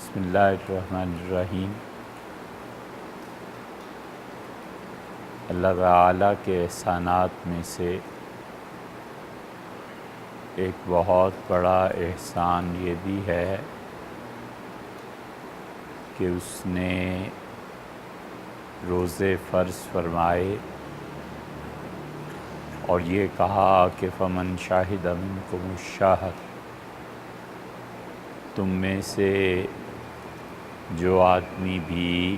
بسم اللہ الرحمن الرحیم۔ اللہ تعالیٰ کے احسانات میں سے ایک بہت بڑا احسان یہ بھی ہے کہ اس نے روزے فرض فرمائے اور یہ کہا کہ فمن شاہد منکم الشہر، تم میں سے جو آدمی بھی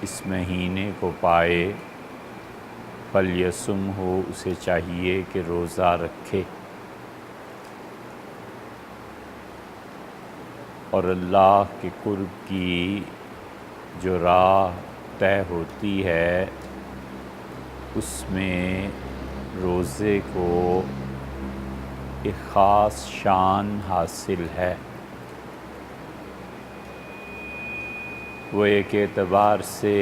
اس مہینے کو پائے فلیصم ہو، اسے چاہیے کہ روزہ رکھے۔ اور اللہ کے قرب کی جو راہ طے ہوتی ہے اس میں روزے کو ایک خاص شان حاصل ہے۔ وہ ایک اعتبار سے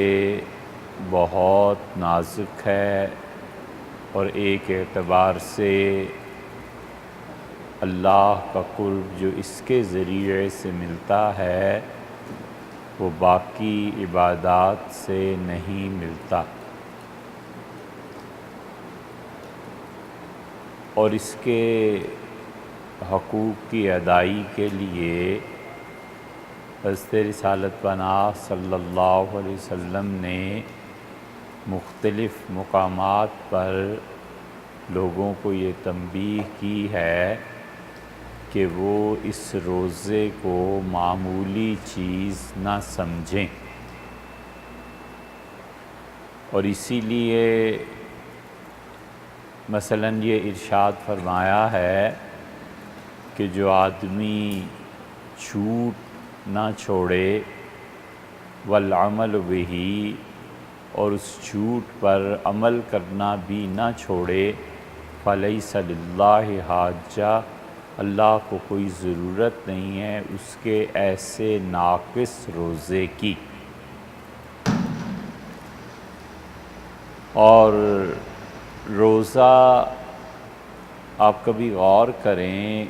بہت نازک ہے اور ایک اعتبار سے اللہ کا قرب جو اس کے ذریعے سے ملتا ہے وہ باقی عبادات سے نہیں ملتا، اور اس کے حقوق کی ادائیگی کے لیے حضرت رسالت پناہ صلی اللہ علیہ وسلم نے مختلف مقامات پر لوگوں کو یہ تنبیہ کی ہے کہ وہ اس روزے کو معمولی چیز نہ سمجھیں، اور اسی لیے مثلاً یہ ارشاد فرمایا ہے کہ جو آدمی جھوٹ نہ چھوڑے والعمل بہ، اور اس جھوٹ پر عمل کرنا بھی نہ چھوڑے، فلیس للہ حاجہ، اللہ کو کوئی ضرورت نہیں ہے اس کے ایسے ناقص روزے کی۔ اور روزہ آپ کبھی غور کریں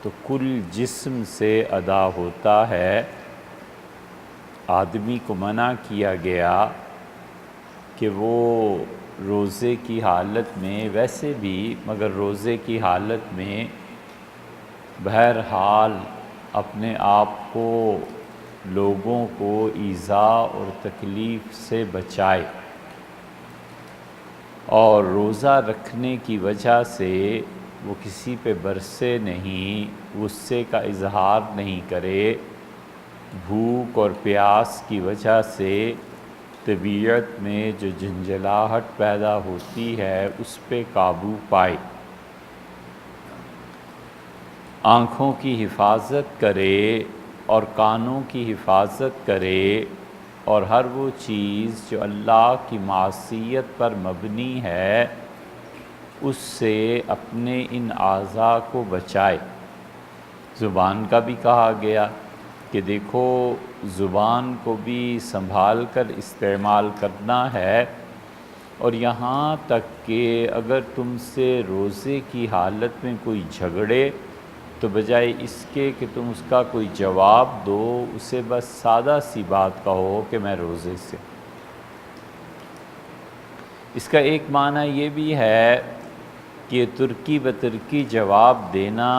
تو کل جسم سے ادا ہوتا ہے۔ آدمی کو منع کیا گیا کہ وہ روزے کی حالت میں، ویسے بھی مگر روزے کی حالت میں بہرحال اپنے آپ کو لوگوں کو ایذاء اور تکلیف سے بچائے، اور روزہ رکھنے کی وجہ سے وہ کسی پہ برسے نہیں، غصے کا اظہار نہیں کرے، بھوک اور پیاس کی وجہ سے طبیعت میں جو جھنجھلاہٹ پیدا ہوتی ہے اس پہ قابو پائے، آنکھوں کی حفاظت کرے اور کانوں کی حفاظت کرے، اور ہر وہ چیز جو اللہ کی معصیت پر مبنی ہے اس سے اپنے ان اعضاء کو بچائے۔ زبان کا بھی کہا گیا کہ دیکھو زبان کو بھی سنبھال کر استعمال کرنا ہے، اور یہاں تک کہ اگر تم سے روزے کی حالت میں کوئی جھگڑے تو بجائے اس کے کہ تم اس کا کوئی جواب دو، اسے بس سادہ سی بات کہو کہ میں روزے سے۔ اس کا ایک معنی یہ بھی ہے کہ ترکی بترکی جواب دینا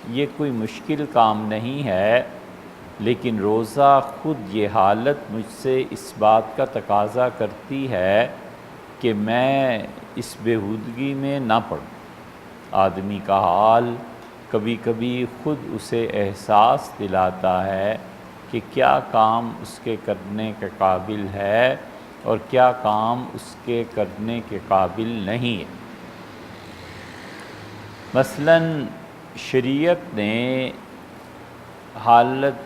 یہ کوئی مشکل کام نہیں ہے، لیکن روزہ خود یہ حالت مجھ سے اس بات کا تقاضا کرتی ہے کہ میں اس بےہودگی میں نہ پڑوں۔ آدمی کا حال کبھی کبھی خود اسے احساس دلاتا ہے کہ کیا کام اس کے کرنے کے قابل ہے اور کیا کام اس کے کرنے کے قابل نہیں ہے۔ مثلاً شریعت نے حالت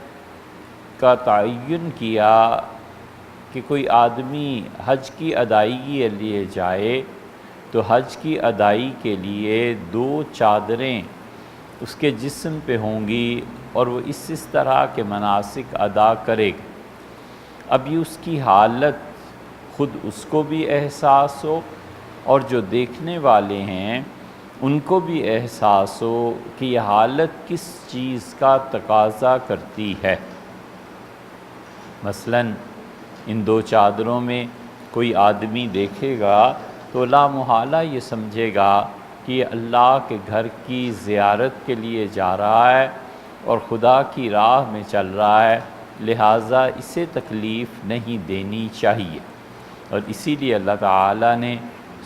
کا تعین کیا کہ کوئی آدمی حج کی ادائیگی کے لیے جائے تو حج کی ادائیگی کے لیے 2 چادریں اس کے جسم پہ ہوں گی اور وہ اس طرح کے مناسک ادا کرے گا۔ اب یہ اس کی حالت خود اس کو بھی احساس ہو اور جو دیکھنے والے ہیں ان کو بھی احساس ہو کہ یہ حالت کس چیز کا تقاضا کرتی ہے۔ مثلاً ان دو چادروں میں کوئی آدمی دیکھے گا تو لا محالہ یہ سمجھے گا کہ یہ اللہ کے گھر کی زیارت کے لیے جا رہا ہے اور خدا کی راہ میں چل رہا ہے، لہٰذا اسے تکلیف نہیں دینی چاہیے۔ اور اسی لیے اللہ تعالیٰ نے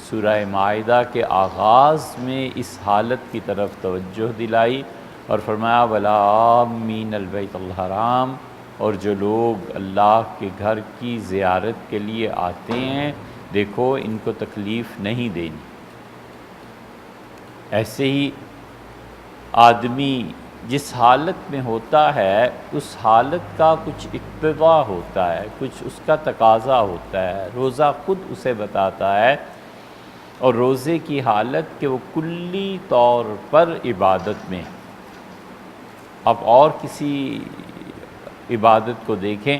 سورہ مائدہ کے آغاز میں اس حالت کی طرف توجہ دلائی اور فرمایا وَلَا آمِّينَ الْبَيْتَ الْحَرَامَ، اور جو لوگ اللہ کے گھر کی زیارت کے لیے آتے ہیں دیکھو ان کو تکلیف نہیں دینی۔ ایسے ہی آدمی جس حالت میں ہوتا ہے اس حالت کا کچھ اقتضا ہوتا ہے، کچھ اس کا تقاضا ہوتا ہے، روزہ خود اسے بتاتا ہے، اور روزے کی حالت کہ وہ کلی طور پر عبادت میں۔ اب اور کسی عبادت کو دیکھیں،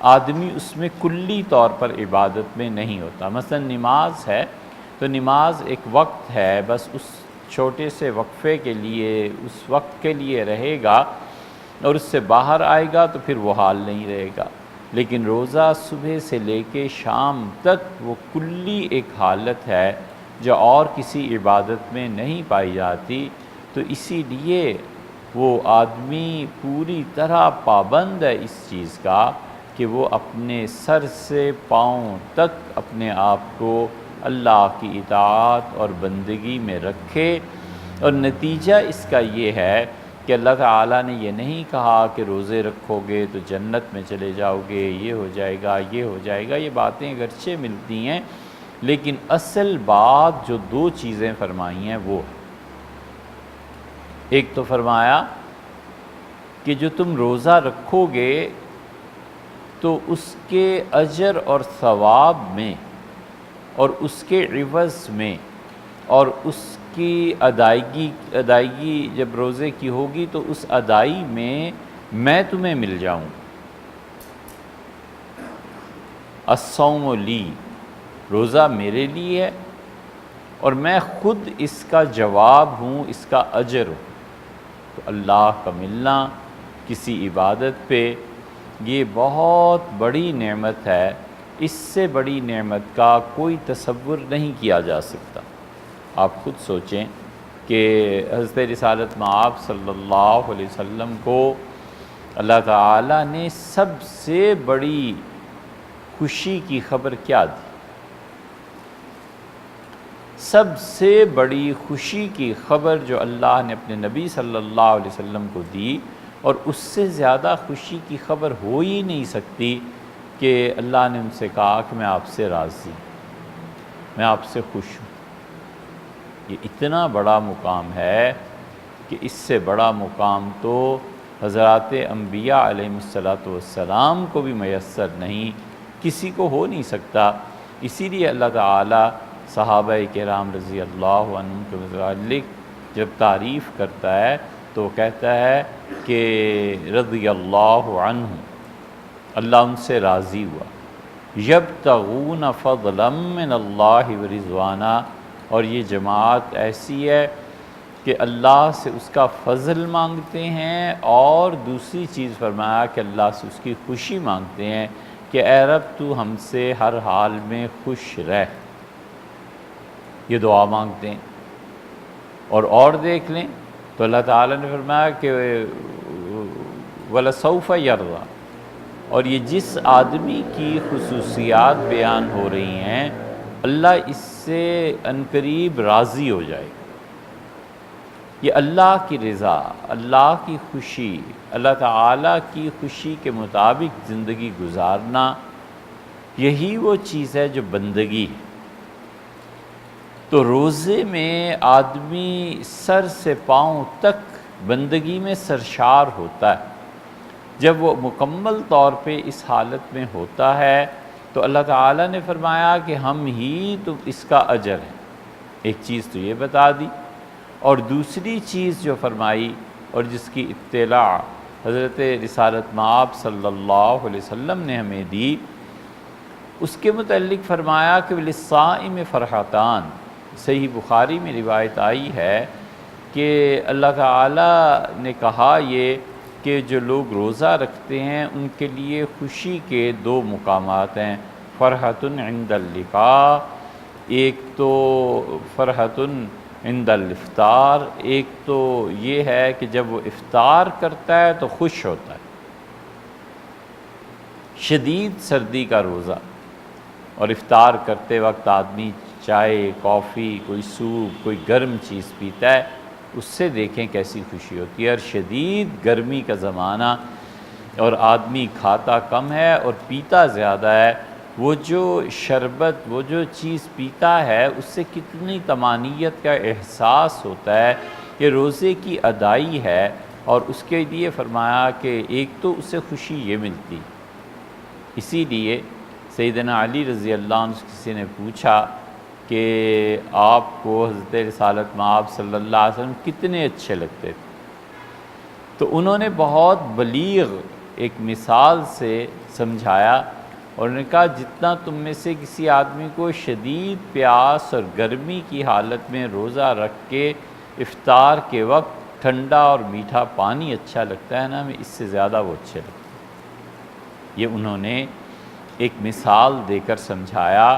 آدمی اس میں کلی طور پر عبادت میں نہیں ہوتا۔ مثلا نماز ہے تو نماز ایک وقت ہے، بس اس چھوٹے سے وقفے کے لیے، اس وقت کے لیے رہے گا، اور اس سے باہر آئے گا تو پھر وہ حال نہیں رہے گا۔ لیکن روزہ صبح سے لے کے شام تک وہ کلی ایک حالت ہے جو اور کسی عبادت میں نہیں پائی جاتی، تو اسی لیے وہ آدمی پوری طرح پابند ہے اس چیز کا کہ وہ اپنے سر سے پاؤں تک اپنے آپ کو اللہ کی اطاعت اور بندگی میں رکھے۔ اور نتیجہ اس کا یہ ہے کہ اللہ تعالیٰ نے یہ نہیں کہا کہ روزے رکھو گے تو جنت میں چلے جاؤ گے، یہ ہو جائے گا، یہ ہو جائے گا۔ یہ باتیں اگرچہ ملتی ہیں لیکن اصل بات جو دو چیزیں فرمائی ہیں وہ ہے، ایک تو فرمایا کہ جو تم روزہ رکھو گے تو اس کے اجر اور ثواب میں اور اس کے عوض میں اور اس کی ادائیگی جب روزے کی ہوگی تو اس ادائی میں تمہیں مل جاؤں۔ الصوم لی، روزہ میرے لیے ہے اور میں خود اس کا جواب ہوں، اس کا اجر ہوں۔ تو اللہ کا ملنا کسی عبادت پہ یہ بہت بڑی نعمت ہے، اس سے بڑی نعمت کا کوئی تصور نہیں کیا جا سکتا۔ آپ خود سوچیں کہ حضرت رسالت مآب صلی اللہ علیہ وسلم کو اللہ تعالیٰ نے سب سے بڑی خوشی کی خبر کیا دی؟ سب سے بڑی خوشی کی خبر جو اللہ نے اپنے نبی صلی اللہ علیہ وسلم کو دی، اور اس سے زیادہ خوشی کی خبر ہو ہی نہیں سکتی کہ اللہ نے ان سے کہا کہ میں آپ سے راضی ہوں، میں آپ سے خوش ہوں۔ یہ اتنا بڑا مقام ہے کہ اس سے بڑا مقام تو حضرات انبیاء علیہ السلام کو بھی میسر نہیں، کسی کو ہو نہیں سکتا۔ اسی لیے اللہ تعالیٰ صحابہ کرام رضی اللہ عنہم کے متعلق جب تعریف کرتا ہے تو کہتا ہے کہ رضی اللہ عنہ، اللہ ان سے راضی ہوا۔ یبتغون فضلا من اللہ ورضوانا، اور یہ جماعت ایسی ہے کہ اللہ سے اس کا فضل مانگتے ہیں، اور دوسری چیز فرمایا کہ اللہ سے اس کی خوشی مانگتے ہیں کہ اے رب تو ہم سے ہر حال میں خوش رہ، یہ دعا مانگتے ہیں۔ اور دیکھ لیں تو اللہ تعالیٰ نے فرمایا کہ وَلَسَوْفَ يَرْضَىٰ، اور یہ جس آدمی کی خصوصیات بیان ہو رہی ہیں اللہ اس سے عنقریب راضی ہو جائے گا۔ یہ اللہ کی رضا، اللہ کی خوشی، اللہ تعالیٰ کی خوشی کے مطابق زندگی گزارنا، یہی وہ چیز ہے جو بندگی ہے۔ تو روزے میں آدمی سر سے پاؤں تک بندگی میں سرشار ہوتا ہے۔ جب وہ مکمل طور پہ اس حالت میں ہوتا ہے تو اللہ تعالیٰ نے فرمایا کہ ہم ہی تو اس کا اجر ہے۔ ایک چیز تو یہ بتا دی، اور دوسری چیز جو فرمائی اور جس کی اطلاع حضرت رسالت مآب صلی اللہ علیہ وسلم نے ہمیں دی، اس کے متعلق فرمایا کہ للصائم فرحتان۔ صحیح بخاری میں روایت آئی ہے کہ اللہ تعالیٰ نے کہا یہ کہ جو لوگ روزہ رکھتے ہیں ان کے لیے خوشی کے دو مقامات ہیں، فرحۃ عند اللقاء، ایک تو فرحۃ عند الافطار، ایک تو یہ ہے کہ جب وہ افطار کرتا ہے تو خوش ہوتا ہے۔ شدید سردی کا روزہ اور افطار کرتے وقت آدمی چائے، کافی، کوئی سوپ، کوئی گرم چیز پیتا ہے، اس سے دیکھیں کیسی خوشی ہوتی ہے۔ اور شدید گرمی کا زمانہ اور آدمی کھاتا کم ہے اور پیتا زیادہ ہے، وہ جو شربت، وہ جو چیز پیتا ہے اس سے کتنی طمانینت کا احساس ہوتا ہے کہ روزے کی ادائی ہے، اور اس کے لیے فرمایا کہ ایک تو اسے خوشی یہ ملتی۔ اسی لیے سیدنا علی رضی اللہ عنہ سے کسی نے پوچھا کہ آپ کو حضرت رسالت مآب صلی اللہ علیہ وسلم کتنے اچھے لگتے تھے، تو انہوں نے بہت بلیغ ایک مثال سے سمجھایا، اور انہوں نے کہا جتنا تم میں سے کسی آدمی کو شدید پیاس اور گرمی کی حالت میں روزہ رکھ کے افطار کے وقت ٹھنڈا اور میٹھا پانی اچھا لگتا ہے نا، ہمیں اس سے زیادہ وہ اچھے لگتے ہیں۔ یہ انہوں نے ایک مثال دے کر سمجھایا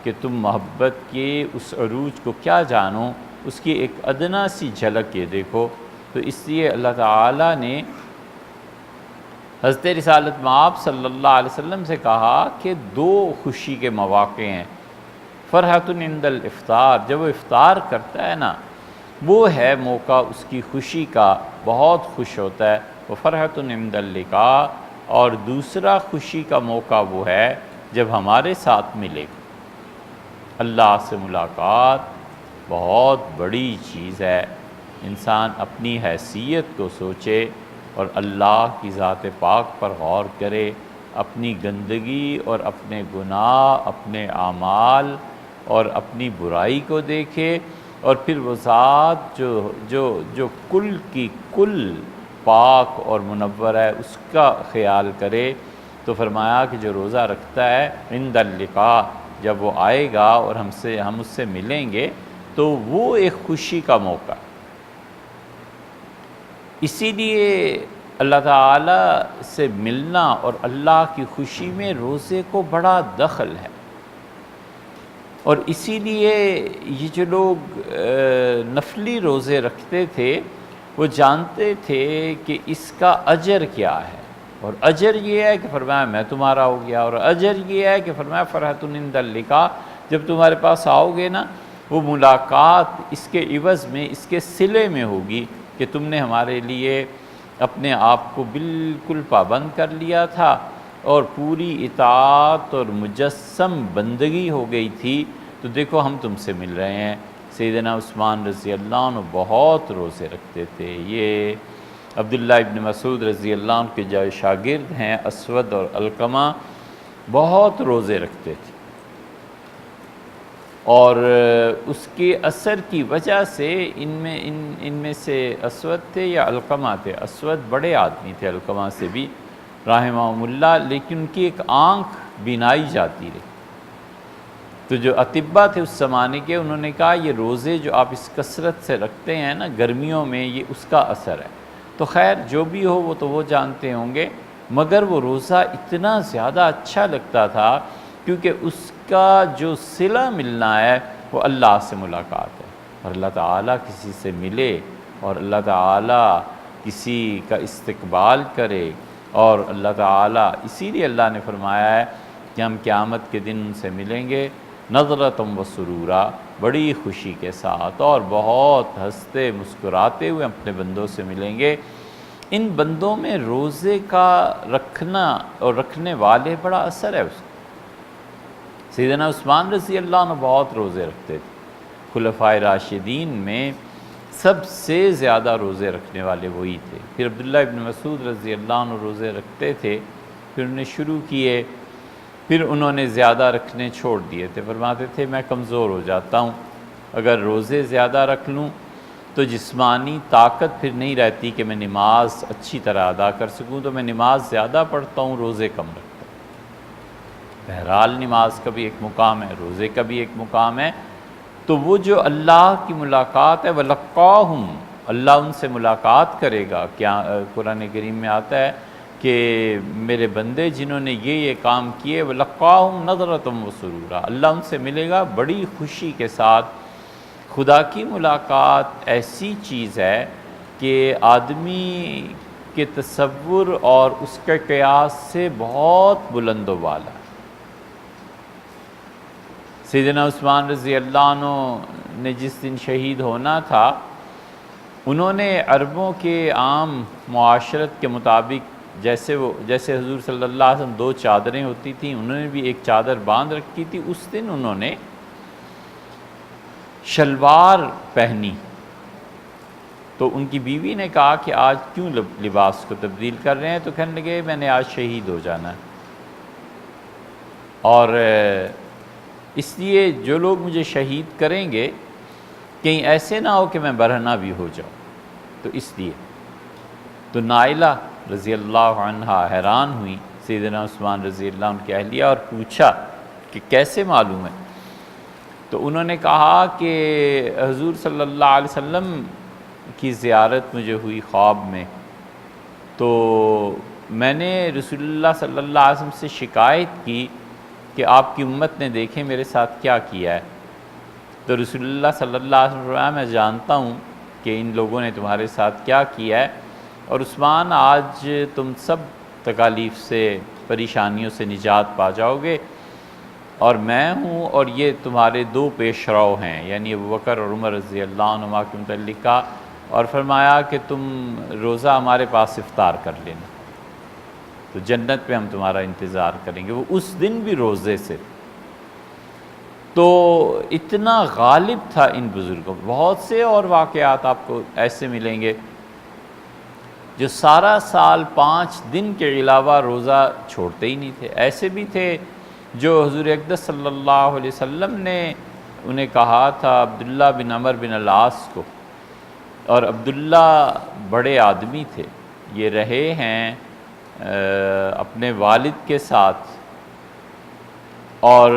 کہ تم محبت کے اس عروج کو کیا جانو، اس کی ایک ادنا سی جھلک یہ دیکھو۔ تو اس لیے اللہ تعالیٰ نے حضرت رسالت مآب صلی اللہ علیہ وسلم سے کہا کہ دو خوشی کے مواقع ہیں، فرحۃ عند الافطار، جب وہ افطار کرتا ہے نا وہ ہے موقع اس کی خوشی کا، بہت خوش ہوتا ہے، وہ فرحۃ عند اللقاء، اور دوسرا خوشی کا موقع وہ ہے جب ہمارے ساتھ ملے گا۔ اللہ سے ملاقات بہت بڑی چیز ہے، انسان اپنی حیثیت کو سوچے اور اللہ کی ذات پاک پر غور کرے، اپنی گندگی اور اپنے گناہ، اپنے اعمال اور اپنی برائی کو دیکھے، اور پھر وہ ذات جو کل کی کل پاک اور منور ہے اس کا خیال کرے۔ تو فرمایا کہ جو روزہ رکھتا ہے عند اللقاء، جب وہ آئے گا اور ہم اس سے ملیں گے تو وہ ایک خوشی کا موقع۔ اسی لیے اللہ تعالیٰ سے ملنا اور اللہ کی خوشی میں روزے کو بڑا دخل ہے، اور اسی لیے یہ جو لوگ نفلی روزے رکھتے تھے وہ جانتے تھے کہ اس کا اجر کیا ہے، اور اجر یہ ہے کہ فرمایا میں تمہارا ہو گیا، اور اجر یہ ہے کہ فرمایا فرحۃ عند اللقاء، جب تمہارے پاس آؤ گے نا وہ ملاقات اس کے عوض میں، اس کے صلے میں ہوگی کہ تم نے ہمارے لیے اپنے آپ کو بالکل پابند کر لیا تھا اور پوری اطاعت اور مجسم بندگی ہو گئی تھی، تو دیکھو ہم تم سے مل رہے ہیں۔ سیدنا عثمان رضی اللہ عنہ بہت روزے رکھتے تھے، یہ عبداللہ ابن مسعود رضی اللہ عنہ کے جو شاگرد ہیں اسود اور علقمہ، بہت روزے رکھتے تھے، اور اس کے اثر کی وجہ سے ان میں سے اسود تھے یا علقمہ تھے، اسود بڑے آدمی تھے علقمہ سے بھی رحمہم اللہ، لیکن ان کی ایک آنکھ بینائی جاتی رہی، تو جو اطباء تھے اس زمانے کے انہوں نے کہا یہ روزے جو آپ اس کثرت سے رکھتے ہیں نا گرمیوں میں، یہ اس کا اثر ہے۔ تو خیر جو بھی ہو وہ تو وہ جانتے ہوں گے، مگر وہ روزہ اتنا زیادہ اچھا لگتا تھا کیونکہ اس کا جو صلہ ملنا ہے وہ اللہ سے ملاقات ہے، اور اللہ تعالیٰ کسی سے ملے اور اللہ تعالیٰ کسی کا استقبال کرے، اور اللہ تعالیٰ اسی لیے اللہ نے فرمایا ہے کہ ہم قیامت کے دن ان سے ملیں گے نظرتم و سرورا، بڑی خوشی کے ساتھ اور بہت ہنستے مسکراتے ہوئے اپنے بندوں سے ملیں گے۔ ان بندوں میں روزے کا رکھنا اور رکھنے والے بڑا اثر ہے اس کا۔ سیدنا عثمان رضی اللہ عنہ بہت روزے رکھتے تھے، خلفائے راشدین میں سب سے زیادہ روزے رکھنے والے وہی تھے۔ پھر عبداللہ ابن مسعود رضی اللہ عنہ روزے رکھتے تھے، پھر انہوں نے شروع کیے، پھر انہوں نے زیادہ رکھنے چھوڑ دیے تھے، فرماتے تھے میں کمزور ہو جاتا ہوں، اگر روزے زیادہ رکھ لوں تو جسمانی طاقت پھر نہیں رہتی کہ میں نماز اچھی طرح ادا کر سکوں، تو میں نماز زیادہ پڑھتا ہوں، روزے کم رکھتا ہوں۔ بہرحال نماز کا بھی ایک مقام ہے، روزے کا بھی ایک مقام ہے، تو وہ جو اللہ کی ملاقات ہے وَلَقَّاهُمْ، اللہ ان سے ملاقات کرے گا. کیا قرآن کریم میں آتا ہے کہ میرے بندے جنہوں نے یہ کام کیے وَلَقَّاهُمْ نَضْرَةً وَسُرُورًا، اللہ ان سے ملے گا بڑی خوشی کے ساتھ. خدا کی ملاقات ایسی چیز ہے کہ آدمی کے تصور اور اس کے قیاس سے بہت بلند و بالا. سیدنا عثمان رضی اللہ عنہ نے جس دن شہید ہونا تھا، انہوں نے عربوں کے عام معاشرت کے مطابق جیسے حضور صلی اللہ علیہ وسلم 2 چادریں ہوتی تھیں، انہوں نے بھی ایک چادر باندھ رکھی تھی. اس دن انہوں نے شلوار پہنی. تو ان کی بیوی نے کہا کہ آج کیوں لباس کو تبدیل کر رہے ہیں؟ تو کہنے لگے میں نے آج شہید ہو جانا ہے، اور اس لیے جو لوگ مجھے شہید کریں گے کہیں ایسے نہ ہو کہ میں برہنہ بھی ہو جاؤں. تو اس لیے تو نائلہ رضی اللہ عنہا حیران ہوئی سیدنا عثمان رضی اللہ عنہ کی اہلیہ، اور پوچھا کہ کیسے معلوم ہے؟ تو انہوں نے کہا کہ حضور صلی اللہ علیہ وسلم کی زیارت مجھے ہوئی خواب میں، تو میں نے رسول اللہ صلی اللہ علیہ وسلم سے شکایت کی کہ آپ کی امت نے دیکھیں میرے ساتھ کیا کیا ہے. تو رسول اللہ صلی اللہ علیہ وسلم فرمایا میں جانتا ہوں کہ ان لوگوں نے تمہارے ساتھ کیا کیا ہے، اور عثمان آج تم سب تکالیف سے پریشانیوں سے نجات پا جاؤ گے، اور میں ہوں اور یہ تمہارے 2 پیش رو ہیں، یعنی ابوبکر اور عمر رضی اللہ عنہما کے متعلق کہا، اور فرمایا کہ تم روزہ ہمارے پاس افطار کر لینا، تو جنت پہ ہم تمہارا انتظار کریں گے. وہ اس دن بھی روزے سے. تو اتنا غالب تھا ان بزرگوں. بہت سے اور واقعات آپ کو ایسے ملیں گے جو سارا سال 5 دن کے علاوہ روزہ چھوڑتے ہی نہیں تھے. ایسے بھی تھے جو حضور اقدس صلی اللہ علیہ وسلم نے انہیں کہا تھا عبداللہ بن عمر بن العاص کو، اور عبداللہ بڑے آدمی تھے، یہ رہے ہیں اپنے والد کے ساتھ، اور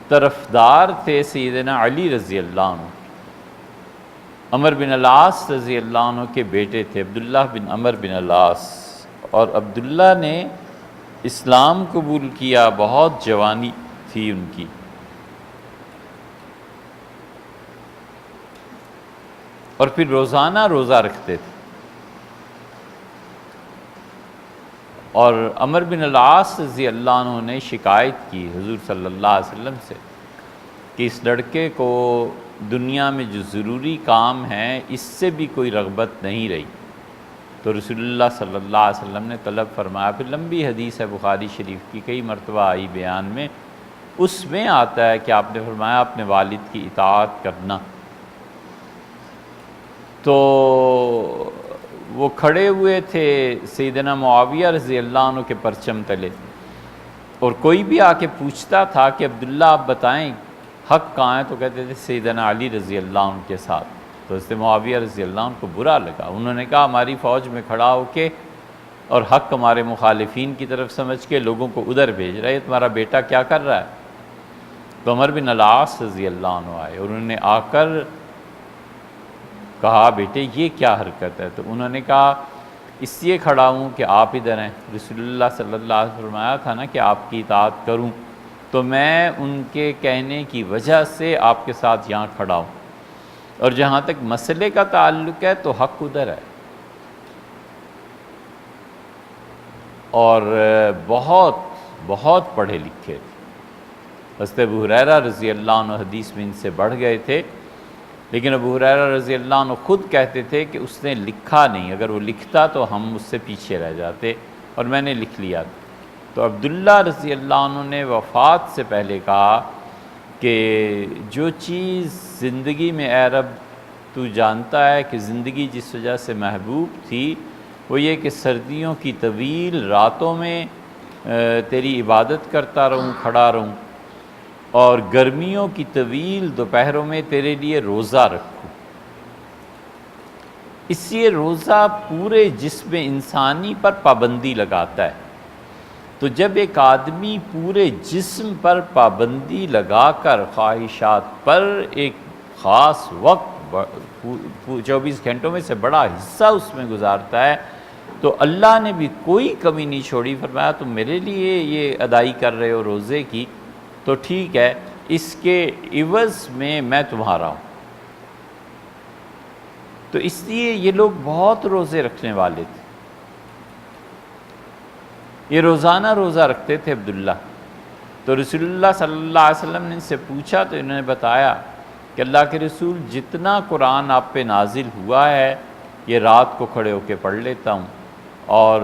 طرفدار تھے سیدنا علی رضی اللہ عنہ. عمر بن العاص رضی اللہ عنہ کے بیٹے تھے عبداللہ بن عمر بن العاص، اور عبداللہ نے اسلام قبول کیا، بہت جوانی تھی ان کی. اور پھر روزانہ روزہ رکھتے تھے. اور عمر بن العاص رضی اللہ عنہ نے شکایت کی حضور صلی اللہ علیہ وسلم سے کہ اس لڑکے کو دنیا میں جو ضروری کام ہیں اس سے بھی کوئی رغبت نہیں رہی. تو رسول اللہ صلی اللہ علیہ وسلم نے طلب فرمایا. پھر لمبی حدیث ہے بخاری شریف کی، کئی مرتبہ آئی بیان میں، اس میں آتا ہے کہ آپ نے فرمایا اپنے والد کی اطاعت کرنا. تو وہ کھڑے ہوئے تھے سیدنا معاویہ رضی اللہ عنہ کے پرچم تلے، اور کوئی بھی آ کے پوچھتا تھا کہ عبداللہ آپ بتائیں حق کہاں ہے، تو کہتے تھے سیدنا علی رضی اللہ عنہ کے ساتھ. تو حضرت معاویہ رضی اللہ عنہ کو برا لگا. انہوں نے کہا ہماری فوج میں کھڑا ہو کے اور حق ہمارے مخالفین کی طرف سمجھ کے لوگوں کو ادھر بھیج رہا ہے، تمہارا بیٹا کیا کر رہا ہے؟ تو عمر بن العاص رضی اللہ عنہ آئے اور انہوں نے آ کر کہا بیٹے یہ کیا حرکت ہے؟ تو انہوں نے کہا اس لیے کھڑا ہوں کہ آپ ادھر ہیں، رسول اللہ صلی اللہ علیہ وسلم فرمایا تھا نا کہ آپ کی اطاعت کروں، تو میں ان کے کہنے کی وجہ سے آپ کے ساتھ یہاں کھڑا ہوں، اور جہاں تک مسئلے کا تعلق ہے تو حق ادھر ہے. اور بہت بہت پڑھے لکھے تھے. حضرت ابو ہریرہ رضی اللہ عنہ حدیث میں ان سے بڑھ گئے تھے، لیکن ابو ہریرہ رضی اللہ عنہ خود کہتے تھے کہ اس نے لکھا نہیں، اگر وہ لکھتا تو ہم اس سے پیچھے رہ جاتے، اور میں نے لکھ لیا. تو عبداللہ رضی اللہ عنہ نے وفات سے پہلے کہا کہ جو چیز زندگی میں اے رب تو جانتا ہے کہ زندگی جس وجہ سے محبوب تھی وہ یہ کہ سردیوں کی طویل راتوں میں تیری عبادت کرتا رہوں، کھڑا رہوں، اور گرمیوں کی طویل دوپہروں میں تیرے لیے روزہ رکھوں. اس لیے روزہ پورے جسم انسانی پر پابندی لگاتا ہے. تو جب ایک آدمی پورے جسم پر پابندی لگا کر خواہشات پر ایک خاص وقت 24 گھنٹوں میں سے بڑا حصہ اس میں گزارتا ہے، تو اللہ نے بھی کوئی کمی نہیں چھوڑی، فرمایا تم میرے لیے یہ ادائی کر رہے ہو روزے کی، تو ٹھیک ہے، اس کے عوض میں تمہارا ہوں۔ تو اس لیے یہ لوگ بہت روزے رکھنے والے تھے، یہ روزانہ روزہ رکھتے تھے عبداللہ۔ تو رسول اللہ صلی اللہ علیہ وسلم نے ان سے پوچھا تو انہوں نے بتایا کہ اللہ کے رسول جتنا قرآن آپ پہ نازل ہوا ہے یہ رات کو کھڑے ہو کے پڑھ لیتا ہوں اور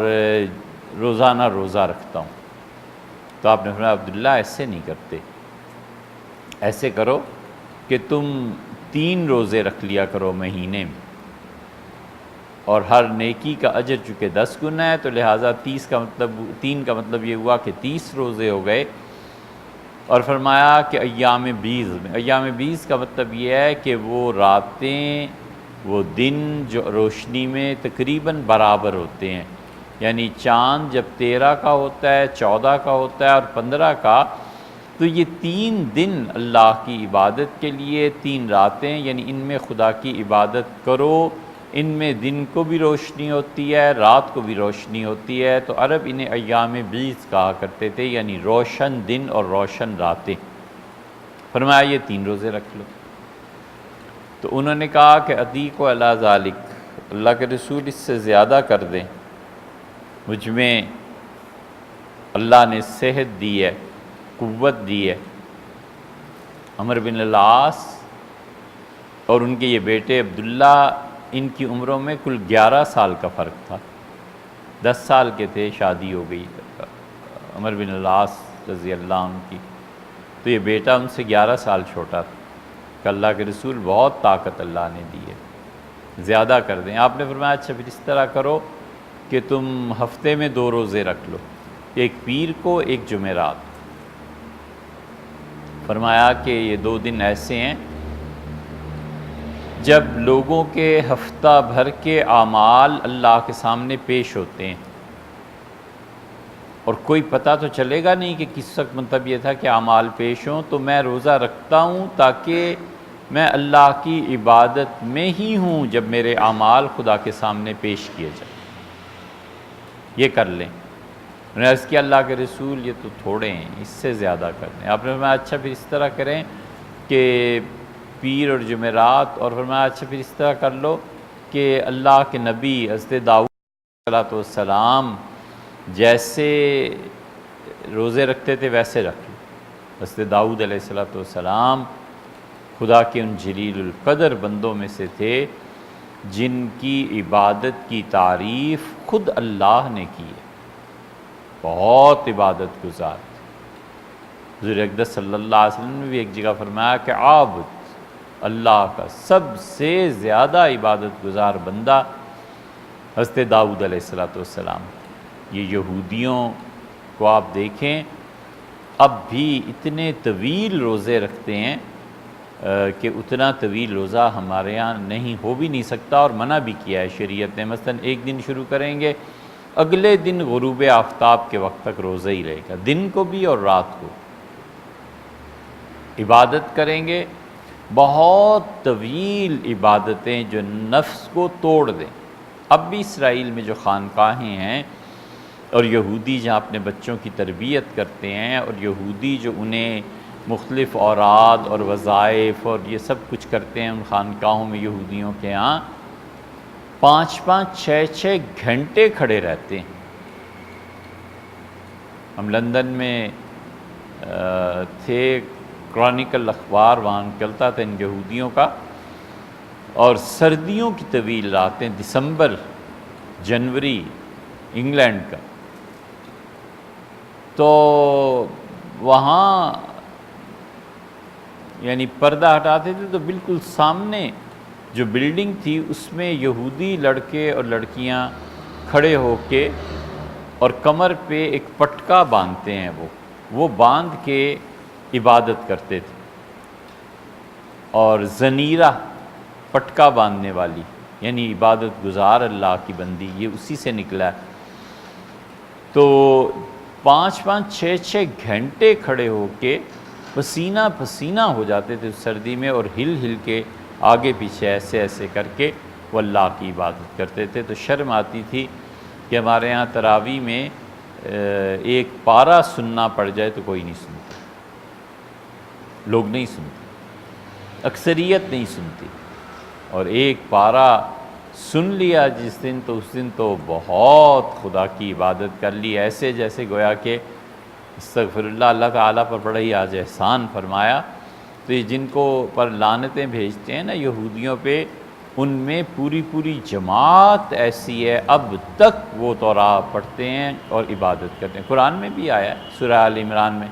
روزانہ روزہ رکھتا ہوں۔ تو آپ نے فرمایا عبداللہ ایسے نہیں کرتے، ایسے کرو کہ تم 3 روزے رکھ لیا کرو مہینے میں، اور ہر نیکی کا اجر چونکہ 10 گنا ہے تو لہٰذا 3 کا مطلب یہ ہوا کہ 30 روزے ہو گئے۔ اور فرمایا کہ ایام 20 میں، ایام 20 کا مطلب یہ ہے کہ وہ راتیں وہ دن جو روشنی میں تقریباً برابر ہوتے ہیں، یعنی چاند جب 13 کا ہوتا ہے، 14 کا ہوتا ہے اور 15 کا، تو یہ 3 دن اللہ کی عبادت کے لیے، 3 راتیں، یعنی ان میں خدا کی عبادت کرو، ان میں دن کو بھی روشنی ہوتی ہے، رات کو بھی روشنی ہوتی ہے، تو عرب انہیں ایام 20 کہا کرتے تھے، یعنی روشن دن اور روشن راتیں۔ فرمایا یہ 3 روزے رکھ لو۔ تو انہوں نے کہا کہ عتیق و علی ذالک، اللہ کے رسول اس سے زیادہ کر دیں، مجھ میں اللہ نے صحت دی ہے، قوت دی ہے۔ عمر بن العاص اور ان کے یہ بیٹے عبداللہ، ان کی عمروں میں کل 11 سال کا فرق تھا، 10 سال کے تھے شادی ہو گئی عمر بن العاص رضی اللہ عنہ کی، تو یہ بیٹا ان سے 11 سال چھوٹا تھا کہ اللہ کے رسول بہت طاقت اللہ نے دی ہے، زیادہ کر دیں۔ آپ نے فرمایا اچھا پھر اس طرح کرو کہ تم ہفتے میں 2 روزے رکھ لو، ایک پیر کو، ایک جمعرات۔ فرمایا کہ یہ 2 دن ایسے ہیں جب لوگوں کے ہفتہ بھر کے اعمال اللہ کے سامنے پیش ہوتے ہیں، اور کوئی پتہ تو چلے گا نہیں کہ کس وقت، مطلب یہ تھا کہ اعمال پیش ہوں، تو میں روزہ رکھتا ہوں تاکہ میں اللہ کی عبادت میں ہی ہوں جب میرے اعمال خدا کے سامنے پیش کیے جائیں، یہ کر لیں۔ میں نے عرض کیا اللہ کے رسول یہ تو تھوڑے ہیں، اس سے زیادہ کر دیں۔ آپ نے فرمایا اچھا پھر اس طرح کریں کہ پیر اور جمعرات، اور فرمایا اچھا پھر اس طرح کر لو کہ اللہ کے نبی حضرت داؤد علیہ السلام جیسے روزے رکھتے تھے ویسے رکھ لو۔ حضرت داؤد علیہ السلام خدا کے ان جلیل القدر بندوں میں سے تھے جن کی عبادت کی تعریف خود اللہ نے کی ہے، بہت عبادت گزار تھے۔ حضور اقدس صلی اللہ علیہ وسلم نے بھی ایک جگہ فرمایا کہ عابد، اللہ کا سب سے زیادہ عبادت گزار بندہ حضرت داؤد علیہ السلام۔ یہ یہودیوں کو آپ دیکھیں اب بھی اتنے طویل روزے رکھتے ہیں کہ اتنا طویل روزہ ہمارے یہاں نہیں ہو بھی نہیں سکتا، اور منع بھی کیا ہے شریعت نے۔ مثلا ایک دن شروع کریں گے، اگلے دن غروب آفتاب کے وقت تک روزہ ہی رہے گا، دن کو بھی اور رات کو۔ عبادت کریں گے، بہت طویل عبادتیں جو نفس کو توڑ دیں۔ اب بھی اسرائیل میں جو خانقاہیں ہیں اور یہودی جہاں اپنے بچوں کی تربیت کرتے ہیں، اور یہودی جو انہیں مختلف اوراد اور وظائف اور یہ سب کچھ کرتے ہیں ان خانقاہوں میں، یہودیوں کے ہاں 5-5 6-6 گھنٹے کھڑے رہتے ہیں۔ ہم لندن میں تھے، کرونیکل اخبار وہاں نکلتا تھا ان یہودیوں کا، اور سردیوں کی طویل راتیں، دسمبر جنوری انگلینڈ کا، تو وہاں یعنی پردہ ہٹاتے تھے تو بالکل سامنے جو بلڈنگ تھی اس میں یہودی لڑکے اور لڑکیاں کھڑے ہو کے اور کمر پہ ایک پٹکا باندھتے ہیں، وہ باندھ کے عبادت کرتے تھے، اور زنیرہ پٹکا باندھنے والی یعنی عبادت گزار اللہ کی بندی، یہ اسی سے نکلا ہے۔ تو 5-5 6-6 گھنٹے کھڑے ہو کے پسینہ پسینہ ہو جاتے تھے سردی میں، اور ہل ہل کے آگے پیچھے ایسے ایسے کر کے وہ اللہ کی عبادت کرتے تھے۔ تو شرم آتی تھی کہ ہمارے ہاں تراویح میں ایک پارہ سننا پڑ جائے تو کوئی نہیں سنتا، لوگ نہیں سنتے، اکثریت نہیں سنتی، اور ایک پارہ سن لیا جس دن تو اس دن تو بہت خدا کی عبادت کر لی، ایسے جیسے گویا کہ استغفر اللہ، اللہ تعالیٰ پر بڑا ہی آج احسان فرمایا۔ تو یہ جن کو پر لعنتیں بھیجتے ہیں نا یہودیوں پہ، ان میں پوری پوری جماعت ایسی ہے اب تک وہ توراہ پڑھتے ہیں اور عبادت کرتے ہیں۔ قرآن میں بھی آیا ہے سورہ آل عمران میں،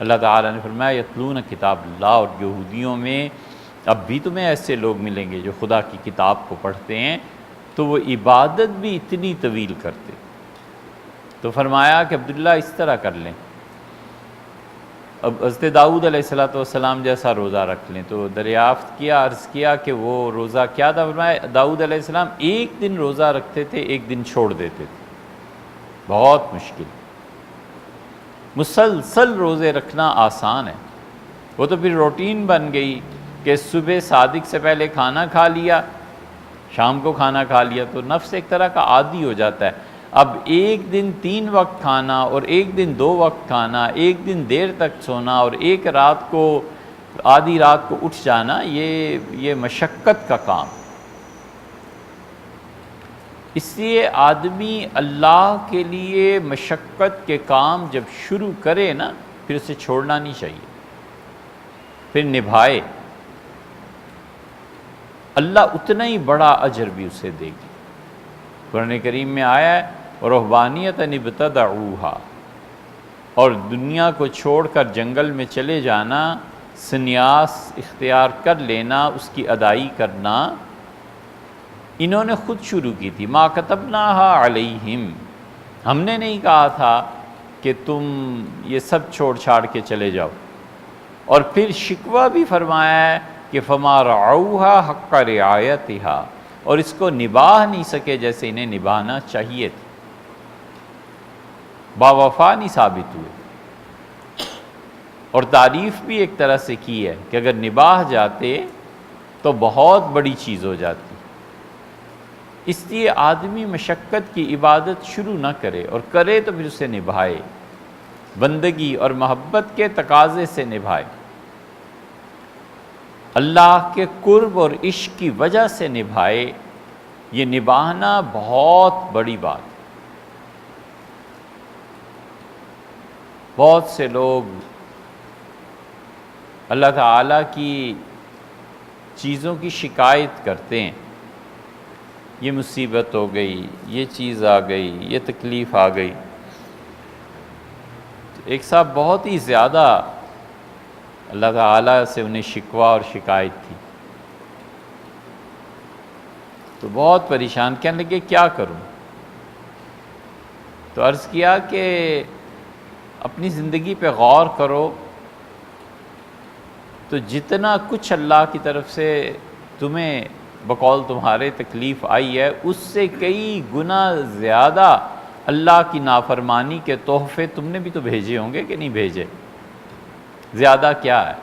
اللہ تعالیٰ نے فرمایا یتلون کتاب اللہ، اور یہودیوں میں اب بھی تمہیں ایسے لوگ ملیں گے جو خدا کی کتاب کو پڑھتے ہیں، تو وہ عبادت بھی اتنی طویل کرتے۔ تو فرمایا کہ عبداللہ اس طرح کر لیں، اب حضرت داؤد علیہ السلام جیسا روزہ رکھ لیں۔ تو دریافت کیا، عرض کیا کہ وہ روزہ کیا تھا؟ فرمایا داؤد علیہ السلام ایک دن روزہ رکھتے تھے، ایک دن چھوڑ دیتے تھے، بہت مشکل۔ مسلسل روزے رکھنا آسان ہے، وہ تو پھر روٹین بن گئی کہ صبح صادق سے پہلے کھانا کھا لیا، شام کو کھانا کھا لیا، تو نفس ایک طرح کا عادی ہو جاتا ہے۔ اب ایک دن 3 وقت کھانا اور ایک دن 2 وقت کھانا، ایک دن دیر تک سونا اور ایک رات کو آدھی رات کو اٹھ جانا، یہ مشقت کا کام۔ اس لیے آدمی اللہ کے لیے مشقت کے کام جب شروع کرے نا، پھر اسے چھوڑنا نہیں چاہیے، پھر نبھائے، اللہ اتنا ہی بڑا اجر بھی اسے دے گی۔ قرآن کریم میں آیا ہے رہبانیۃ ابتدعوہا، اور دنیا کو چھوڑ کر جنگل میں چلے جانا، سنیاس اختیار کر لینا، اس کی ادائی کرنا، انہوں نے خود شروع کی تھی۔ ما کتبناہا علیہم، ہم نے نہیں کہا تھا کہ تم یہ سب چھوڑ چھاڑ کے چلے جاؤ۔ اور پھر شکوہ بھی فرمایا ہے کہ فما رعوہا حق رعایتہا، اور اس کو نبھا نہیں سکے جیسے انہیں نبھانا چاہیے تھا، باوفا نہیں ثابت ہوئے۔ اور تعریف بھی ایک طرح سے کی ہے کہ اگر نبھا جاتے تو بہت بڑی چیز ہو جاتی۔ اس لیے آدمی مشقت کی عبادت شروع نہ کرے، اور کرے تو پھر اسے نبھائے، بندگی اور محبت کے تقاضے سے نبھائے، اللہ کے قرب اور عشق کی وجہ سے نبھائے۔ یہ نبھانا بہت بڑی بات ہے۔ بہت سے لوگ اللہ تعالیٰ کی چیزوں کی شکایت کرتے ہیں، یہ مصیبت ہو گئی، یہ چیز آ گئی، یہ تکلیف آ گئی۔ ایک صاحب بہت ہی زیادہ اللہ تعالیٰ سے انہیں شکوہ اور شکایت تھی، تو بہت پریشان، کہنے لگے کیا کروں؟ تو عرض کیا کہ اپنی زندگی پہ غور کرو، تو جتنا کچھ اللہ کی طرف سے تمہیں بقول تمہارے تکلیف آئی ہے، اس سے کئی گنا زیادہ اللہ کی نافرمانی کے تحفے تم نے بھی تو بھیجے ہوں گے کہ نہیں بھیجے؟ زیادہ کیا ہے؟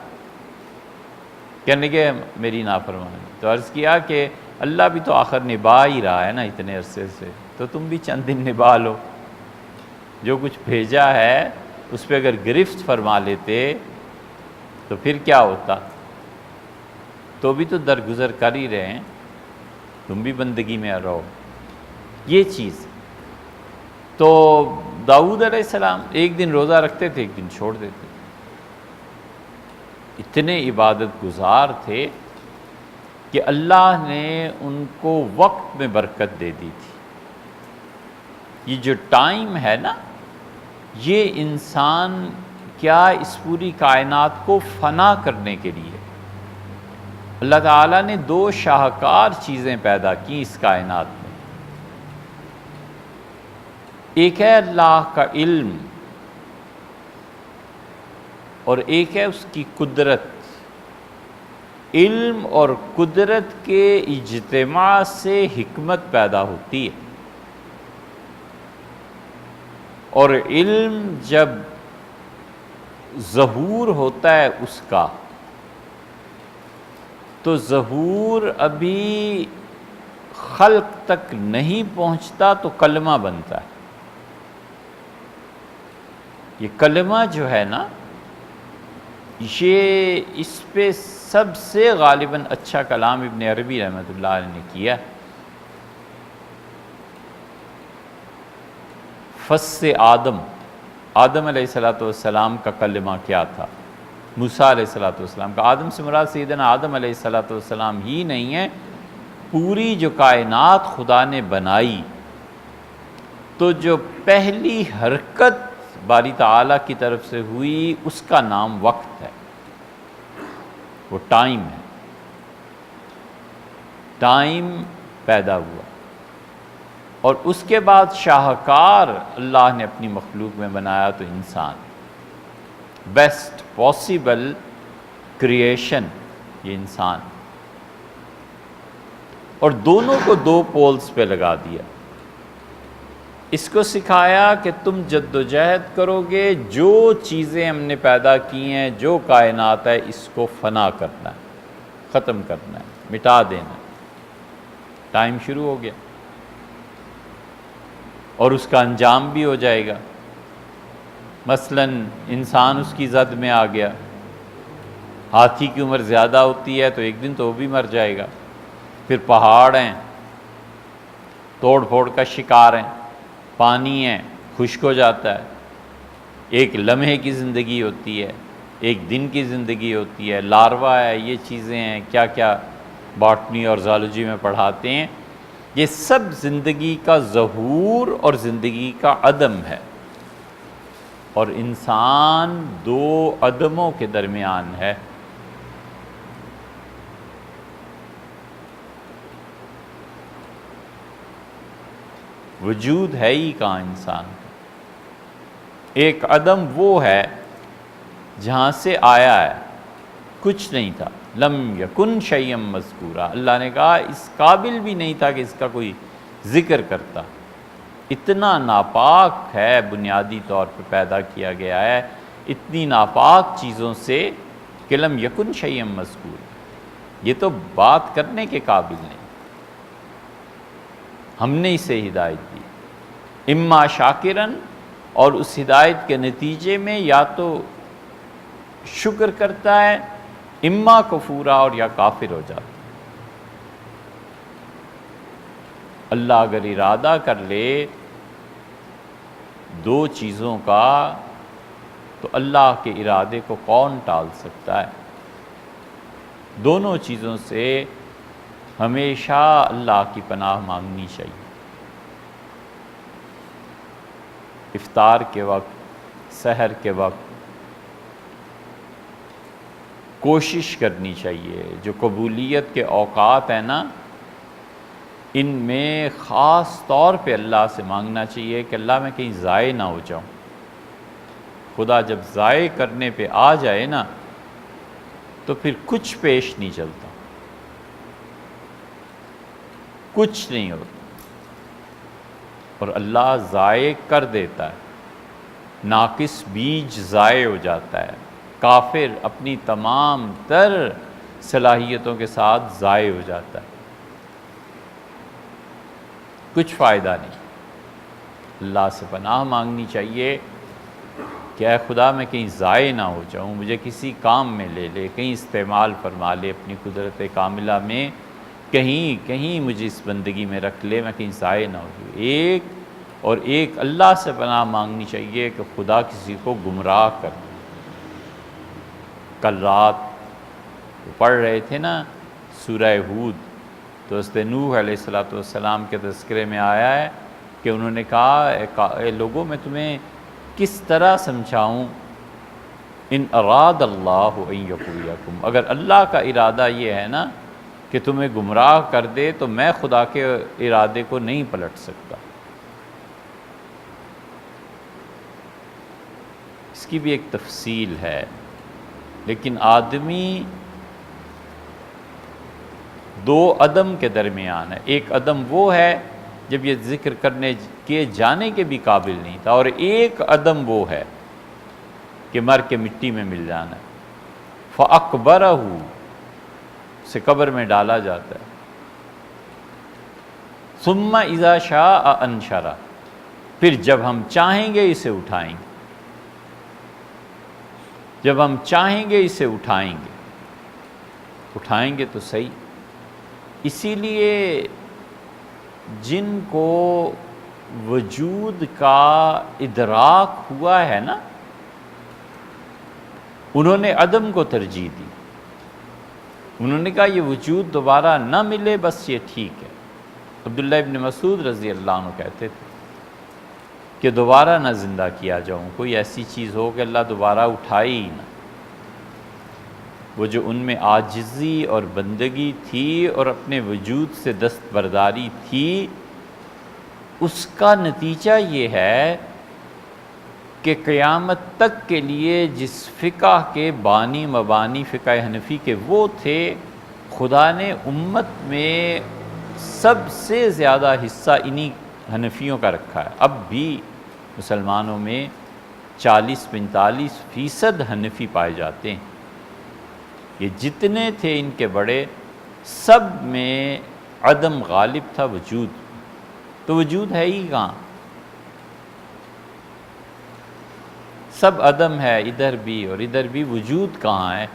کہنے لگے میری نافرمانی۔ تو عرض کیا کہ اللہ بھی تو آخر نبھا ہی رہا ہے نا اتنے عرصے سے، تو تم بھی چند دن نبھا لو۔ جو کچھ بھیجا ہے اس پہ اگر گرفت فرما لیتے تو پھر کیا ہوتا؟ تو بھی تو درگزر کر ہی رہے ہیں، تم بھی بندگی میں رہو۔ یہ چیز تو داؤد علیہ السلام ایک دن روزہ رکھتے تھے، ایک دن چھوڑ دیتے، اتنے عبادت گزار تھے کہ اللہ نے ان کو وقت میں برکت دے دی تھی۔ یہ جو ٹائم ہے نا، یہ انسان کیا اس پوری کائنات کو فنا کرنے کے لیے اللہ تعالیٰ نے 2 شاہکار چیزیں پیدا کی اس کائنات میں۔ ایک ہے اللہ کا علم، اور ایک ہے اس کی قدرت۔ علم اور قدرت کے اجتماع سے حکمت پیدا ہوتی ہے، اور علم جب ظہور ہوتا ہے اس کا، تو ظہور ابھی خلق تک نہیں پہنچتا تو کلمہ بنتا ہے۔ یہ کلمہ جو ہے نا، یہ اس پہ سب سے غالباً اچھا کلام ابن عربی رحمۃ اللہ علیہ نے کیا۔ فص آدم، آدم علیہ السلام کا کلمہ کیا تھا؟ موسیٰ علیہ السلام کا۔ آدم سے مراد سیدنا آدم علیہ السلام ہی نہیں ہے، پوری جو کائنات خدا نے بنائی تو جو پہلی حرکت باری تعالیٰ کی طرف سے ہوئی اس کا نام وقت ہے، وہ ٹائم ہے۔ ٹائم پیدا ہوا اور اس کے بعد شاہکار اللہ نے اپنی مخلوق میں بنایا تو انسان، بیسٹ پاسبل کریشن یہ انسان، اور دونوں کو دو پولز پہ لگا دیا۔ اس کو سکھایا کہ تم جد و جہد کرو گے، جو چیزیں ہم نے پیدا کی ہیں، جو کائنات ہے، اس کو فنا کرنا ہے، ختم کرنا ہے، مٹا دینا ہے۔ ٹائم شروع ہو گیا اور اس کا انجام بھی ہو جائے گا۔ مثلاً انسان اس کی زد میں آ گیا، ہاتھی کی عمر زیادہ ہوتی ہے تو ایک دن تو وہ بھی مر جائے گا۔ پھر پہاڑ ہیں، توڑ پھوڑ کا شکار ہیں، پانی ہے، خشک ہو جاتا ہے، ایک لمحے کی زندگی ہوتی ہے، ایک دن کی زندگی ہوتی ہے، لاروا ہے، یہ چیزیں ہیں، کیا کیا باٹنی اور زالوجی میں پڑھاتے ہیں۔ یہ سب زندگی کا ظہور اور زندگی کا عدم ہے، اور انسان دو عدموں کے درمیان ہے۔ وجود ہے ہی کہاں انسان کا؟ ایک عدم وہ ہے جہاں سے آیا ہے، کچھ نہیں تھا، لم یکن شیئا مذکورا۔ اللہ نے کہا اس قابل بھی نہیں تھا کہ اس کا کوئی ذکر کرتا، اتنا ناپاک ہے، بنیادی طور پہ پیدا کیا گیا ہے اتنی ناپاک چیزوں سے کہ لم یکن شیئا مذکورا، یہ تو بات کرنے کے قابل نہیں۔ ہم نے اسے ہدایت دی، اما شاکرن، اور اس ہدایت کے نتیجے میں یا تو شکر کرتا ہے، اما کفورا، اور یا کافر ہو جاتا ہے۔ اللہ اگر ارادہ کر لے دو چیزوں کا تو اللہ کے ارادے کو کون ٹال سکتا ہے؟ دونوں چیزوں سے ہمیشہ اللہ کی پناہ مانگنی چاہیے۔ افطار کے وقت، سحر کے وقت کوشش کرنی چاہیے، جو قبولیت کے اوقات ہیں نا، ان میں خاص طور پہ اللہ سے مانگنا چاہیے کہ اللہ میں کہیں ضائع نہ ہو جاؤں۔ خدا جب ضائع کرنے پہ آ جائے نا تو پھر کچھ پیش نہیں چلتا، کچھ نہیں ہوتا، اور اللہ ضائع کر دیتا ہے، ناقص بیج ضائع ہو جاتا ہے، کافر اپنی تمام تر صلاحیتوں کے ساتھ ضائع ہو جاتا ہے، کچھ فائدہ نہیں۔ اللہ سے پناہ مانگنی چاہیے کہ اے خدا میں کہیں ضائع نہ ہو جاؤں، مجھے کسی کام میں لے لے، کہیں استعمال فرما لے اپنی قدرت کاملہ میں، کہیں مجھے اس بندگی میں رکھ لے، میں کہیں ضائع نہ ہو جاؤں۔ ایک اللہ سے پناہ مانگنی چاہیے کہ خدا کسی کو گمراہ کر دے۔ کل رات پڑھ رہے تھے نا سورہ ہود، تو حضرت نوح علیہ السلام کے تذکرے میں آیا ہے کہ انہوں نے کہا اے لوگوں، میں تمہیں کس طرح سمجھاؤں، ان اراد اللہ ان یغویکم، اگر اللہ کا ارادہ یہ ہے نا کہ تمہیں گمراہ کر دے تو میں خدا کے ارادے کو نہیں پلٹ سکتا۔ اس کی بھی ایک تفصیل ہے، لیکن آدمی دو عدم کے درمیان ہے۔ ایک عدم وہ ہے جب یہ ذکر کرنے کیے جانے کے بھی قابل نہیں تھا، اور ایک عدم وہ ہے کہ مر کے مٹی میں مل جانا ہے۔ فَأَقْبَرَهُ، اسے قبر میں ڈالا جاتا ہے۔ ثم اذا شاء انشرہ، پھر جب ہم چاہیں گے اسے اٹھائیں گے، جب ہم چاہیں گے اسے اٹھائیں گے، اٹھائیں گے تو صحیح۔ اسی لیے جن کو وجود کا ادراک ہوا ہے نا، انہوں نے عدم کو ترجیح دی، انہوں نے کہا یہ وجود دوبارہ نہ ملے بس یہ ٹھیک ہے۔ عبداللہ ابن مسعود رضی اللہ عنہ کہتے تھے کہ دوبارہ نہ زندہ کیا جاؤں، کوئی ایسی چیز ہو کہ اللہ دوبارہ اٹھائے ہی نہ۔ وہ جو ان میں عاجزی اور بندگی تھی اور اپنے وجود سے دستبرداری تھی، اس کا نتیجہ یہ ہے کہ قیامت تک کے لیے جس فقہ کے بانی مبانی فقہ حنفی کے وہ تھے، خدا نے امت میں سب سے زیادہ حصہ انہی حنفیوں کا رکھا ہے۔ اب بھی مسلمانوں میں 40-45% حنفی پائے جاتے ہیں۔ یہ جتنے تھے ان کے بڑے، سب میں عدم غالب تھا، وجود تو وجود ہے ہی کہاں، سب عدم ہے، ادھر بھی اور ادھر بھی، وجود کہاں ہے؟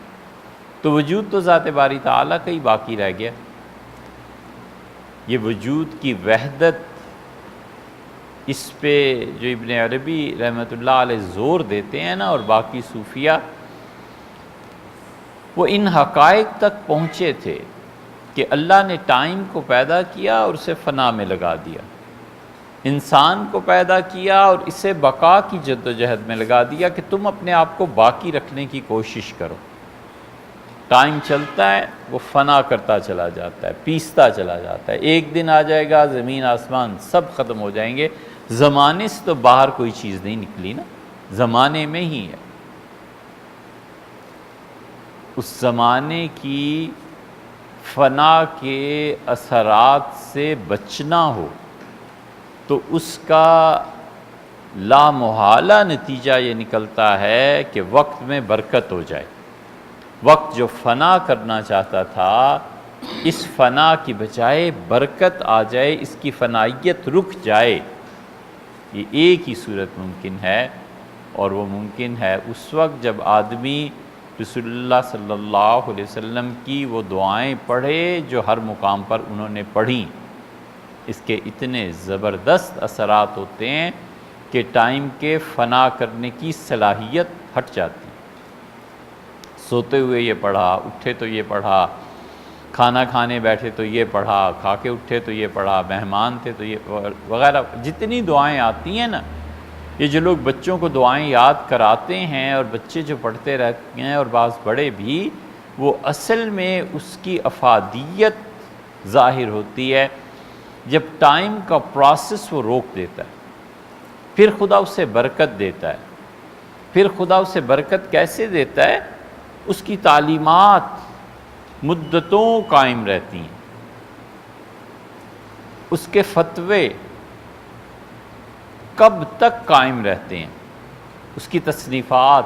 تو وجود تو ذات باری تعالیٰ کا ہی باقی رہ گیا۔ یہ وجود کی وحدت، اس پہ جو ابن عربی رحمۃ اللہ علیہ زور دیتے ہیں نا، اور باقی صوفیہ، وہ ان حقائق تک پہنچے تھے کہ اللہ نے ٹائم کو پیدا کیا اور اسے فنا میں لگا دیا، انسان کو پیدا کیا اور اسے بقا کی جد و جہد میں لگا دیا کہ تم اپنے آپ کو باقی رکھنے کی کوشش کرو۔ ٹائم چلتا ہے، وہ فنا کرتا چلا جاتا ہے، پیستا چلا جاتا ہے، ایک دن آ جائے گا زمین آسمان سب ختم ہو جائیں گے۔ زمانے سے تو باہر کوئی چیز نہیں نکلی نا، زمانے میں ہی ہے۔ اس زمانے کی فنا کے اثرات سے بچنا ہو تو اس کا لامحالہ نتیجہ یہ نکلتا ہے کہ وقت میں برکت ہو جائے۔ وقت جو فنا کرنا چاہتا تھا، اس فنا کی بجائے برکت آ جائے، اس کی فنائیت رک جائے۔ یہ ایک ہی صورت ممکن ہے، اور وہ ممکن ہے اس وقت جب آدمی رسول اللہ صلی اللہ علیہ وسلم کی وہ دعائیں پڑھے جو ہر مقام پر انہوں نے پڑھیں۔ اس کے اتنے زبردست اثرات ہوتے ہیں کہ ٹائم کے فنا کرنے کی صلاحیت ہٹ جاتی۔ سوتے ہوئے یہ پڑھا، اٹھے تو یہ پڑھا، کھانا کھانے بیٹھے تو یہ پڑھا، کھا کے اٹھے تو یہ پڑھا، مہمان تھے تو یہ وغیرہ، جتنی دعائیں آتی ہیں نا، یہ جو لوگ بچوں کو دعائیں یاد کراتے ہیں اور بچے جو پڑھتے رہتے ہیں اور بعض بڑے بھی، وہ اصل میں اس کی افادیت ظاہر ہوتی ہے جب ٹائم کا پروسیس وہ روک دیتا ہے، پھر خدا اسے برکت دیتا ہے۔ پھر خدا اسے برکت کیسے دیتا ہے؟ اس کی تعلیمات مدتوں قائم رہتی ہیں، اس کے فتوے کب تک قائم رہتے ہیں، اس کی تصنیفات،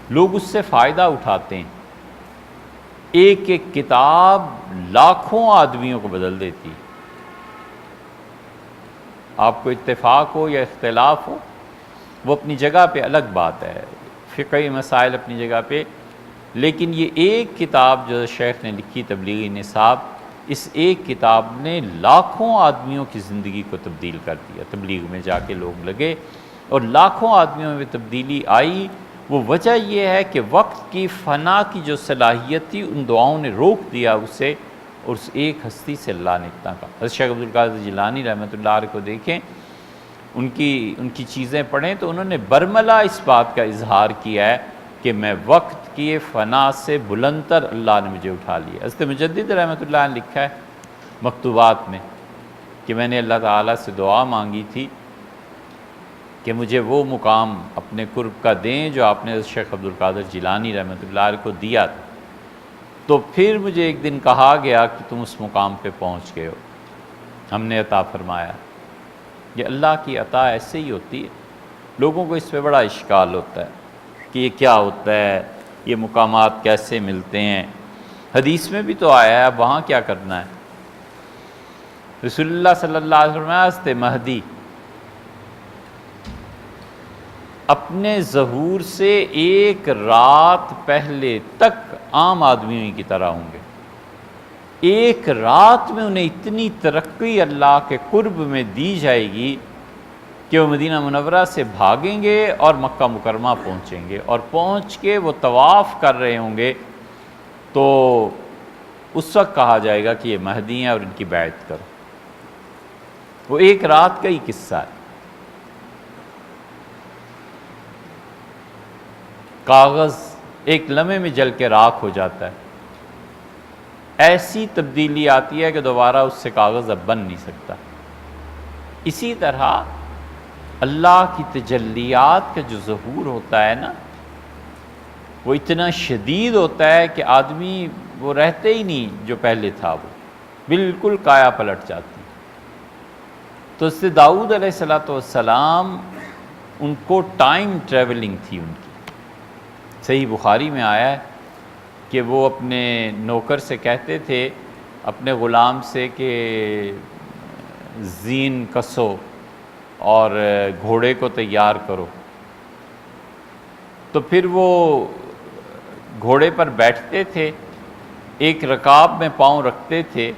لوگ اس سے فائدہ اٹھاتے ہیں۔ ایک ایک کتاب لاکھوں آدمیوں کو بدل دیتی ہے۔ آپ کو اتفاق ہو یا اختلاف ہو، وہ اپنی جگہ پہ الگ بات ہے، فقہی مسائل اپنی جگہ پہ، لیکن یہ ایک کتاب جو شیخ نے لکھی تبلیغی نصاب، اس ایک کتاب نے لاکھوں آدمیوں کی زندگی کو تبدیل کر دیا۔ تبلیغ میں جا کے لوگ لگے اور لاکھوں آدمیوں میں تبدیلی آئی۔ وہ وجہ یہ ہے کہ وقت کی فنا کی جو صلاحیت تھی، ان دعاؤں نے روک دیا اسے، اور اس ایک ہستی سے اللہ نے اتنا کہا۔ حضرت شیخ عبدالقادر جیلانی رحمۃ اللہ علیہ کو دیکھیں، ان کی چیزیں پڑھیں تو انہوں نے برملا اس بات کا اظہار کیا ہے کہ میں وقت کی فنا سے بلندتر اللہ نے مجھے اٹھا لیا۔ حضرت مجدد رحمۃ اللہ نے لکھا ہے مکتوبات میں کہ میں نے اللہ تعالیٰ سے دعا مانگی تھی کہ مجھے وہ مقام اپنے قرب کا دیں جو آپ نے شیخ عبدالقادر جیلانی رحمۃ اللہ علیہ کو دیا تھا، تو پھر مجھے ایک دن کہا گیا کہ تم اس مقام پہ پہنچ گئے ہو، ہم نے عطا فرمایا۔ یہ اللہ کی عطا ایسے ہی ہوتی ہے۔ لوگوں کو اس پہ بڑا اشکال ہوتا ہے کہ یہ کیا ہوتا ہے، یہ مقامات کیسے ملتے ہیں۔ حدیث میں بھی تو آیا ہے، اب وہاں کیا کرنا ہے؟ رسول اللہ صلی اللہ علیہ وسلم ہستے مہدی اپنے ظہور سے ایک رات پہلے تک عام آدمیوں کی طرح ہوں گے۔ ایک رات میں انہیں اتنی ترقی اللہ کے قرب میں دی جائے گی کہ وہ مدینہ منورہ سے بھاگیں گے اور مکہ مکرمہ پہنچیں گے، اور پہنچ کے وہ طواف کر رہے ہوں گے تو اس وقت کہا جائے گا کہ یہ مہدی ہیں اور ان کی بیعت کرو۔ وہ ایک رات کا ہی قصہ ہے۔ کاغذ ایک لمحے میں جل کے راکھ ہو جاتا ہے، ایسی تبدیلی آتی ہے کہ دوبارہ اس سے کاغذ اب بن نہیں سکتا۔ اسی طرح اللہ کی تجلیات کا جو ظہور ہوتا ہے نا، وہ اتنا شدید ہوتا ہے کہ آدمی وہ رہتے ہی نہیں جو پہلے تھا، وہ بالکل کایا پلٹ جاتی۔ تو اس سے داؤد علیہ السلام ان کو ٹائم ٹریولنگ تھی ان کی۔ صحیح بخاری میں آیا ہے کہ وہ اپنے نوکر سے کہتے تھے، اپنے غلام سے، کہ زین کسو اور گھوڑے کو تیار کرو۔ تو پھر وہ گھوڑے پر بیٹھتے تھے، ایک رکاب میں پاؤں رکھتے تھے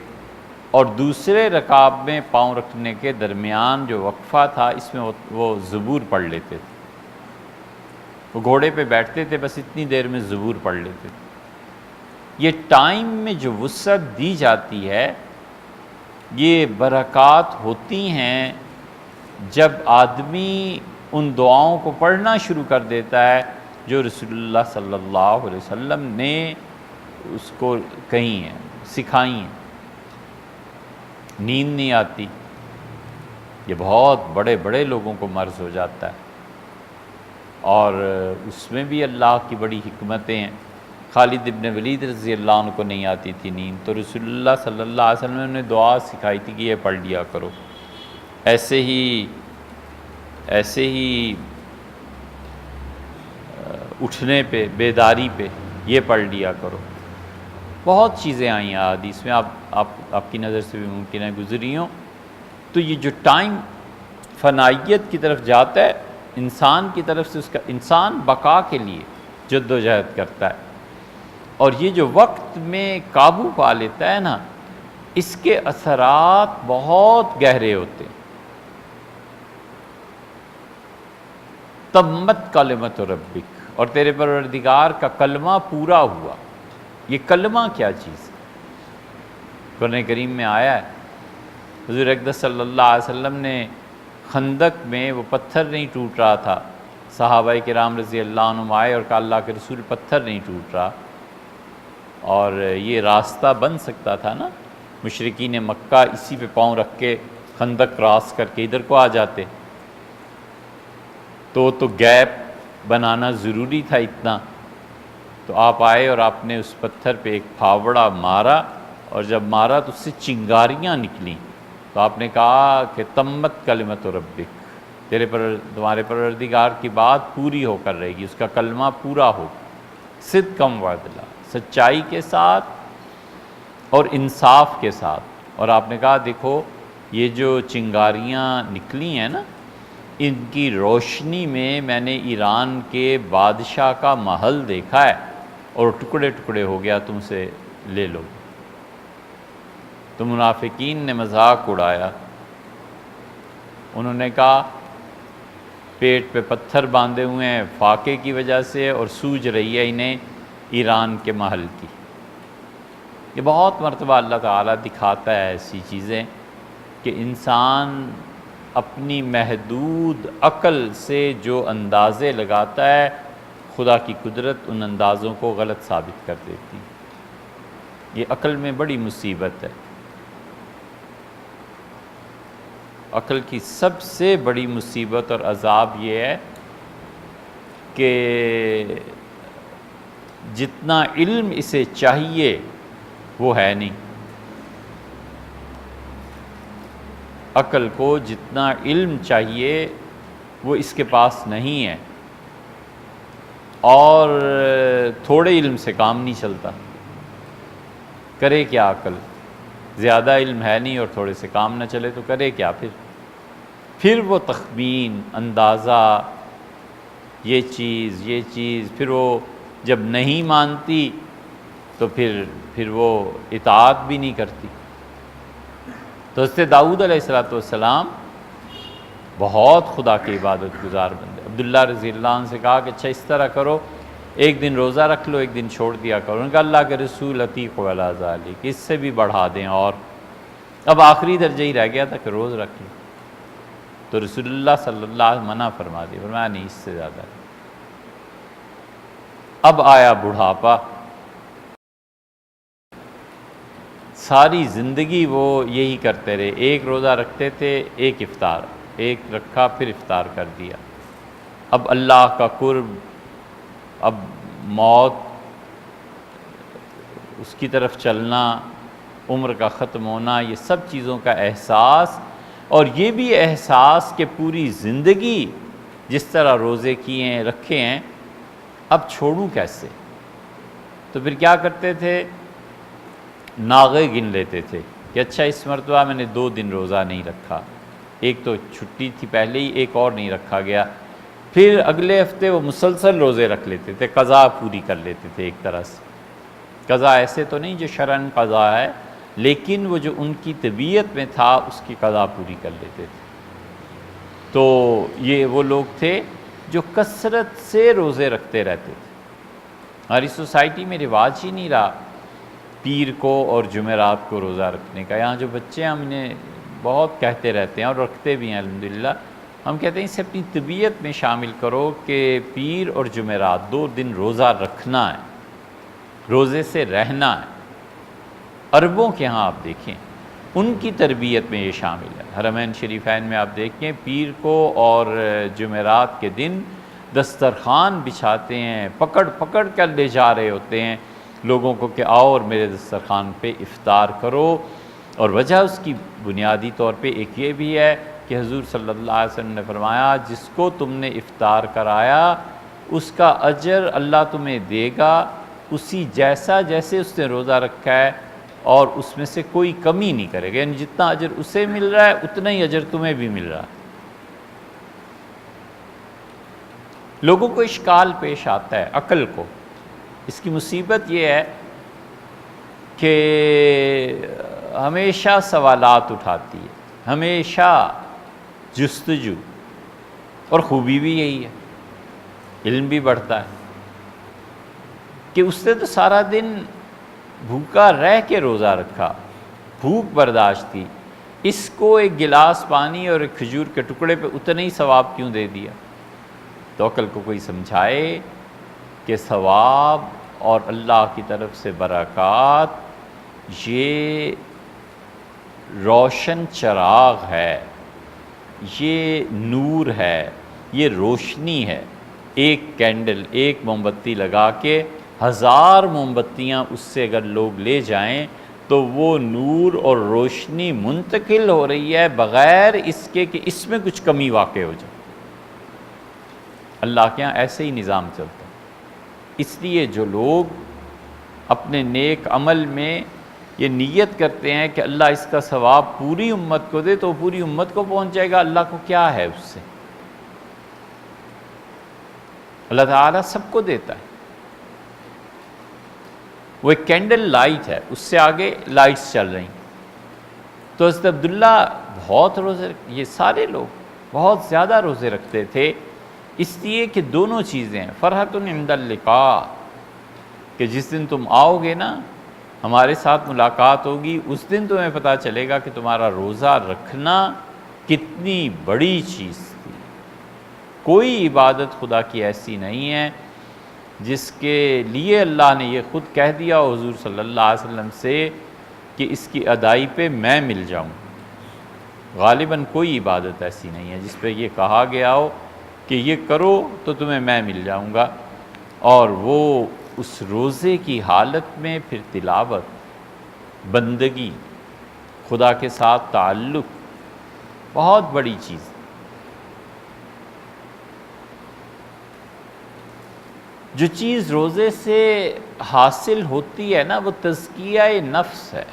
اور دوسرے رکاب میں پاؤں رکھنے کے درمیان جو وقفہ تھا، اس میں وہ زبور پڑھ لیتے تھے۔ وہ گھوڑے پہ بیٹھتے تھے، بس اتنی دیر میں زبور پڑھ لیتے تھے۔ یہ ٹائم میں جو وسعت دی جاتی ہے، یہ برکات ہوتی ہیں جب آدمی ان دعاؤں کو پڑھنا شروع کر دیتا ہے جو رسول اللہ صلی اللہ علیہ وسلم نے اس کو کہی ہیں، سکھائی ہیں۔ نیند نہیں آتی، یہ بہت بڑے بڑے لوگوں کو مرض ہو جاتا ہے، اور اس میں بھی اللہ کی بڑی حکمتیں ہیں۔ خالد ابن ولید رضی اللہ عنہ کو نہیں آتی تھی نیند، تو رسول اللہ صلی اللہ علیہ وسلم نے دعا سکھائی تھی کہ یہ پڑھ لیا کرو۔ ایسے ہی اٹھنے پہ، بیداری پہ یہ پڑھ لیا کرو۔ بہت چیزیں آئی ہیں حدیث میں، آپ کی نظر سے بھی ممکن ہے گزری ہوں۔ تو یہ جو ٹائم فنائیت کی طرف جاتا ہے انسان کی طرف سے، اس کا انسان بقا کے لیے جد و جہد کرتا ہے، اور یہ جو وقت میں قابو پا لیتا ہے نا، اس کے اثرات بہت گہرے ہوتے ہیں۔ تمت کلمت ربک، اور تیرے پروردگار کا کلمہ پورا ہوا۔ یہ کلمہ کیا چیز ہے؟ قرآن کریم میں آیا ہے، حضور اقدس صلی اللہ علیہ وسلم نے خندق میں، وہ پتھر نہیں ٹوٹ رہا تھا، صحابہ کرام رضی اللہ عنہم آئے اور کہا اللہ کے رسول پتھر نہیں ٹوٹ رہا، اور یہ راستہ بن سکتا تھا نا، مشرکین مکہ اسی پہ پاؤں رکھ کے خندق کراس کر کے ادھر کو آ جاتے، تو گیپ بنانا ضروری تھا اتنا۔ تو آپ آئے اور آپ نے اس پتھر پہ ایک پھاوڑا مارا، اور جب مارا تو اس سے چنگاریاں نکلیں، تو آپ نے کہا کہ تمت کلمت ربک، تمہارے پروردگار کی بات پوری ہو کر رہے گی، اس کا کلمہ پورا ہو، صدقم وعدلہ، سچائی کے ساتھ اور انصاف کے ساتھ۔ اور آپ نے کہا دیکھو یہ جو چنگاریاں نکلی ہیں نا، ان کی روشنی میں نے ایران کے بادشاہ کا محل دیکھا ہے، اور ٹکڑے ٹکڑے ہو گیا، تم سے لے لو۔ تو منافقین نے مذاق اڑایا، انہوں نے کہا پیٹ پہ پتھر باندھے ہوئے ہیں فاقے کی وجہ سے، اور سوج رہی ہے انہیں ایران کے محل کی۔ یہ بہت مرتبہ اللہ تعالیٰ دکھاتا ہے ایسی چیزیں کہ انسان اپنی محدود عقل سے جو اندازے لگاتا ہے، خدا کی قدرت ان اندازوں کو غلط ثابت کر دیتی۔ یہ عقل میں بڑی مصیبت ہے۔ عقل کی سب سے بڑی مصیبت اور عذاب یہ ہے کہ جتنا علم اسے چاہیے وہ ہے نہیں۔ عقل کو جتنا علم چاہیے وہ اس کے پاس نہیں ہے، اور تھوڑے علم سے کام نہیں چلتا۔ کرے کیا عقل؟ زیادہ علم ہے نہیں اور تھوڑے سے کام نہ چلے تو کرے کیا پھر وہ تخمین، اندازہ، یہ چیز، پھر وہ جب نہیں مانتی تو پھر وہ اطاعت بھی نہیں کرتی۔ تو حضرت داؤد علیہ السلام بہت خدا کی عبادت گزار بندے۔ عبداللہ رضی اللہ عنہ سے کہا کہ اچھا اس طرح کرو، ایک دن روزہ رکھ لو، ایک دن چھوڑ دیا کرو۔ انہوں نے کہا اللہ کے رسول عتیق علی ذالک، اس سے بھی بڑھا دیں، اور اب آخری درجہ ہی رہ گیا تھا کہ روز رکھ لو۔ تو رسول اللہ صلی اللہ علیہ وسلم منع فرما دیا، فرمایا نہیں، اس سے زیادہ نہیں۔ اب آیا بڑھاپا، ساری زندگی وہ یہی کرتے رہے، ایک روزہ رکھتے تھے، ایک افطار، ایک رکھا پھر افطار کر دیا۔ اب اللہ کا قرب، اب موت، اس کی طرف چلنا، عمر کا ختم ہونا، یہ سب چیزوں کا احساس، اور یہ بھی احساس کہ پوری زندگی جس طرح روزے کیے ہیں، رکھے ہیں، اب چھوڑوں کیسے؟ تو پھر کیا کرتے تھے؟ ناغے گن لیتے تھے کہ اچھا اس مرتبہ میں نے 2 دن روزہ نہیں رکھا، ایک تو چھٹی تھی پہلے ہی، ایک اور نہیں رکھا گیا، پھر اگلے ہفتے وہ مسلسل روزے رکھ لیتے تھے، قضا پوری کر لیتے تھے ایک طرح سے۔ قضا ایسے تو نہیں جو شرعاً قضا ہے، لیکن وہ جو ان کی طبیعت میں تھا اس کی قضا پوری کر لیتے تھے۔ تو یہ وہ لوگ تھے جو کثرت سے روزے رکھتے رہتے تھے۔ ہماری سوسائٹی میں رواج ہی نہیں رہا پیر کو اور جمعرات کو روزہ رکھنے کا۔ یہاں جو بچے ہیں ہم انہیں بہت کہتے رہتے ہیں اور رکھتے بھی ہیں الحمدللہ، ہم کہتے ہیں اسے اپنی طبیعت میں شامل کرو کہ پیر اور جمعرات 2 دن روزہ رکھنا ہے، روزے سے رہنا ہے۔ عربوں کے ہاں آپ دیکھیں ان کی تربیت میں یہ شامل ہے۔ حرمین شریفین میں آپ دیکھیں پیر کو اور جمعرات کے دن دسترخوان بچھاتے ہیں، پکڑ پکڑ کر لے جا رہے ہوتے ہیں لوگوں کو کہ آؤ اور میرے دسترخوان پہ افطار کرو۔ اور وجہ اس کی بنیادی طور پہ ایک یہ بھی ہے کہ حضور صلی اللہ علیہ وسلم نے فرمایا جس کو تم نے افطار کرایا اس کا اجر اللہ تمہیں دے گا اسی جیسا جیسے اس نے روزہ رکھا ہے، اور اس میں سے کوئی کمی نہیں کرے گا، یعنی جتنا اجر اسے مل رہا ہے اتنا ہی اجر تمہیں بھی مل رہا ہے۔ لوگوں کو اشکال پیش آتا ہے، عقل کو، اس کی مصیبت یہ ہے کہ ہمیشہ سوالات اٹھاتی ہے، ہمیشہ جستجو، اور خوبی بھی یہی ہے، علم بھی بڑھتا ہے کہ اس نے تو سارا دن بھوکا رہ کے روزہ رکھا، بھوک برداشت کی، اس کو ایک گلاس پانی اور ایک کھجور کے ٹکڑے پہ اتنا ہی ثواب کیوں دے دیا؟ تو عقل کو کوئی سمجھائے کہ ثواب اور اللہ کی طرف سے برکات یہ روشن چراغ ہے، یہ نور ہے، یہ روشنی ہے۔ ایک کینڈل، ایک موم بتی لگا کے 1000 موم بتیاں اس سے اگر لوگ لے جائیں تو وہ نور اور روشنی منتقل ہو رہی ہے بغیر اس کے کہ اس میں کچھ کمی واقع ہو جائے۔ اللہ کے یہاں ایسے ہی نظام چلتا ہے۔ اس لیے جو لوگ اپنے نیک عمل میں یہ نیت کرتے ہیں کہ اللہ اس کا ثواب پوری امت کو دے تو پوری امت کو پہنچ جائے گا، اللہ کو کیا ہے اس سے؟ اللہ تعالیٰ سب کو دیتا ہے۔ وہ ایک کینڈل لائٹ ہے، اس سے آگے لائٹس چل رہی ہیں۔ تو حضرت عبداللہ بہت روزے، یہ سارے لوگ بہت زیادہ روزے رکھتے تھے، اس لیے کہ دونوں چیزیں ہیں، فرحۃ عند اللقاء، کہ جس دن تم آؤ گے نا ہمارے ساتھ ملاقات ہوگی، اس دن تمہیں پتہ چلے گا کہ تمہارا روزہ رکھنا کتنی بڑی چیز تھی۔ کوئی عبادت خدا کی ایسی نہیں ہے جس کے لیے اللہ نے یہ خود کہہ دیا حضور صلی اللہ علیہ وسلم سے کہ اس کی ادائی پہ میں مل جاؤں۔ غالباً کوئی عبادت ایسی نہیں ہے جس پہ یہ کہا گیا ہو کہ یہ کرو تو تمہیں میں مل جاؤں گا۔ اور وہ اس روزے کی حالت میں پھر تلاوت، بندگی، خدا کے ساتھ تعلق، بہت بڑی چیز۔ جو چیز روزے سے حاصل ہوتی ہے نا وہ تزکیہ نفس ہے،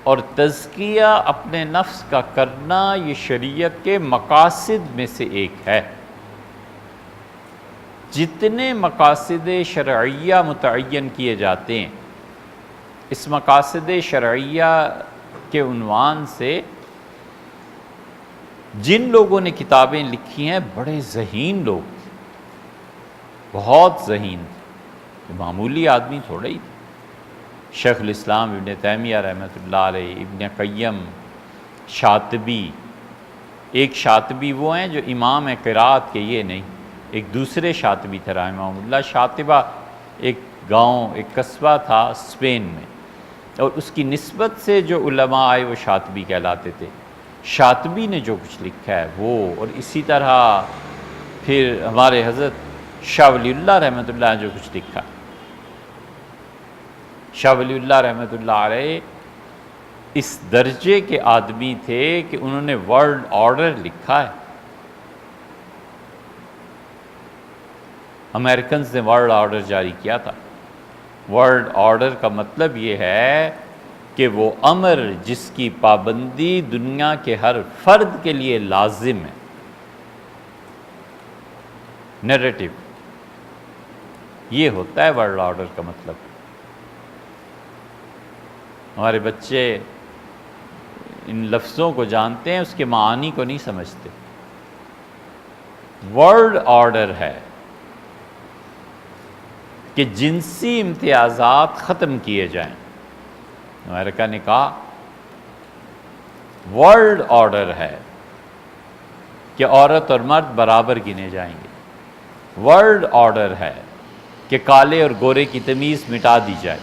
اور تزکیہ اپنے نفس کا کرنا یہ شریعت کے مقاصد میں سے ایک ہے۔ جتنے مقاصد شرعیہ متعین کیے جاتے ہیں، اس مقاصد شرعیہ کے عنوان سے جن لوگوں نے کتابیں لکھی ہیں بڑے ذہین لوگ تھے، بہت ذہین تھے، معمولی آدمی تھوڑا ہی تھے۔ شیخ الاسلام ابن تیمیہ رحمۃ اللہ علیہ، ابن قیم، شاطبی۔ ایک شاطبی وہ ہیں جو امام ہیں قرات کے، یہ نہیں، ایک دوسرے شاطبی تھے رحمہ اللہ۔ شاطبہ ایک گاؤں، ایک قصبہ تھا اسپین میں، اور اس کی نسبت سے جو علماء آئے وہ شاطبی کہلاتے تھے۔ شاطبی نے جو کچھ لکھا ہے وہ، اور اسی طرح پھر ہمارے حضرت شاہ ولی اللہ رحمۃ اللہ نے جو کچھ لکھا، شاہ ولی اللہ رحمۃ اللہ علیہ اس درجے کے آدمی تھے کہ انہوں نے ورلڈ آرڈر لکھا ہے۔ امریکنز نے ورلڈ آرڈر جاری کیا تھا۔ ورلڈ آرڈر کا مطلب یہ ہے کہ وہ امر جس کی پابندی دنیا کے ہر فرد کے لیے لازم ہے، نیریٹو، یہ ہوتا ہے ورلڈ آرڈر کا مطلب۔ ہمارے بچے ان لفظوں کو جانتے ہیں، اس کے معانی کو نہیں سمجھتے۔ ورلڈ آرڈر ہے کہ جنسی امتیازات ختم کیے جائیں۔ امریکہ نے کہا ورلڈ آرڈر ہے کہ عورت اور مرد برابر گنے جائیں گے۔ ورلڈ آرڈر ہے کہ کالے اور گورے کی تمیز مٹا دی جائے۔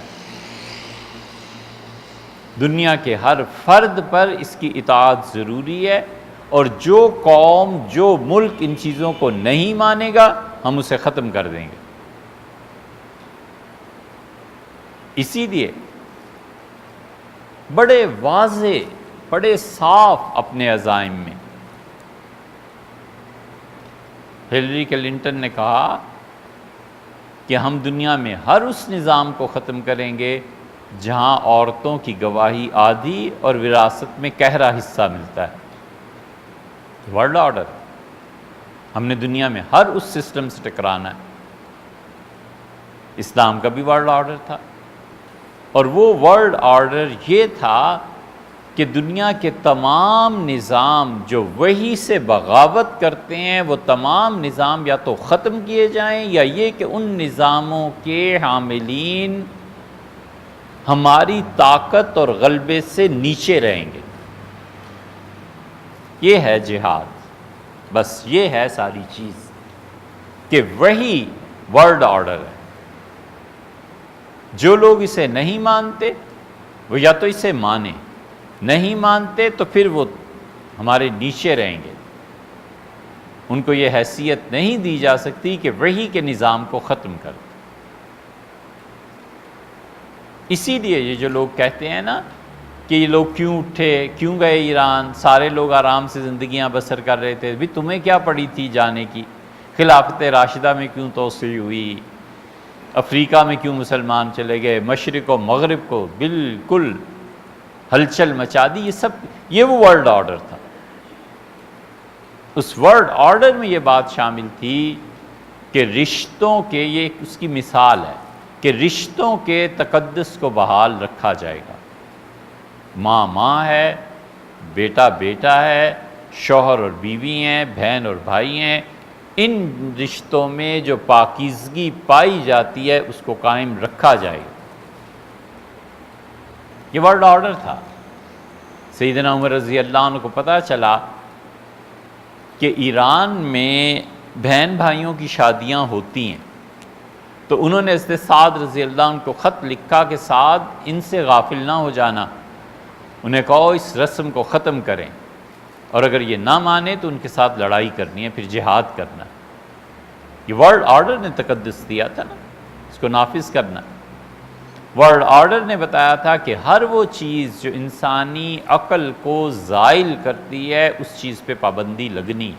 دنیا کے ہر فرد پر اس کی اطاعت ضروری ہے، اور جو قوم، جو ملک ان چیزوں کو نہیں مانے گا ہم اسے ختم کر دیں گے۔ اسی لیے بڑے واضح، بڑے صاف اپنے عزائم میں ہلری کلنٹن نے کہا کہ ہم دنیا میں ہر اس نظام کو ختم کریں گے جہاں عورتوں کی گواہی آدھی اور وراثت میں گہرا حصہ ملتا ہے۔ ورلڈ آرڈر، ہم نے دنیا میں ہر اس سسٹم سے ٹکرانا ہے۔ اسلام کا بھی ورلڈ آرڈر تھا، اور وہ ورلڈ آرڈر یہ تھا کہ دنیا کے تمام نظام جو وحی سے بغاوت کرتے ہیں وہ تمام نظام یا تو ختم کیے جائیں، یا یہ کہ ان نظاموں کے حاملین ہماری طاقت اور غلبے سے نیچے رہیں گے۔ یہ ہے جہاد، بس یہ ہے ساری چیز، کہ وہی ورلڈ آرڈر ہے۔ جو لوگ اسے نہیں مانتے وہ یا تو اسے مانیں، نہیں مانتے تو پھر وہ ہمارے نیچے رہیں گے۔ ان کو یہ حیثیت نہیں دی جا سکتی کہ وحی کے نظام کو ختم کر دیں۔ اسی لیے یہ جو لوگ کہتے ہیں نا کہ یہ لوگ کیوں اٹھے، کیوں گئے ایران، سارے لوگ آرام سے زندگیاں بسر کر رہے تھے، بھی تمہیں کیا پڑی تھی جانے کی؟ خلافت راشدہ میں کیوں توسیع ہوئی؟ افریقہ میں کیوں مسلمان چلے گئے؟ مشرق و مغرب کو بالکل ہلچل مچا دی۔ یہ وہ ورلڈ آرڈر تھا۔ اس ورلڈ آرڈر میں یہ بات شامل تھی کہ رشتوں کے، یہ اس کی مثال ہے کہ رشتوں کے تقدس کو بحال رکھا جائے گا۔ ماں ماں ہے، بیٹا بیٹا ہے، شوہر اور بیوی ہیں، بہن اور بھائی ہیں، ان رشتوں میں جو پاکیزگی پائی جاتی ہے اس کو قائم رکھا جائے گا۔ یہ ورلڈ آرڈر تھا۔ سیدنا عمر رضی اللہ عنہ کو پتہ چلا کہ ایران میں بہن بھائیوں کی شادیاں ہوتی ہیں، تو انہوں نے حضرت سعد رضی اللہ عنہ کو خط لکھا کہ سعد ان سے غافل نہ ہو جانا، انہیں کہو اس رسم کو ختم کریں، اور اگر یہ نہ مانے تو ان کے ساتھ لڑائی کرنی ہے، پھر جہاد کرنا ہے۔ یہ ورلڈ آرڈر نے تقدس دیا تھا نا، اس کو نافذ کرنا۔ ورلڈ آرڈر نے بتایا تھا کہ ہر وہ چیز جو انسانی عقل کو زائل کرتی ہے اس چیز پہ پابندی لگنی۔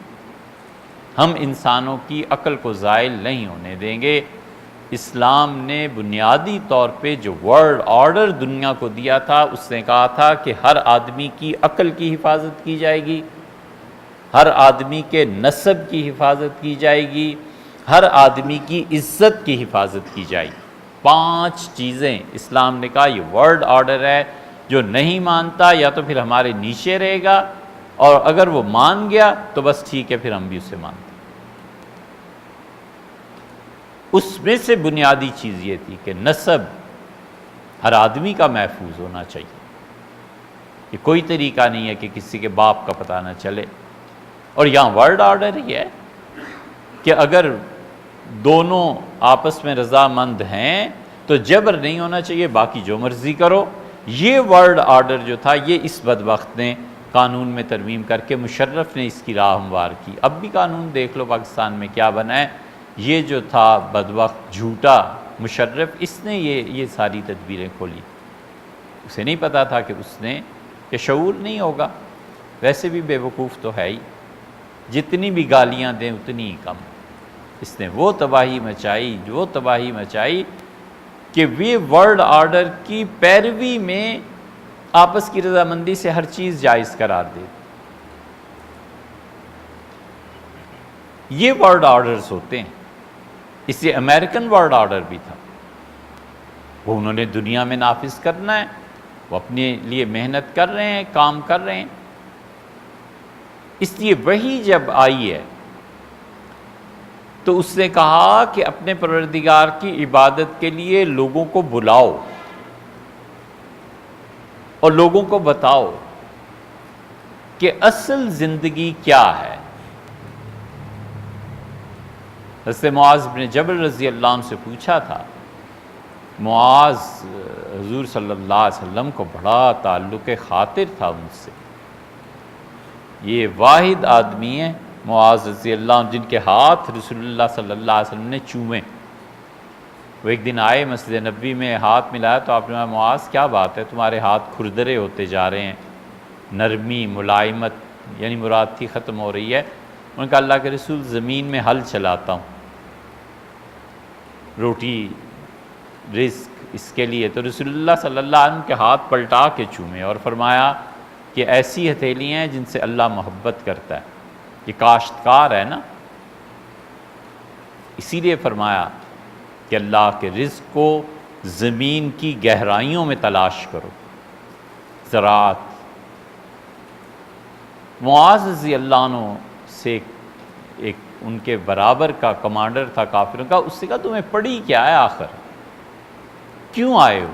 ہم انسانوں کی عقل کو زائل نہیں ہونے دیں گے۔ اسلام نے بنیادی طور پہ جو ورلڈ آرڈر دنیا کو دیا تھا، اس نے کہا تھا کہ ہر آدمی کی عقل کی حفاظت کی جائے گی، ہر آدمی کے نسب کی حفاظت کی جائے گی، ہر آدمی کی عزت کی حفاظت کی جائے گی۔ 5 چیزیں اسلام نے کہا یہ ورلڈ آرڈر ہے، جو نہیں مانتا یا تو پھر ہمارے نیچے رہے گا، اور اگر وہ مان گیا تو بس ٹھیک ہے، پھر ہم بھی اسے مانتے ہیں۔ اس میں سے بنیادی چیز یہ تھی کہ نسب ہر آدمی کا محفوظ ہونا چاہیے۔ یہ کوئی طریقہ نہیں ہے کہ کسی کے باپ کا پتہ نہ چلے۔ اور یہاں ورلڈ آرڈر ہی ہے کہ اگر دونوں آپس میں رضامند ہیں تو جبر نہیں ہونا چاہیے، باقی جو مرضی کرو۔ یہ ورلڈ آرڈر جو تھا، یہ اس بدبخت نے قانون میں ترمیم کر کے، مشرف نے اس کی راہ ہموار کی۔ اب بھی قانون دیکھ لو پاکستان میں کیا بنا ہے۔ یہ جو تھا بدبخت جھوٹا مشرف، اس نے یہ ساری تدبیریں کھولی۔ اسے نہیں پتا تھا کہ اس نے، کہ شعور نہیں ہوگا، ویسے بھی بے وقوف تو ہے ہی، جتنی بھی گالیاں دیں اتنی ہی کم۔ اس نے وہ تباہی مچائی کہ وہ ورلڈ آرڈر کی پیروی میں آپس کی رضامندی سے ہر چیز جائز قرار دے۔ یہ ورلڈ آرڈرز ہوتے ہیں۔ اس لیے امریکن ورلڈ آرڈر بھی تھا، وہ انہوں نے دنیا میں نافذ کرنا ہے، وہ اپنے لیے محنت کر رہے ہیں، کام کر رہے ہیں۔ اس لیے وہی جب آئی ہے تو اس نے کہا کہ اپنے پروردگار کی عبادت کے لیے لوگوں کو بلاؤ اور لوگوں کو بتاؤ کہ اصل زندگی کیا ہے۔ حضرت معاذ بن جبل رضی اللہ عنہ سے پوچھا تھا۔ معاذ حضور صلی اللہ علیہ وسلم کو بڑا تعلق خاطر تھا ان سے۔ یہ واحد آدمی ہیں معاذ رضی اللہ عنہ جن کے ہاتھ رسول اللہ صلی اللہ علیہ وسلم نے چومے۔ وہ ایک دن آئے مسجد نبوی میں، ہاتھ ملایا تو آپ نے کہا معاذ کیا بات ہے، تمہارے ہاتھ کھردرے ہوتے جا رہے ہیں، نرمی ملائمت یعنی مراد تھی ختم ہو رہی ہے۔ انہوں نے کہا اللہ کے رسول زمین میں ہل چلاتا ہوں، روٹی رزق اس کے لیے۔ تو رسول اللہ صلی اللہ علیہ وسلم کے ہاتھ پلٹا کے چومے اور فرمایا کہ ایسی ہتھیلیاں ہیں جن سے اللہ محبت کرتا ہے۔ یہ کاشتکار ہے نا، اسی لیے فرمایا کہ اللہ کے رزق کو زمین کی گہرائیوں میں تلاش کرو، زراعت۔ معاذ رضی اللہ عنہ سے ایک ان کے برابر کا کمانڈر تھا کافروں کا، اس سے کہا تمہیں پڑی کیا ہے آخر، کیوں آئے ہو؟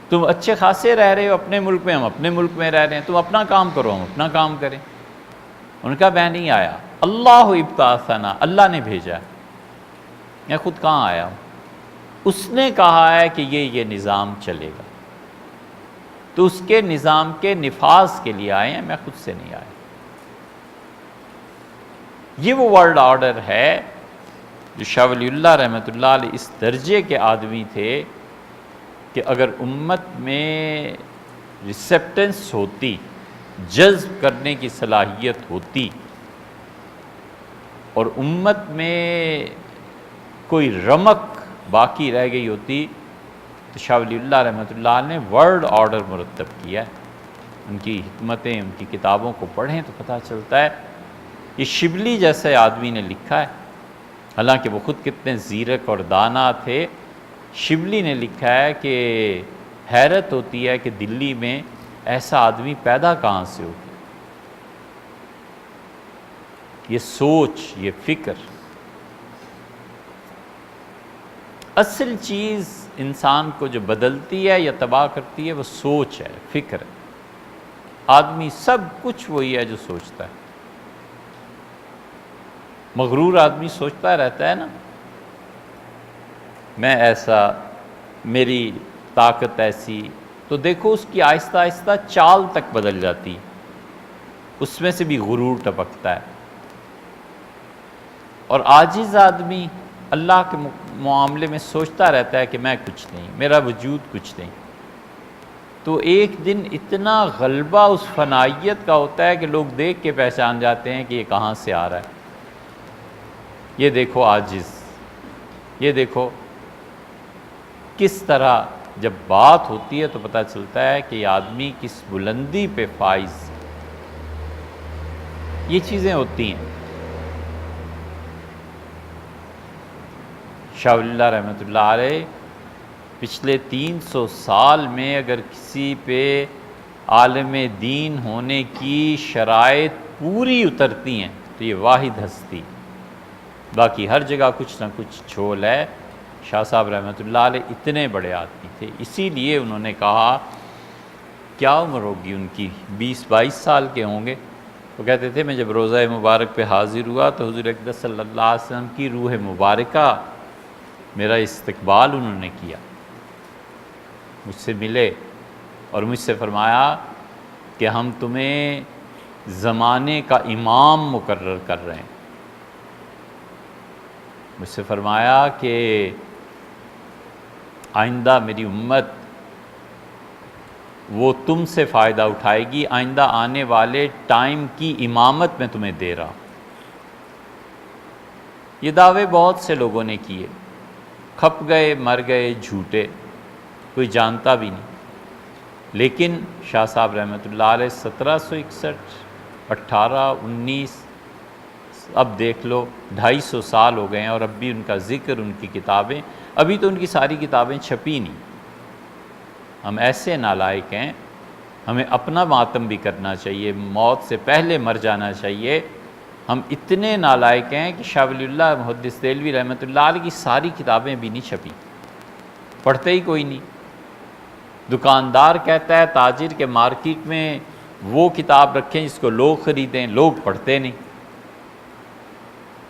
تم اچھے خاصے رہ رہے ہو اپنے ملک میں، ہم اپنے ملک میں رہ رہے ہیں، تم اپنا کام کرو ہم اپنا کام کریں۔ ان کا میں نہیں آیا، اللہ ابتعثنا، اللہ نے بھیجا، میں خود کہاں آیا ہوں؟ اس نے کہا ہے کہ یہ نظام چلے گا، تو اس کے نظام کے نفاذ کے لیے آئے ہیں، میں خود سے نہیں آیا۔ یہ وہ ورلڈ آرڈر ہے جو شاہ ولی اللہ رحمۃ اللہ علیہ اس درجے کے آدمی تھے کہ اگر امت میں ریسیپٹنس ہوتی، جذب کرنے کی صلاحیت ہوتی، اور امت میں کوئی رمق باقی رہ گئی ہوتی، تو شاہ ولی اللہ رحمۃ اللہ علیہ نے ورلڈ آرڈر مرتب کیا ہے۔ ان کی حکمتیں، ان کی کتابوں کو پڑھیں تو پتہ چلتا ہے۔ یہ شبلی جیسے آدمی نے لکھا ہے، حالانکہ وہ خود کتنے زیرک اور دانا تھے۔ شبلی نے لکھا ہے کہ حیرت ہوتی ہے کہ دلی میں ایسا آدمی پیدا کہاں سے ہو گیا۔ یہ سوچ، یہ فکر، اصل چیز انسان کو جو بدلتی ہے یا تباہ کرتی ہے وہ سوچ ہے، فکر ہے۔ آدمی سب کچھ وہی ہے جو سوچتا ہے۔ مغرور آدمی سوچتا رہتا ہے نا، میں ایسا، میری طاقت ایسی، تو دیکھو اس کی آہستہ آہستہ چال تک بدل جاتی، اس میں سے بھی غرور ٹپکتا ہے۔ اور عاجز آدمی اللہ کے معاملے میں سوچتا رہتا ہے کہ میں کچھ نہیں، میرا وجود کچھ نہیں، تو ایک دن اتنا غلبہ اس فنائیت کا ہوتا ہے کہ لوگ دیکھ کے پہچان جاتے ہیں کہ یہ کہاں سے آ رہا ہے۔ یہ دیکھو عاجز، یہ دیکھو کس طرح جب بات ہوتی ہے تو پتہ چلتا ہے کہ یہ آدمی کس بلندی پہ فائز۔ یہ چیزیں ہوتی ہیں۔ شاہ ولی اللہ رحمۃ اللہ علیہ پچھلے 300 سال میں اگر کسی پہ عالم دین ہونے کی شرائط پوری اترتی ہیں تو یہ واحد ہستی، باقی ہر جگہ کچھ نہ کچھ جھول ہے۔ شاہ صاحب رحمۃ اللہ علیہ اتنے بڑے آدمی تھے، اسی لیے انہوں نے کہا کیا عمر ہوگی ان کی، 20-22 سال کے ہوں گے۔ وہ کہتے تھے میں جب روضہ مبارک پہ حاضر ہوا تو حضور اقدس صلی اللہ علیہ وسلم کی روح مبارکہ میرا استقبال انہوں نے کیا، مجھ سے ملے اور مجھ سے فرمایا کہ ہم تمہیں زمانے کا امام مقرر کر رہے ہیں۔ مجھ سے فرمایا کہ آئندہ میری امت وہ تم سے فائدہ اٹھائے گی، آئندہ آنے والے ٹائم کی امامت میں تمہیں دے رہا۔ یہ دعوے بہت سے لوگوں نے کیے، کھپ گئے، مر گئے، جھوٹے، کوئی جانتا بھی نہیں۔ لیکن شاہ صاحب رحمۃ اللہ علیہ 1761، 18، 19، اب دیکھ لو 250 سال ہو گئے ہیں اور اب بھی ان کا ذکر، ان کی کتابیں، ابھی تو ان کی ساری کتابیں چھپی نہیں۔ ہم ایسے نالائق ہیں، ہمیں اپنا ماتم بھی کرنا چاہیے، موت سے پہلے مر جانا چاہیے۔ ہم اتنے نالائق ہیں کہ شاہ ولی اللہ محدث دہلوی رحمۃ اللہ علیہ کی ساری کتابیں بھی نہیں چھپی، پڑھتے ہی کوئی نہیں۔ دکاندار کہتا ہے تاجر کے مارکیٹ میں وہ کتاب رکھیں جس کو لوگ خریدیں، لوگ پڑھتے نہیں،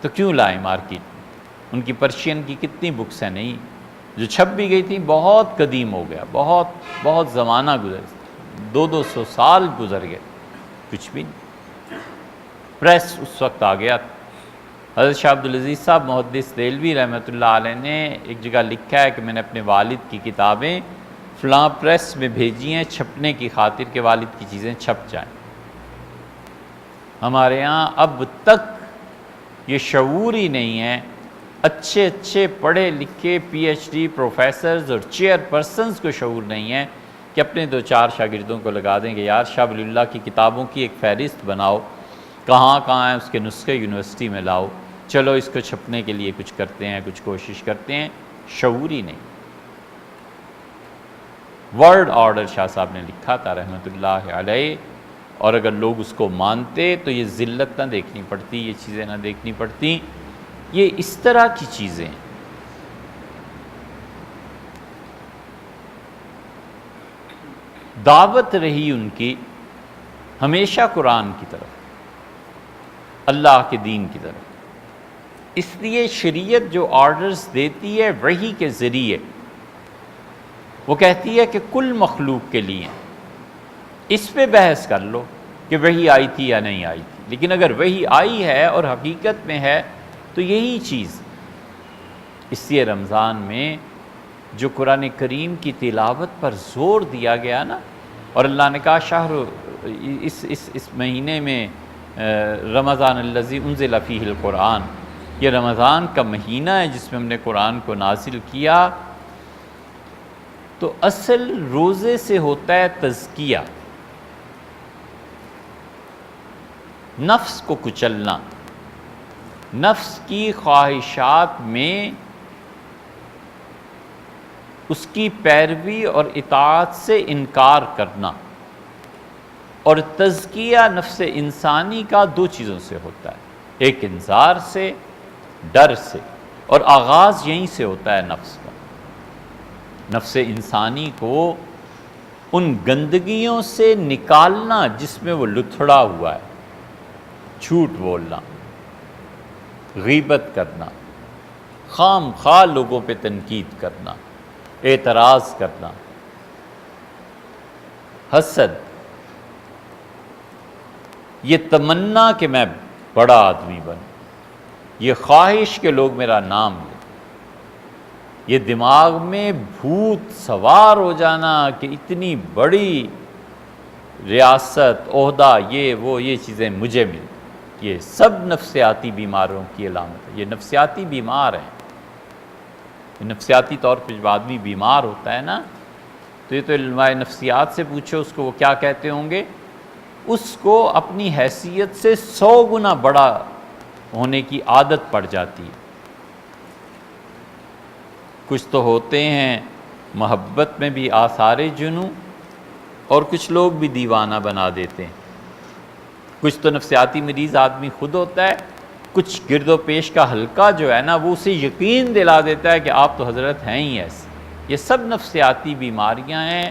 تو کیوں لائیں مارکیٹ میں؟ ان کی پرشین کی کتنی بکس ہیں، نہیں جو چھپ بھی گئی تھیں، بہت قدیم ہو گیا، بہت زمانہ گزر، 200 سال گزر گئے، کچھ بھی نہیں۔ پریس اس وقت آ گیا۔ حضرت شاہ عبدالعزیز صاحب محدث دہلوی رحمۃ اللہ علیہ نے ایک جگہ لکھا ہے کہ میں نے اپنے والد کی کتابیں فلاں پریس میں بھیجی ہیں چھپنے کی خاطر کہ والد کی چیزیں چھپ جائیں۔ ہمارے ہاں اب تک یہ شعور ہی نہیں ہے، اچھے پڑھے لکھے پی ایچ ڈی پروفیسرز اور چیئر پرسنز کو شعور نہیں ہے کہ اپنے 2-4 شاگردوں کو لگا دیں کہ یار شاہ ولی اللہ کی کتابوں کی ایک فہرست بناؤ، کہاں ہیں اس کے نسخے یونیورسٹی میں لاؤ، چلو اس کو چھپنے کے لیے کچھ کرتے ہیں، کچھ کوشش کرتے ہیں، شعور ہی نہیں۔ ورڈ آرڈر شاہ صاحب نے لکھا تھا رحمۃ اللہ علیہ، اور اگر لوگ اس کو مانتے تو یہ ذلت نہ دیکھنی پڑتی، یہ چیزیں نہ دیکھنی پڑتی۔ یہ اس طرح کی چیزیں ہیں۔ دعوت رہی ان کی ہمیشہ قرآن کی طرف، اللہ کے دین کی طرف۔ اس لیے شریعت جو آرڈرز دیتی ہے وحی کے ذریعے، وہ کہتی ہے کہ کل مخلوق کے لیے، اس پہ بحث کر لو کہ وحی آئی تھی یا نہیں آئی تھی، لیکن اگر وحی آئی ہے اور حقیقت میں ہے تو یہی چیز۔ اس لیے رمضان میں جو قرآن کریم کی تلاوت پر زور دیا گیا نا، اور اللہ نے کہا شہر اس مہینے میں رمضان الذی انزل فیہ القرآن، یہ رمضان کا مہینہ ہے جس میں ہم نے قرآن کو نازل کیا۔ تو اصل روزے سے ہوتا ہے تزکیہ، نفس کو کچلنا، نفس کی خواہشات میں اس کی پیروی اور اطاعت سے انکار کرنا۔ اور تزکیہ نفس انسانی کا 2 چیزوں سے ہوتا ہے، ایک انذار سے، ڈر سے، اور آغاز یہیں سے ہوتا ہے نفس کا۔ نفس انسانی کو ان گندگیوں سے نکالنا جس میں وہ لتھڑا ہوا ہے، جھوٹ بولنا، غیبت کرنا، خام خواہ لوگوں پہ تنقید کرنا، اعتراض کرنا، حسد، یہ تمنا کہ میں بڑا آدمی بنوں، یہ خواہش کہ لوگ میرا نام لیں، یہ دماغ میں بھوت سوار ہو جانا کہ اتنی بڑی ریاست، عہدہ، یہ چیزیں مجھے مل، یہ سب نفسیاتی بیماروں کی علامت ہے۔ یہ نفسیاتی بیمار ہیں۔ نفسیاتی طور پہ جب آدمی بیمار ہوتا ہے نا، تو یہ تو علماء نفسیات سے پوچھو اس کو وہ کیا کہتے ہوں گے، اس کو اپنی حیثیت سے 100 گنا بڑا ہونے کی عادت پڑ جاتی ہے۔ کچھ تو ہوتے ہیں محبت میں بھی آثار جنوں، اور کچھ لوگ بھی دیوانہ بنا دیتے ہیں۔ کچھ تو نفسیاتی مریض آدمی خود ہوتا ہے، کچھ گرد و پیش کا حلقہ جو ہے نا وہ اسے یقین دلا دیتا ہے کہ آپ تو حضرت ہیں ہی ایسے۔ یہ سب نفسیاتی بیماریاں ہیں،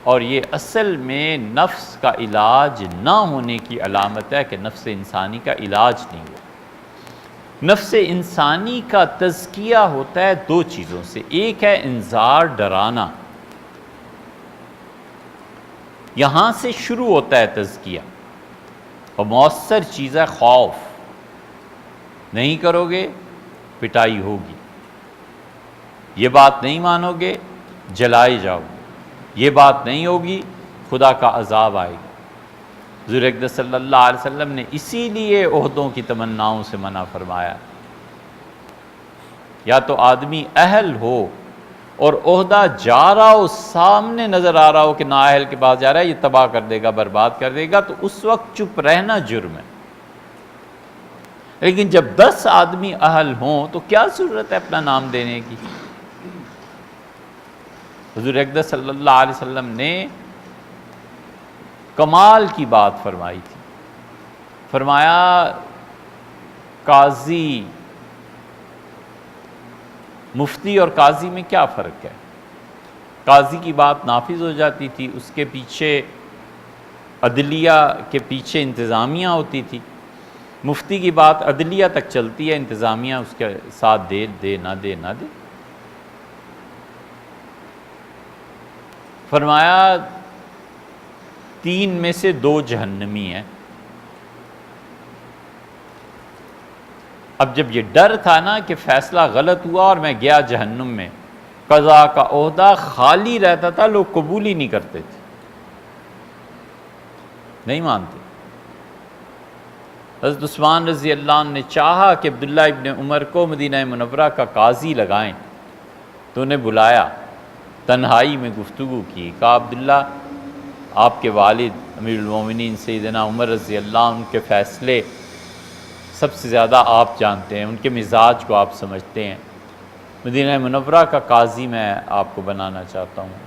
اور یہ اصل میں نفس کا علاج نہ ہونے کی علامت ہے کہ نفس انسانی کا علاج نہیں ہوا۔ نفس انسانی کا تزکیہ ہوتا ہے 2 چیزوں سے، ایک ہے انذار، ڈرانا، یہاں سے شروع ہوتا ہے تزکیہ، اور مؤثر چیز ہے خوف۔ نہیں کرو گے پٹائی ہوگی، یہ بات نہیں مانو گے جلائے جاؤ گے، یہ بات نہیں ہوگی خدا کا عذاب آئے گا۔ حضور اقدس صلی اللہ علیہ وسلم نے اسی لیے عہدوں کی تمناؤں سے منع فرمایا۔ یا تو آدمی اہل ہو اور عہدہ جا رہا ہو، سامنے نظر آ رہا ہو کہ نااہل کے پاس جا رہا ہے، یہ تباہ کر دے گا، برباد کر دے گا، تو اس وقت چپ رہنا جرم ہے۔ لیکن جب 10 آدمی اہل ہوں تو کیا ضرورت ہے اپنا نام دینے کی؟ حضور اقدس صلی اللہ علیہ وسلم نے کمال کی بات فرمائی تھی۔ فرمایا قاضی، مفتی اور قاضی میں کیا فرق ہے؟ قاضی کی بات نافذ ہو جاتی تھی، اس کے پیچھے عدلیہ کے پیچھے انتظامیہ ہوتی تھی۔ مفتی کی بات عدلیہ تک چلتی ہے، انتظامیہ اس کے ساتھ دے نہ دے۔ فرمایا 3 میں سے 2 جہنمی ہیں۔ اب جب یہ ڈر تھا نا کہ فیصلہ غلط ہوا اور میں گیا جہنم میں، قضا کا عہدہ خالی رہتا تھا، لوگ قبول ہی نہیں کرتے تھے، نہیں مانتے۔ حضرت عثمان رضی اللہ عنہ نے چاہا کہ عبداللہ ابن عمر کو مدینہ منورہ کا قاضی لگائیں، تو انہیں بلایا، تنہائی میں گفتگو کی، کہا عبداللہ آپ کے والد امیر المومنین سیدنا عمر رضی اللہ عنہ کے فیصلے سب سے زیادہ آپ جانتے ہیں، ان کے مزاج کو آپ سمجھتے ہیں، مدینہ منورہ کا قاضی میں آپ کو بنانا چاہتا ہوں۔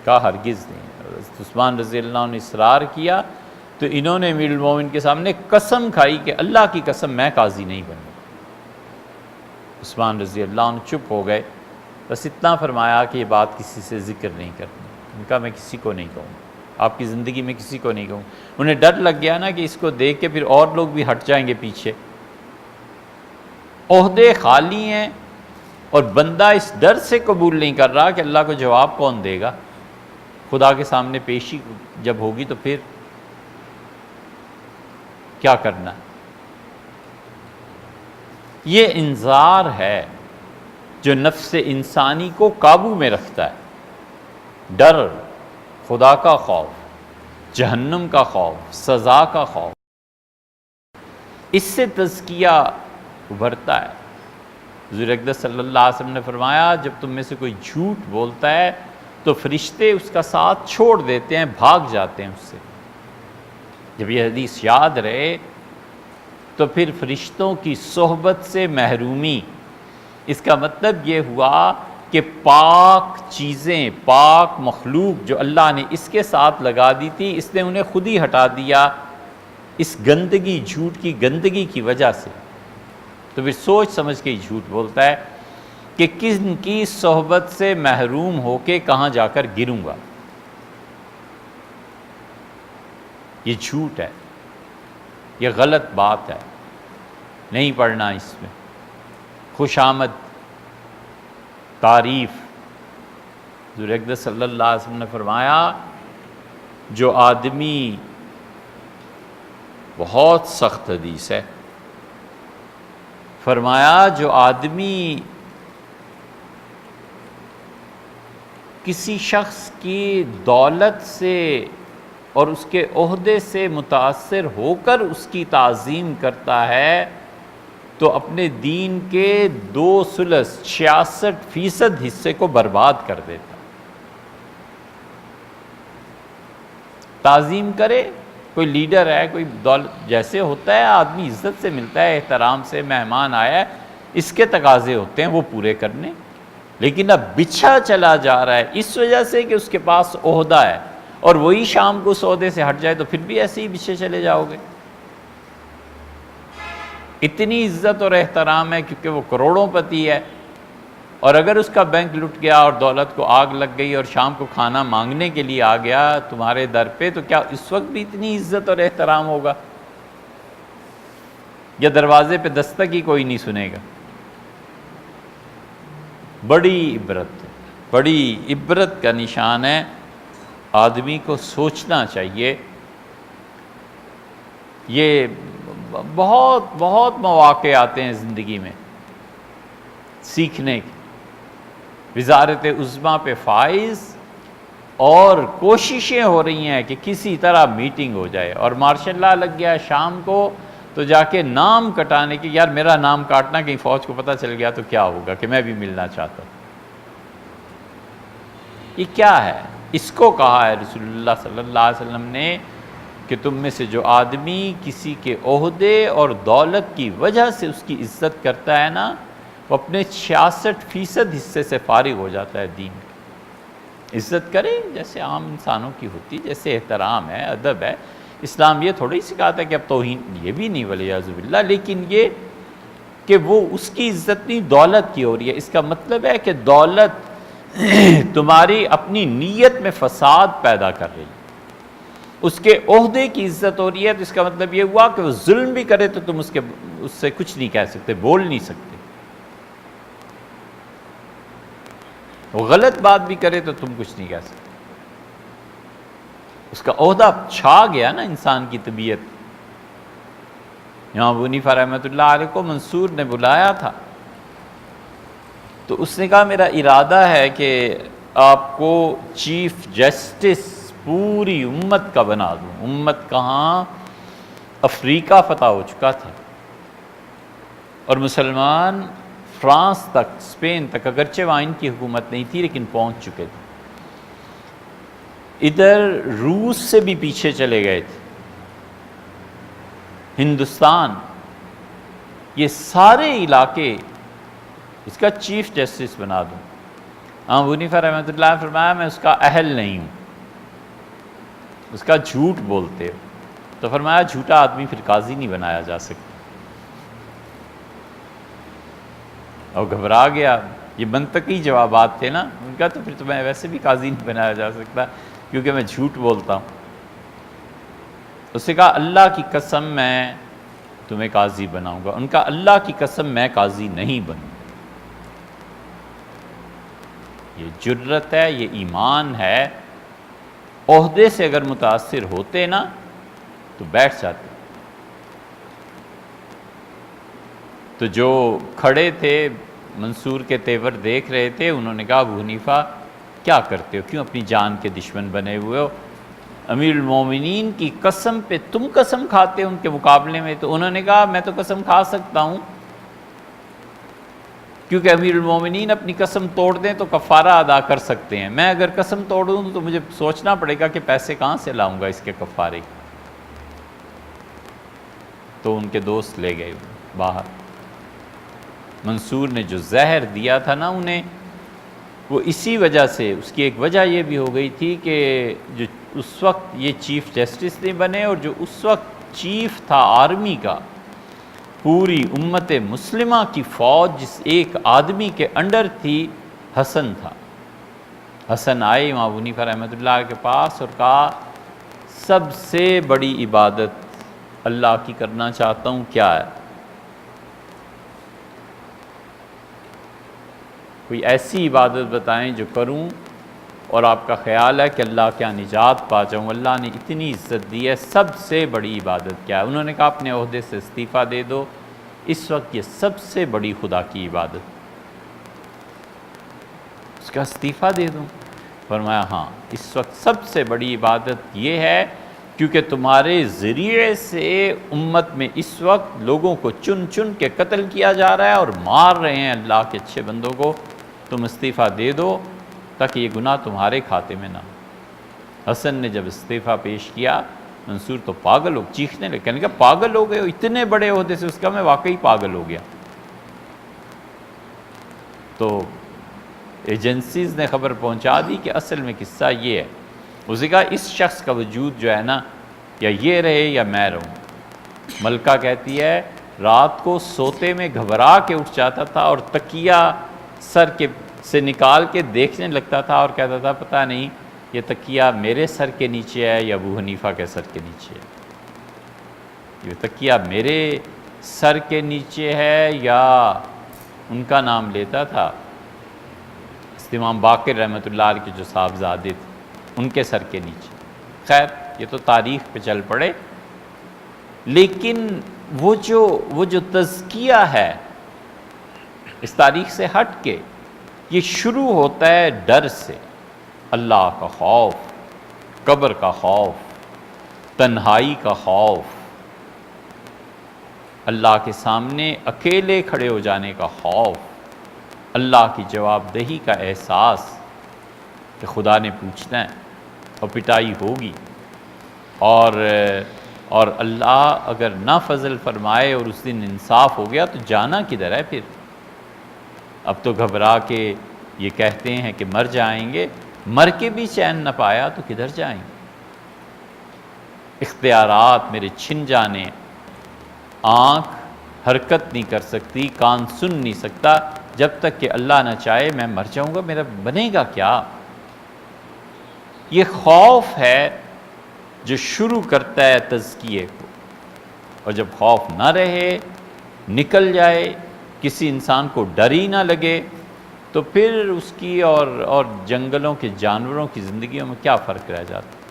کہا ہرگز نہیں۔ حضرت عثمان رضی اللہ عنہ نے اصرار کیا تو انہوں نے امیر المومنین کے سامنے قسم کھائی کہ اللہ کی قسم میں قاضی نہیں بنوں۔ عثمان رضی اللہ عنہ چپ ہو گئے، بس اتنا فرمایا کہ یہ بات کسی سے ذکر نہیں کرنی۔ ان کا میں کسی کو نہیں کہوں، آپ کی زندگی میں کسی کو نہیں کہوں۔ انہیں ڈر لگ گیا نا کہ اس کو دیکھ کے پھر اور لوگ بھی ہٹ جائیں گے پیچھے۔ عہدے خالی ہیں اور بندہ اس ڈر سے قبول نہیں کر رہا کہ اللہ کو جواب کون دے گا، خدا کے سامنے پیشی جب ہوگی تو پھر کیا کرنا۔ یہ انذار ہے جو نفس انسانی کو قابو میں رکھتا ہے۔ ڈر، خدا کا خوف، جہنم کا خوف، سزا کا خوف، اس سے تزکیہ ابھرتا ہے۔ حضور اقدس صلی اللہ علیہ وسلم نے فرمایا جب تم میں سے کوئی جھوٹ بولتا ہے تو فرشتے اس کا ساتھ چھوڑ دیتے ہیں، بھاگ جاتے ہیں اس سے۔ جب یہ حدیث یاد رہے تو پھر فرشتوں کی صحبت سے محرومی، اس کا مطلب یہ ہوا کہ پاک چیزیں، پاک مخلوق جو اللہ نے اس کے ساتھ لگا دی تھی، اس نے انہیں خود ہی ہٹا دیا اس گندگی، جھوٹ کی گندگی کی وجہ سے۔ تو پھر سوچ سمجھ کے ہی جھوٹ بولتا ہے کہ کن کی صحبت سے محروم ہو کے کہاں جا کر گروں گا۔ یہ جھوٹ ہے، یہ غلط بات ہے، نہیں پڑھنا اس میں۔ خوش آمد، تعریف۔ حضور اقدس صلی اللہ علیہ وسلم نے فرمایا جو آدمی، بہت سخت حدیث ہے، فرمایا جو آدمی کسی شخص کی دولت سے اور اس کے عہدے سے متاثر ہو کر اس کی تعظیم کرتا ہے تو اپنے دین کے 66% حصے کو برباد کر دیتا۔ تعظیم کرے، کوئی لیڈر ہے، کوئی دولت، جیسے ہوتا ہے آدمی عزت سے ملتا ہے، احترام سے، مہمان آیا ہے، اس کے تقاضے ہوتے ہیں وہ پورے کرنے، لیکن اب بچھا چلا جا رہا ہے اس وجہ سے کہ اس کے پاس عہدہ ہے، اور وہی شام کو اس عہدے سے ہٹ جائے تو پھر بھی ایسے ہی بچھے چلے جاؤ گے۔ اتنی عزت اور احترام ہے کیونکہ وہ کروڑوں پتی ہے، اور اگر اس کا بینک لٹ گیا اور دولت کو آگ لگ گئی اور شام کو کھانا مانگنے کے لیے آ گیا تمہارے در پہ، تو کیا اس وقت بھی اتنی عزت اور احترام ہوگا؟ یا دروازے پہ دستک ہی کوئی نہیں سنے گا؟ بڑی عبرت کا نشان ہے۔ آدمی کو سوچنا چاہیے۔ یہ بہت مواقع آتے ہیں زندگی میں سیکھنے کے۔ وزارت عظمیٰ پہ فائز اور کوششیں ہو رہی ہیں کہ کسی طرح میٹنگ ہو جائے، اور مارشل لا لگ گیا شام کو تو جا کے نام کٹانے کی، یار میرا نام کاٹنا، کہیں فوج کو پتہ چل گیا تو کیا ہوگا کہ میں بھی ملنا چاہتا ہوں۔ یہ کیا ہے؟ اس کو کہا ہے رسول اللہ صلی اللہ علیہ وسلم نے کہ تم میں سے جو آدمی کسی کے عہدے اور دولت کی وجہ سے اس کی عزت کرتا ہے نا، وہ اپنے 66% حصے سے فارغ ہو جاتا ہے دین کی۔ عزت کرے جیسے عام انسانوں کی ہوتی، جیسے احترام ہے، ادب ہے۔ اسلام یہ تھوڑی سکھاتا ہے کہ اب توہین، یہ بھی نہیں ولیعذ باللہ، لیکن یہ کہ وہ اس کی عزت نہیں دولت کی ہو رہی ہے۔ اس کا مطلب ہے کہ دولت تمہاری اپنی نیت میں فساد پیدا کر رہی ہے، اس کے عہدے کی عزت ہو رہی ہے، تو اس کا مطلب یہ ہوا کہ وہ ظلم بھی کرے تو تم اس سے کچھ نہیں کہہ سکتے، بول نہیں سکتے۔ وہ غلط بات بھی کرے تو تم کچھ نہیں کہہ سکتے۔ اس کا عہدہ چھا گیا نا انسان کی طبیعت۔ امام ابو حنیفہ رحمۃ اللہ علیہ کو منصور نے بلایا تھا تو اس نے کہا میرا ارادہ ہے کہ آپ کو چیف جسٹس پوری امت کا بنا دوں۔ امت کہاں، افریقہ فتح ہو چکا تھا، اور مسلمان فرانس تک، اسپین تک، اگرچہ وہاں ان کی حکومت نہیں تھی لیکن پہنچ چکے تھے۔ ادھر روس سے بھی پیچھے چلے گئے تھے، ہندوستان، یہ سارے علاقے اس کا چیف جسٹس بنا دوں۔ امام ابو حنیفہ رحمۃ اللہ نے فرمایا میں اس کا اہل نہیں ہوں، اس کا جھوٹ بولتے ہو۔ تو فرمایا جھوٹا آدمی پھر قاضی نہیں بنایا جا سکتا۔ اور گھبرا گیا، یہ منطقی جوابات تھے نا ان کا، تو پھر تو میں ویسے بھی قاضی نہیں بنایا جا سکتا کیونکہ میں جھوٹ بولتا ہوں۔ اس نے کہا اللہ کی قسم میں تمہیں قاضی بناؤں گا۔ ان کا اللہ کی قسم میں قاضی نہیں بنوں۔ یہ جرت ہے، یہ ایمان ہے۔ عہدے سے اگر متاثر ہوتے نا تو بیٹھ جاتے۔ تو جو کھڑے تھے منصور کے تیور دیکھ رہے تھے، انہوں نے کہا ابو حنیفہ کیا کرتے ہو، کیوں اپنی جان کے دشمن بنے ہوئے ہو؟ امیر المومنین کی قسم پہ تم قسم کھاتے ہو ان کے مقابلے میں؟ تو انہوں نے کہا میں تو قسم کھا سکتا ہوں، کیونکہ امیر المومنین اپنی قسم توڑ دیں تو کفارہ ادا کر سکتے ہیں، میں اگر قسم توڑ دوں تو مجھے سوچنا پڑے گا کہ پیسے کہاں سے لاؤں گا اس کے کفارے۔ تو ان کے دوست لے گئے باہر۔ منصور نے جو زہر دیا تھا نا انہیں، وہ اسی وجہ سے، اس کی ایک وجہ یہ بھی ہو گئی تھی کہ جو اس وقت یہ چیف جسٹس نہیں بنے، اور جو اس وقت چیف تھا آرمی کا، پوری امت مسلمہ کی فوج جس ایک آدمی کے انڈر تھی، حسن تھا۔ حسن آئے امام ابو حنیفہ رحمۃ اللہ کے پاس اور کہا سب سے بڑی عبادت اللہ کی کرنا چاہتا ہوں، کیا ہے؟ کوئی ایسی عبادت بتائیں جو کروں اور آپ کا خیال ہے کہ اللہ کیا نجات پا جاؤں، اللہ نے اتنی عزت دی ہے، سب سے بڑی عبادت کیا ہے؟ انہوں نے کہا اپنے عہدے سے استعفیٰ دے دو، اس وقت یہ سب سے بڑی خدا کی عبادت، اس کا استعفیٰ دے دوں۔ فرمایا ہاں اس وقت سب سے بڑی عبادت یہ ہے کیونکہ تمہارے ذریعے سے امت میں اس وقت لوگوں کو چن چن کے قتل کیا جا رہا ہے اور مار رہے ہیں اللہ کے اچھے بندوں کو، تم استعفیٰ دے دو تاکہ یہ گناہ تمہارے کھاتے میں نہ ہو۔ حسن نے جب استعفیٰ پیش کیا، منصور تو پاگل ہو، چیخنے لگے، کہنے لگا پاگل ہو گئے ہو، اتنے بڑے عہدے سے؟ اس کا میں واقعی پاگل ہو گیا۔ تو ایجنسیز نے خبر پہنچا دی کہ اصل میں قصہ یہ ہے۔ اس نے کہا اس شخص کا وجود جو ہے نا، یا یہ رہے یا میں رہوں۔ ملکہ کہتی ہے رات کو سوتے میں گھبرا کے اٹھ جاتا تھا اور تکیہ سر کے سے نکال کے دیکھنے لگتا تھا اور کہتا تھا پتہ نہیں یہ تکیہ میرے سر کے نیچے ہے یا ابو حنیفہ کے سر کے نیچے ہے، یہ تکیہ میرے سر کے نیچے ہے یا ان کا نام لیتا تھا امام باقر رحمۃ اللہ علیہ کے جو صاحبزادے تھے ان کے سر کے نیچے۔ خیر یہ تو تاریخ پہ چل پڑے، لیکن وہ جو تزکیہ ہے اس تاریخ سے ہٹ کے یہ شروع ہوتا ہے ڈر سے، اللہ کا خوف، قبر کا خوف، تنہائی کا خوف، اللہ کے سامنے اکیلے کھڑے ہو جانے کا خوف، اللہ کی جواب دہی کا احساس کہ خدا نے پوچھنا ہے اور پٹائی ہوگی، اور اللہ اگر نہ فضل فرمائے اور اس دن انصاف ہو گیا تو جانا کدھر ہے پھر؟ اب تو گھبرا کے یہ کہتے ہیں کہ مر جائیں گے، مر کے بھی چین نہ پایا تو کدھر جائیں گے؟ اختیارات میرے چھن جانے، آنکھ حرکت نہیں کر سکتی، کان سن نہیں سکتا، جب تک کہ اللہ نہ چاہے میں مر جاؤں گا، میرا بنے گا کیا؟ یہ خوف ہے جو شروع کرتا ہے تزکیے کو، اور جب خوف نہ رہے، نکل جائے، کسی انسان کو ڈر ہی نہ لگے، تو پھر اس کی اور جنگلوں کے جانوروں کی زندگیوں میں کیا فرق رہ جاتا ہے؟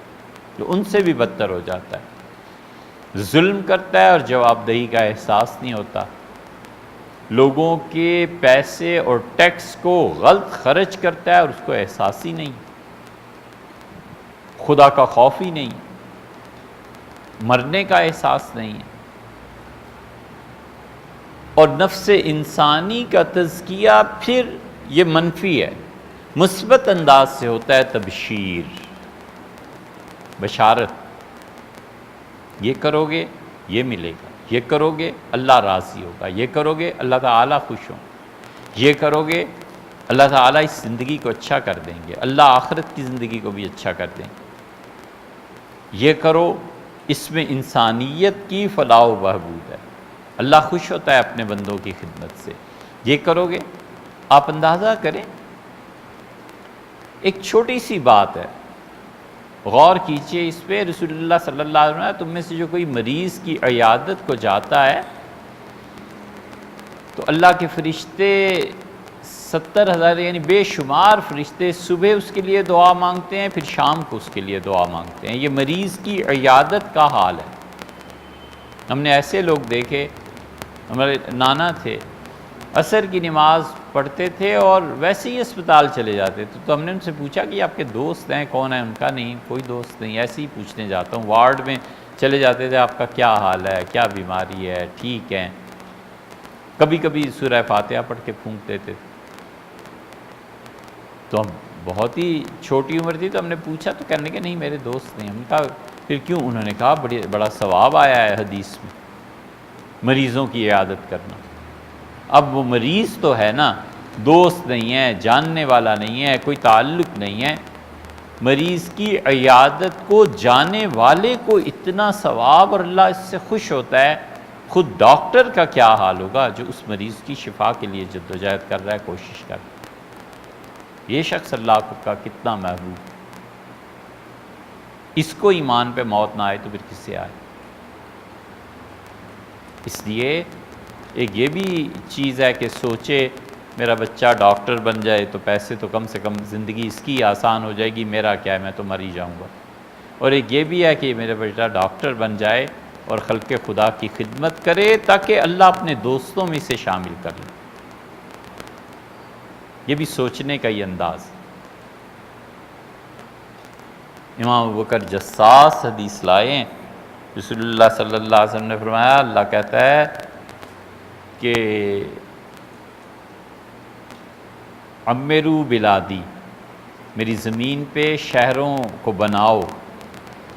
جو ان سے بھی بدتر ہو جاتا ہے، ظلم کرتا ہے اور جواب دہی کا احساس نہیں ہوتا، لوگوں کے پیسے اور ٹیکس کو غلط خرچ کرتا ہے اور اس کو احساس ہی نہیں، خدا کا خوف ہی نہیں، مرنے کا احساس نہیں ہے۔ اور نفس انسانی کا تزکیہ پھر یہ منفی ہے، مثبت انداز سے ہوتا ہے، تبشیر، بشارت، یہ کرو گے یہ ملے گا، یہ کرو گے اللہ راضی ہوگا، یہ کرو گے اللہ تعالیٰ خوش ہوں، یہ کرو گے اللہ تعالیٰ اس زندگی کو اچھا کر دیں گے، اللہ آخرت کی زندگی کو بھی اچھا کر دیں گے، یہ کرو، اس میں انسانیت کی فلاح و بہبود ہے، اللہ خوش ہوتا ہے اپنے بندوں کی خدمت سے، یہ کرو گے۔ آپ اندازہ کریں، ایک چھوٹی سی بات ہے، غور کیجئے اس پہ، رسول اللہ صلی اللہ علیہ وسلم تم میں سے جو کوئی مریض کی عیادت کو جاتا ہے تو اللہ کے فرشتے 70,000 یعنی بے شمار فرشتے صبح اس کے لیے دعا مانگتے ہیں، پھر شام کو اس کے لیے دعا مانگتے ہیں۔ یہ مریض کی عیادت کا حال ہے۔ ہم نے ایسے لوگ دیکھے، ہمارے نانا تھے، عصر کی نماز پڑھتے تھے اور ویسے ہی اسپتال چلے جاتے تھے، تو ہم نے ان سے پوچھا کہ آپ کے دوست ہیں کون ہیں؟ ان کا نہیں، کوئی دوست نہیں، ایسے ہی پوچھنے جاتا ہوں۔ وارڈ میں چلے جاتے تھے، آپ کا کیا حال ہے، کیا بیماری ہے، ٹھیک ہے؟ کبھی کبھی سورہ فاتحہ پڑھ کے پھونک دیتے تھے۔ تو ہم بہت ہی چھوٹی عمر تھی تو ہم نے پوچھا تو کہنے کہ نہیں میرے دوست نہیں۔ ہم نے کہا پھر کیوں؟ انہوں نے کہا بڑا ثواب آیا ہے حدیث میں مریضوں کی عیادت کرنا۔ اب وہ مریض تو ہے نا، دوست نہیں ہے، جاننے والا نہیں ہے، کوئی تعلق نہیں ہے، مریض کی عیادت کو جانے والے کو اتنا ثواب اور اللہ اس سے خوش ہوتا ہے، خود ڈاکٹر کا کیا حال ہوگا جو اس مریض کی شفا کے لیے جدوجہد کر رہا ہے، کوشش کر رہا ہے۔ یہ شخص اللہ کا کتنا محبوب، اس کو ایمان پہ موت نہ آئے تو پھر کس سے آئے؟ اس لیے ایک یہ بھی چیز ہے کہ سوچے میرا بچہ ڈاکٹر بن جائے تو پیسے تو کم سے کم زندگی اس کی آسان ہو جائے گی، میرا کیا ہے، میں تو مر ہی جاؤں گا۔ اور ایک یہ بھی ہے کہ میرا بیٹا ڈاکٹر بن جائے اور خلق خدا کی خدمت کرے تاکہ اللہ اپنے دوستوں میں اسے شامل کر لے۔ یہ بھی سوچنے کا ہی انداز۔ امام ابوبکر جساس حدیث لائے ہیں، رسول اللہ صلی اللہ علیہ وسلم نے فرمایا، اللہ کہتا ہے کہ عمرو بلادی، میری زمین پہ شہروں کو بناؤ،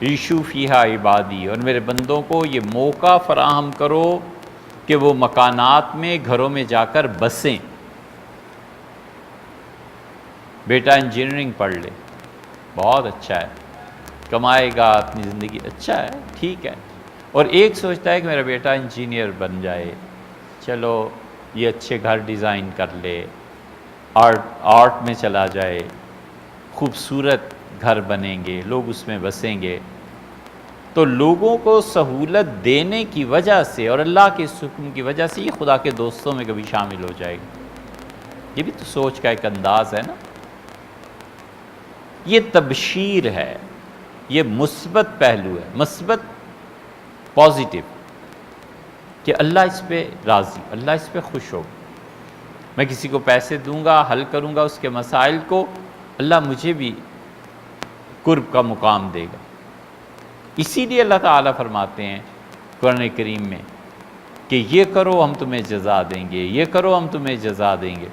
عیشو فیہا عبادی، اور میرے بندوں کو یہ موقع فراہم کرو کہ وہ مکانات میں، گھروں میں جا کر بسیں۔ بیٹا انجینئرنگ پڑھ لے، بہت اچھا ہے، کمائے گا اپنی زندگی، اچھا ہے، ٹھیک ہے، اور ایک سوچتا ہے کہ میرا بیٹا انجینئر بن جائے، چلو یہ اچھے گھر ڈیزائن کر لے، آرٹ میں چلا جائے، خوبصورت گھر بنیں گے، لوگ اس میں بسیں گے۔ تو لوگوں کو سہولت دینے کی وجہ سے اور اللہ کے اس حکم کی وجہ سے یہ خدا کے دوستوں میں کبھی شامل ہو جائے گا۔ یہ بھی تو سوچ کا ایک انداز ہے نا، یہ تبشیر ہے، یہ مثبت پہلو ہے، مثبت پازیٹیو، کہ اللہ اس پہ راضی، اللہ اس پہ خوش ہو، میں کسی کو پیسے دوں گا، حل کروں گا اس کے مسائل کو، اللہ مجھے بھی قرب کا مقام دے گا۔ اسی لیے اللہ تعالیٰ فرماتے ہیں قرآن کریم میں کہ یہ کرو ہم تمہیں جزا دیں گے، یہ کرو ہم تمہیں جزا دیں گے،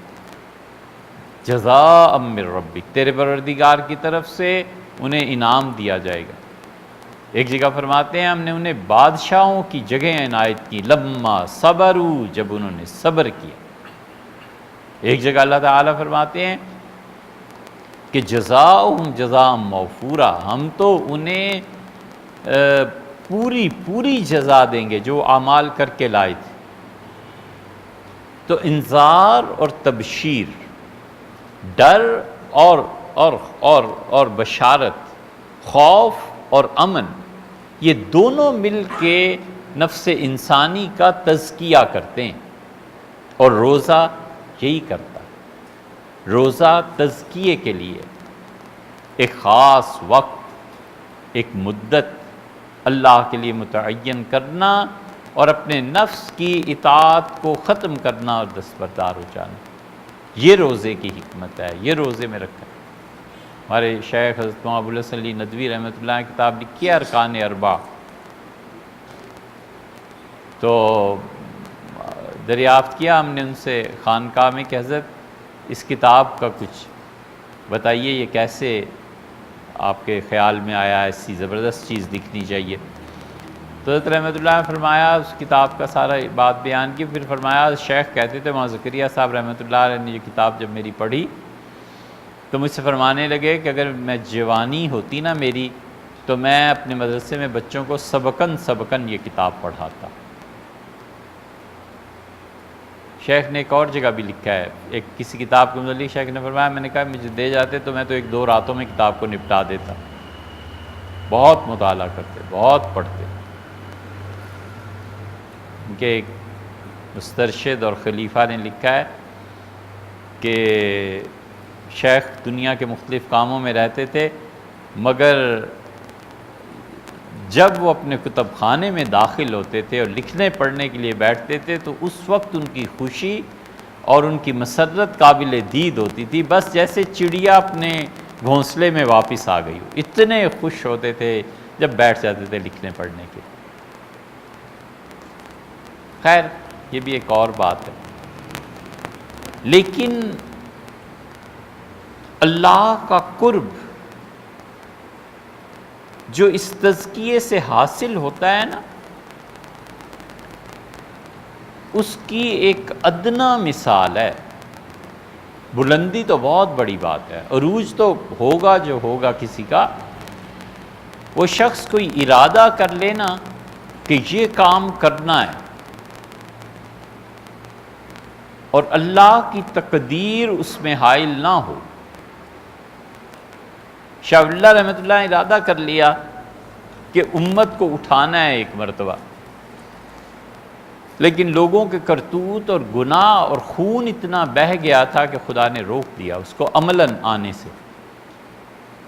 جزاء من ربک، تیرے پروردگار کی طرف سے انہیں انعام دیا جائے گا۔ ایک جگہ فرماتے ہیں ہم نے انہیں بادشاہوں کی جگہ عنایت کی، لما صبروا، جب انہوں نے صبر کیا۔ ایک جگہ اللہ تعالیٰ فرماتے ہیں کہ جزاؤہم جزاء موفورا، ہم تو انہیں پوری جزا دیں گے جو اعمال کر کے لائے تھے۔ تو انذار اور تبشیر، ڈر اور بشارت، خوف اور امن، یہ دونوں مل کے نفس انسانی کا تزکیہ کرتے ہیں، اور روزہ یہی کرتا ہے۔ روزہ تزکیے کے لیے ایک خاص وقت، ایک مدت اللہ کے لیے متعین کرنا اور اپنے نفس کی اطاعت کو ختم کرنا اور دستبردار ہو جانا، یہ روزے کی حکمت ہے، یہ روزے میں رکھا ہے۔ ہمارے شیخ حضرت ابو الحسن علی ندوی رحمۃ اللہ نے کتاب لکھی ہے ارکان اربع، تو دریافت کیا ہم نے ان سے خانقاہ میں کہ حضرت اس کتاب کا کچھ بتائیے، یہ کیسے آپ کے خیال میں آیا، ایسی زبردست چیز لکھنی چاہیے؟ تو حضرت رحمۃ اللہ نے فرمایا، اس کتاب کا سارا بات بیان کی، پھر فرمایا شیخ کہتے تھے، وہاں زکریا صاحب رحمۃ اللہ علیہ نے یہ کتاب جب میری پڑھی تو مجھ سے فرمانے لگے کہ اگر میں جوانی ہوتی نا میری، تو میں اپنے مدرسے میں بچوں کو سبقاً یہ کتاب پڑھاتا۔ شیخ نے ایک اور جگہ بھی لکھا ہے، ایک کسی کتاب کو متعلق شیخ نے فرمایا، میں نے کہا مجھے دے جاتے تو میں تو 1-2 راتوں میں کتاب کو نپٹا دیتا۔ بہت مطالعہ کرتے، بہت پڑھتے۔ ان کے ایک مسترشد اور خلیفہ نے لکھا ہے کہ شیخ دنیا کے مختلف کاموں میں رہتے تھے، مگر جب وہ اپنے کتب خانے میں داخل ہوتے تھے اور لکھنے پڑھنے کے لیے بیٹھتے تھے تو اس وقت ان کی خوشی اور ان کی مسرت قابل دید ہوتی تھی، بس جیسے چڑیا اپنے گھونسلے میں واپس آ گئی ہو، اتنے خوش ہوتے تھے جب بیٹھ جاتے تھے لکھنے پڑھنے کے۔ خیر یہ بھی ایک اور بات ہے، لیکن اللہ کا قرب جو اس تزکیے سے حاصل ہوتا ہے نا، اس کی ایک ادنا مثال ہے۔ بلندی تو بہت بڑی بات ہے، عروج تو ہوگا جو ہوگا کسی کا، وہ شخص کوئی ارادہ کر لینا کہ یہ کام کرنا ہے اور اللہ کی تقدیر اس میں حائل نہ ہو۔ شاہ اللہ رحمۃ اللہ نے ارادہ کر لیا کہ امت کو اٹھانا ہے ایک مرتبہ، لیکن لوگوں کے کرتوت اور گناہ اور خون اتنا بہہ گیا تھا کہ خدا نے روک دیا اس کو عملاً آنے سے،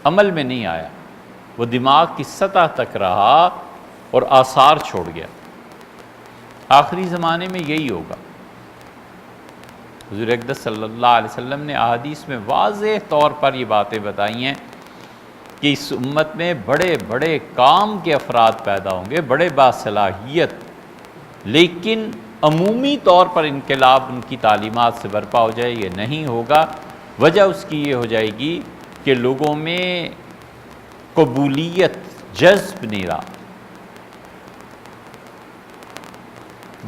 عمل میں نہیں آیا، وہ دماغ کی سطح تک رہا اور آثار چھوڑ گیا۔ آخری زمانے میں یہی ہوگا۔ حضور اقدس صلی اللہ علیہ وسلم نے احادیث میں واضح طور پر یہ باتیں بتائی ہیں کہ اس امت میں بڑے بڑے کام کے افراد پیدا ہوں گے، بڑے باصلاحیت، لیکن عمومی طور پر انقلاب ان کی تعلیمات سے برپا ہو جائے، یہ نہیں ہوگا۔ وجہ اس کی یہ ہو جائے گی کہ لوگوں میں قبولیت، جذب نہیں رہا،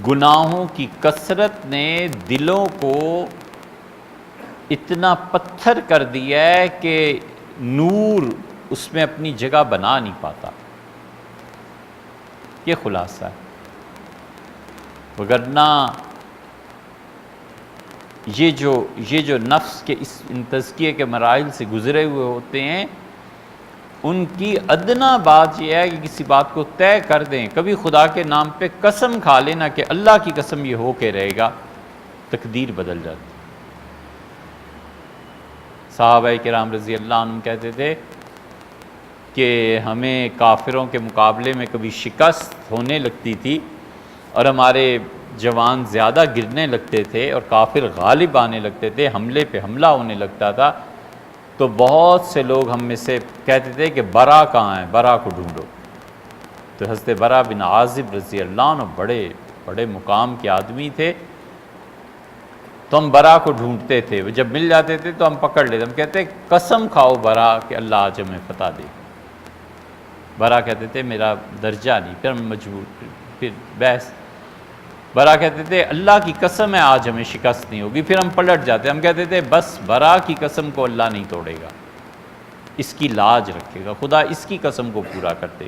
گناہوں کی کثرت نے دلوں کو اتنا پتھر کر دیا ہے کہ نور اس میں اپنی جگہ بنا نہیں پاتا۔ یہ خلاصہ ہے، وگرنہ یہ جو نفس کے ان تزکیے کے مراحل سے گزرے ہوئے ہوتے ہیں، ان کی ادنا بات یہ ہے کہ کسی بات کو طے کر دیں، کبھی خدا کے نام پہ قسم کھا لینا کہ اللہ کی قسم یہ ہو کے رہے گا، تقدیر بدل جاتی۔ صحابہ کرام رضی اللہ عنہ کہتے تھے کہ ہمیں کافروں کے مقابلے میں کبھی شکست ہونے لگتی تھی اور ہمارے جوان زیادہ گرنے لگتے تھے اور کافر غالب آنے لگتے تھے، حملے پہ حملہ ہونے لگتا تھا، تو بہت سے لوگ ہم میں سے کہتے تھے کہ برا کہاں ہے، برا کو ڈھونڈو۔ تو حضرت برا بن عازب رضی اللہ عنہ بڑے بڑے مقام کے آدمی تھے، تو ہم برا کو ڈھونڈتے تھے، وہ جب مل جاتے تھے تو ہم پکڑ لیتے، ہم کہتے قسم کھاؤ برا کہ اللہ آج ہمیں فتح دے۔ برا کہتے تھے میرا درجہ نہیں، پھر ہم مجبور، پھر بحث۔ برا کہتے تھے اللہ کی قسم ہے آج ہمیں شکست نہیں ہوگی، پھر ہم پلٹ جاتے، ہم کہتے تھے بس برا کی قسم کو اللہ نہیں توڑے گا، اس کی لاج رکھے گا، خدا اس کی قسم کو پورا کر دے۔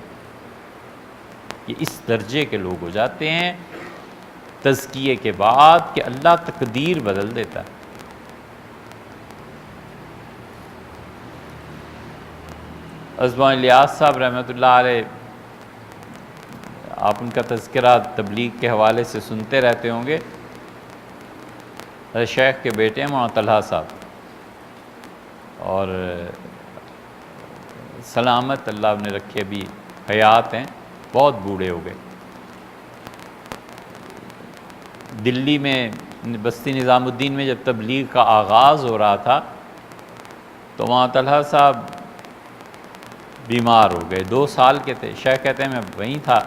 یہ اس درجے کے لوگ ہو جاتے ہیں تزکیے کے بعد کہ اللہ تقدیر بدل دیتا ہے۔ عثمان الیاس صاحب رحمۃ اللہ علیہ، آپ ان کا تذکرہ تبلیغ کے حوالے سے سنتے رہتے ہوں گے۔ شیخ کے بیٹے ہیں مولانا طلحہ صاحب، اور سلامت اللہ نے رکھے، بھی حیات ہیں، بہت بوڑھے ہو گئے۔ دلی میں بستی نظام الدین میں جب تبلیغ کا آغاز ہو رہا تھا تو وہاں طلحہ صاحب بیمار ہو گئے، 2 سال کے تھے۔ شیخ کہتے ہیں میں وہیں تھا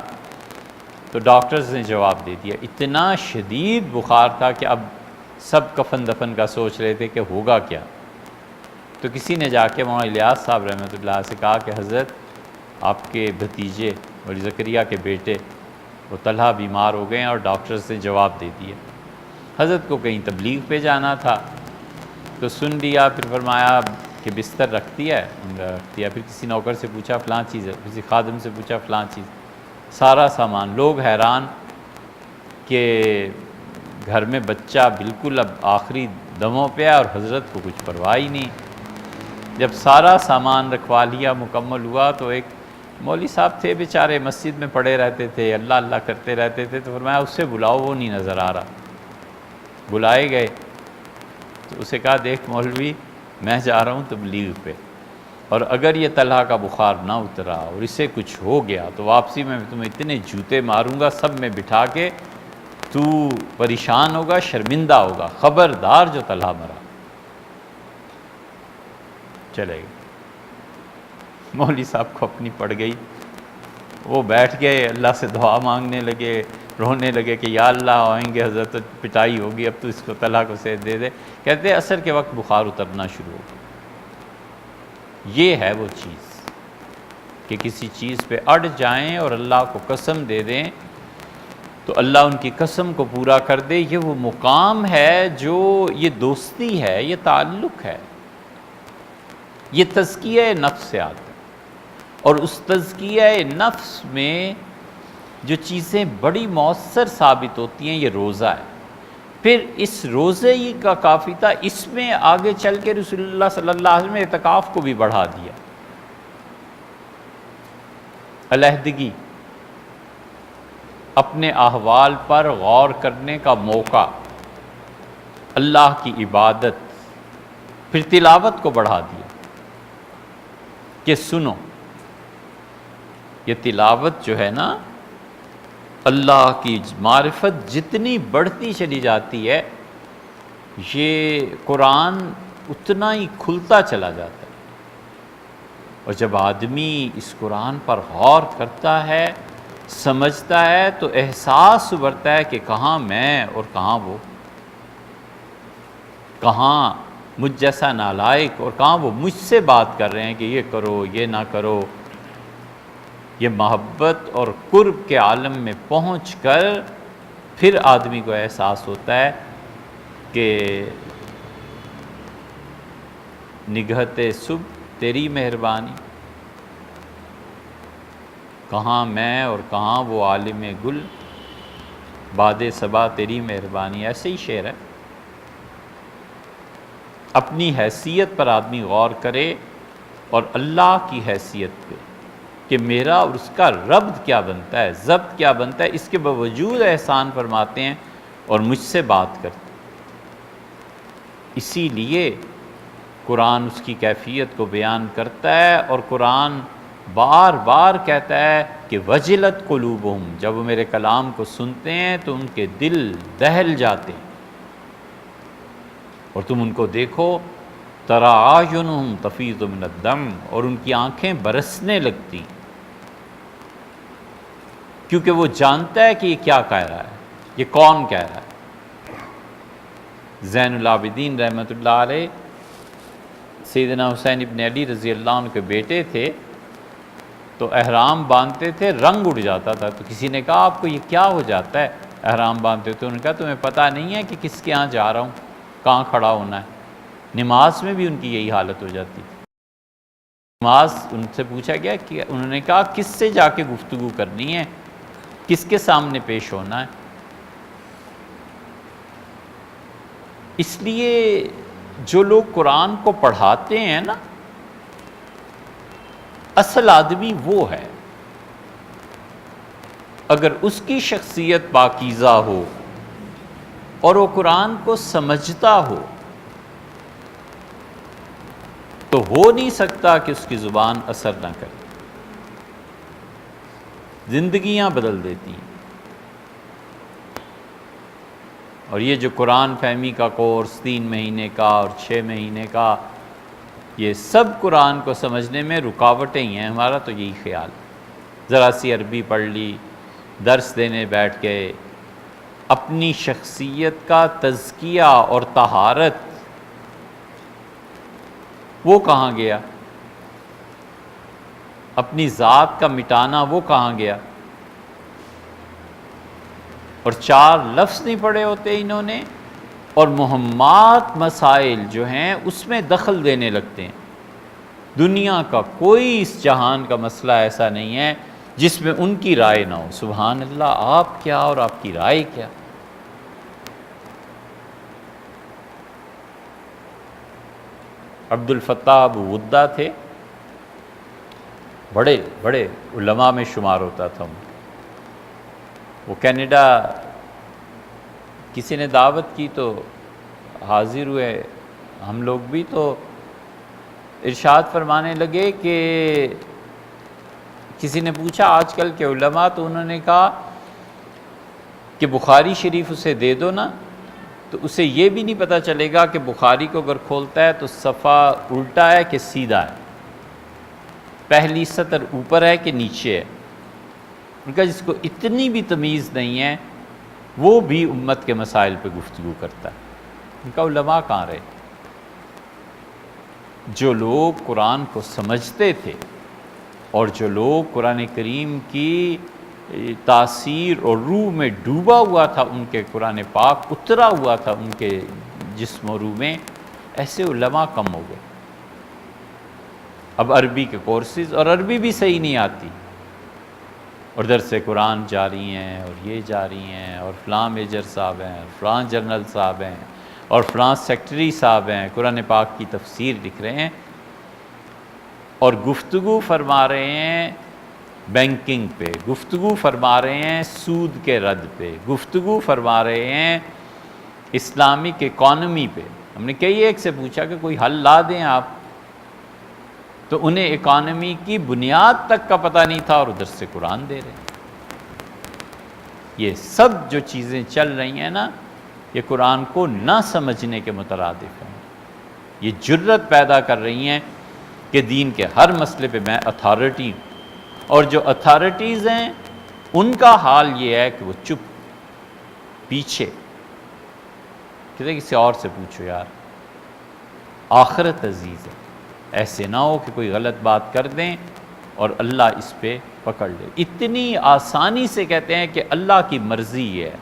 تو ڈاکٹرز نے جواب دے دیا، اتنا شدید بخار تھا کہ اب سب کفن دفن کا سوچ رہے تھے کہ ہوگا کیا۔ تو کسی نے جا کے مولانا الیاس صاحب رحمۃ اللہ سے کہا کہ حضرت آپ کے بھتیجے ولی زکریہ کے بیٹے وہ طلحہ بیمار ہو گئے ہیں اور ڈاکٹرز نے جواب دے دیا۔ حضرت کو کہیں تبلیغ پہ جانا تھا تو سن لیا، پھر فرمایا کہ بستر رکھ دیا ہے، رکھ دیا، پھر کسی نوکر سے پوچھا فلاں چیز ہے، کسی خادم سے پوچھا فلاں چیز، سارا سامان۔ لوگ حیران کہ گھر میں بچہ بالکل اب آخری دموں پہ ہے اور حضرت کو کچھ پرواہ ہی نہیں۔ جب سارا سامان رکھوا لیا، مکمل ہوا، تو ایک مولوی صاحب تھے بیچارے، مسجد میں پڑے رہتے تھے، اللہ اللہ کرتے رہتے تھے، تو فرمایا اس سے بلاؤ، وہ نہیں نظر آ رہا۔ بلائے گئے تو اسے کہا دیکھ مولوی، میں جا رہا ہوں تبلیغ پہ، اور اگر یہ طلحہ کا بخار نہ اترا اور اسے کچھ ہو گیا تو واپسی میں تمہیں اتنے جوتے ماروں گا سب میں بٹھا کے، تو پریشان ہوگا، شرمندہ ہوگا، خبردار جو طلحہ مرا۔ چلے گئے، مولوی صاحب کو اپنی پڑ گئی، وہ بیٹھ گئے، اللہ سے دعا مانگنے لگے، رونے لگے کہ یا اللہ آئیں گے حضرت پٹائی ہوگی، اب تو اس کو طلحہ کو صحت دے دے۔ کہتے ہیں عصر کے وقت بخار اترنا شروع ہو گیا۔ یہ ہے وہ چیز کہ کسی چیز پہ اڑ جائیں اور اللہ کو قسم دے دیں تو اللہ ان کی قسم کو پورا کر دے۔ یہ وہ مقام ہے جو یہ دوستی ہے، یہ تعلق ہے، یہ تزکیہ نفس سے آتا ہے۔ اور اس تزکیہ نفس میں جو چیزیں بڑی مؤثر ثابت ہوتی ہیں، یہ روزہ ہے۔ پھر اس روزے ہی کا کافی تھا، اس میں آگے چل کے رسول اللہ صلی اللہ علیہ وسلم نے اعتکاف کو بھی بڑھا دیا۔ علیحدگی، اپنے احوال پر غور کرنے کا موقع، اللہ کی عبادت، پھر تلاوت کو بڑھا دیا کہ سنو، یہ تلاوت جو ہے نا، اللہ کی معرفت جتنی بڑھتی چلی جاتی ہے، یہ قرآن اتنا ہی کھلتا چلا جاتا ہے۔ اور جب آدمی اس قرآن پر غور کرتا ہے، سمجھتا ہے، تو احساس ابھرتا ہے کہ کہاں میں اور کہاں وہ، کہاں مجھ جیسا نالائق اور کہاں وہ مجھ سے بات کر رہے ہیں کہ یہ کرو یہ نہ کرو۔ یہ محبت اور قرب کے عالم میں پہنچ کر پھر آدمی کو احساس ہوتا ہے کہ نگہت صبح تیری مہربانی، کہاں میں اور کہاں وہ عالم گل، باد صبا تیری مہربانی۔ ایسے ہی شعر ہے۔ اپنی حیثیت پر آدمی غور کرے اور اللہ کی حیثیت پہ کہ میرا اور اس کا ربط کیا بنتا ہے، ضبط کیا بنتا ہے، اس کے باوجود احسان فرماتے ہیں اور مجھ سے بات کرتے ہیں۔ اسی لیے قرآن اس کی کیفیت کو بیان کرتا ہے، اور قرآن بار بار کہتا ہے کہ وجلت قلوبہم، جب وہ میرے کلام کو سنتے ہیں تو ان کے دل دہل جاتے ہیں۔ اور تم ان کو دیکھو، تری اعینہم تفیض من الدم، اور ان کی آنکھیں برسنے لگتی، کیونکہ وہ جانتا ہے کہ یہ کیا کہہ رہا ہے، یہ کون کہہ رہا ہے۔ زین العابدین رحمۃ اللہ علیہ سیدنا حسین ابن علی رضی اللہ عنہ کے بیٹے تھے، تو احرام باندھتے تھے، رنگ اڑ جاتا تھا۔ تو کسی نے کہا آپ کو یہ کیا ہو جاتا ہے احرام باندھتے تھے؟ انہوں نے کہا تمہیں پتہ نہیں ہے کہ کس کے ہاں جا رہا ہوں، کہاں کھڑا ہونا ہے۔ نماز میں بھی ان کی یہی حالت ہو جاتی تھی۔ نماز ان سے پوچھا گیا کہ انہوں نے کہا کس سے جا کے گفتگو کرنی ہے، کس کے سامنے پیش ہونا ہے۔ اس لیے جو لوگ قرآن کو پڑھاتے ہیں نا، اصل آدمی وہ ہے۔ اگر اس کی شخصیت پاکیزہ ہو اور وہ قرآن کو سمجھتا ہو تو ہو نہیں سکتا کہ اس کی زبان اثر نہ کرے، زندگیاں بدل دیتی ہیں۔ اور یہ جو قرآن فہمی کا کورس 3 مہینے کا اور 6 مہینے کا، یہ سب قرآن کو سمجھنے میں رکاوٹیں ہی ہیں۔ ہمارا تو یہی خیال، ذرا سی عربی پڑھ لی، درس دینے بیٹھ گئے، اپنی شخصیت کا تزکیہ اور طہارت وہ کہاں گیا؟ اپنی ذات کا مٹانا وہ کہاں گیا؟ اور 4 لفظ نہیں پڑھے ہوتے انہوں نے، اور مہمات مسائل جو ہیں اس میں دخل دینے لگتے ہیں۔ دنیا کا کوئی اس جہان کا مسئلہ ایسا نہیں ہے جس میں ان کی رائے نہ ہو۔ سبحان اللہ، آپ کیا اور آپ کی رائے کیا؟ عبد الفتاح ابو غدہ تھے، بڑے بڑے علماء میں شمار ہوتا تھا۔ وہ کینیڈا کسی نے دعوت کی تو حاضر ہوئے، ہم لوگ بھی، تو ارشاد فرمانے لگے کہ کسی نے پوچھا آج کل کے علماء، تو انہوں نے کہا کہ بخاری شریف اسے دے دو نا، تو اسے یہ بھی نہیں پتہ چلے گا کہ بخاری کو اگر کھولتا ہے تو صفحہ الٹا ہے کہ سیدھا ہے، پہلی سطر اوپر ہے کہ نیچے ہے۔ ان کا جس کو اتنی بھی تمیز نہیں ہے وہ بھی امت کے مسائل پہ گفتگو کرتا ہے۔ ان کا علماء کہاں رہے؟ جو لوگ قرآن کو سمجھتے تھے اور جو لوگ قرآن کریم کی تاثیر اور روح میں ڈوبا ہوا تھا، ان کے قرآن پاک اترا ہوا تھا ان کے جسم و روح میں، ایسے علماء کم ہو گئے۔ اب عربی کے کورسز، اور عربی بھی صحیح نہیں آتی، اور درس قرآن جاری ہیں، اور یہ جاری ہیں، اور فلاں میجر صاحب ہیں، اور فلاں جنرل صاحب ہیں، اور فلاں سیکٹری صاحب ہیں، قرآن پاک کی تفسیر لکھ رہے ہیں، اور گفتگو فرما رہے ہیں بینکنگ پہ، گفتگو فرما رہے ہیں سود کے رد پہ، گفتگو فرما رہے ہیں اسلامک اکانومی پہ۔ ہم نے کئی ایک سے پوچھا کہ کوئی حل لا دیں آپ، تو انہیں اکانومی کی بنیاد تک کا پتہ نہیں تھا، اور ادھر سے قرآن دے رہے ہیں۔ یہ سب جو چیزیں چل رہی ہیں نا، یہ قرآن کو نہ سمجھنے کے مترادف ہیں۔ یہ جرت پیدا کر رہی ہیں کہ دین کے ہر مسئلے پہ میں اتھارٹی ہوں، اور جو اتھارٹیز ہیں ان کا حال یہ ہے کہ وہ چپ پیچھے، کسی اور سے پوچھو یار، آخرت عزیز ہے، ایسے نہ ہو کہ کوئی غلط بات کر دیں اور اللہ اس پہ پکڑ لے۔ اتنی آسانی سے کہتے ہیں کہ اللہ کی مرضی یہ ہے۔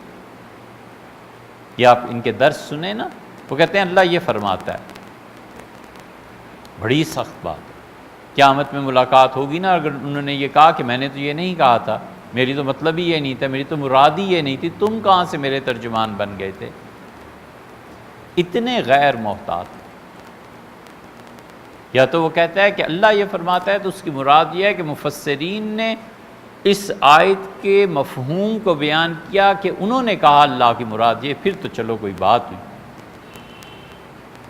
یہ آپ ان کے درس سنیں نا، وہ کہتے ہیں اللہ یہ فرماتا ہے، بڑی سخت بات ہے۔ قیامت میں ملاقات ہوگی نا، اگر انہوں نے یہ کہا کہ میں نے تو یہ نہیں کہا تھا، میری تو مطلب ہی یہ نہیں تھا، میری تو مراد ہی یہ نہیں تھی، تم کہاں سے میرے ترجمان بن گئے تھے؟ اتنے غیر محتاط۔ یا تو وہ کہتا ہے کہ اللہ یہ فرماتا ہے تو اس کی مراد یہ ہے کہ مفسرین نے اس آیت کے مفہوم کو بیان کیا کہ انہوں نے کہا اللہ کی مراد یہ، پھر تو چلو کوئی بات ہوئی۔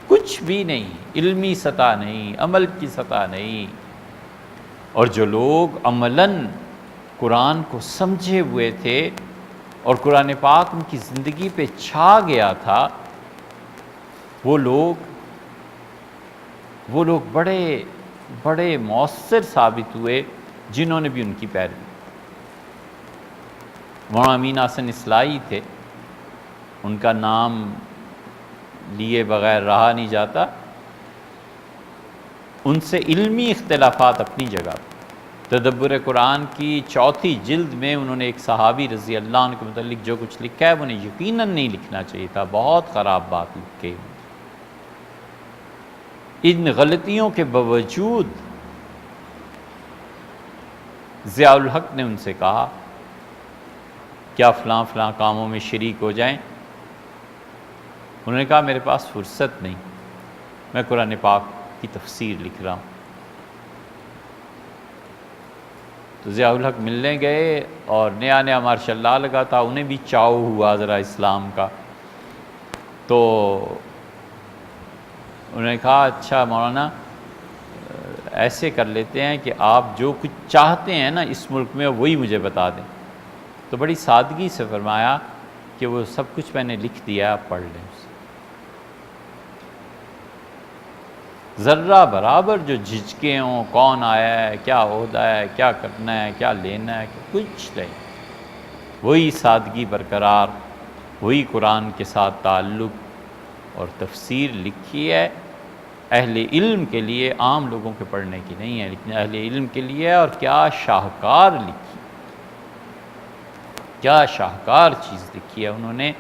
کچھ بھی نہیں، علمی سطح نہیں، عمل کی سطح نہیں۔ اور جو لوگ عملاً قرآن کو سمجھے ہوئے تھے اور قرآن پاک ان کی زندگی پہ چھا گیا تھا، وہ لوگ بڑے بڑے مؤثر ثابت ہوئے، جنہوں نے بھی ان کی پیروی۔ مولانا امین حسن اصلاحی تھے، ان کا نام لیے بغیر رہا نہیں جاتا۔ ان سے علمی اختلافات اپنی جگہ، تدبر قرآن کی 4 جلد میں انہوں نے ایک صحابی رضی اللہ عنہ کے متعلق جو کچھ لکھا ہے وہ انہیں یقیناً نہیں لکھنا چاہیے تھا، بہت خراب بات لکھی۔ ان غلطیوں کے باوجود ضیاء الحق نے ان سے کہا کیا فلاں فلاں کاموں میں شریک ہو جائیں؟ انہوں نے کہا میرے پاس فرصت نہیں، میں قرآن پاک کی تفسیر لکھ رہا ہوں۔ تو ضیاء الحق ملنے گئے اور نیا نیا ماشاء اللہ لگا تھا، انہیں بھی چاؤ ہوا ذرا اسلام کا، تو انہوں نے کہا اچھا مولانا ایسے کر لیتے ہیں کہ آپ جو کچھ چاہتے ہیں نا اس ملک میں وہی مجھے بتا دیں۔ تو بڑی سادگی سے فرمایا کہ وہ سب کچھ میں نے لکھ دیا، آپ پڑھ لیں اسے۔ ذرہ برابر جو جھجکے ہوں، کون آیا ہے، کیا عہدہ ہے، کیا کرنا ہے، کیا لینا ہے، کچھ نہیں، وہی سادگی برقرار، وہی قرآن کے ساتھ تعلق، اور تفسیر لکھی ہے اہل علم کے لیے، عام لوگوں کے پڑھنے کی نہیں ہے، لیکن اہل علم کے لیے ہے۔ اور کیا شاہکار لکھی، کیا شاہکار چیز لکھی ہے انہوں نے۔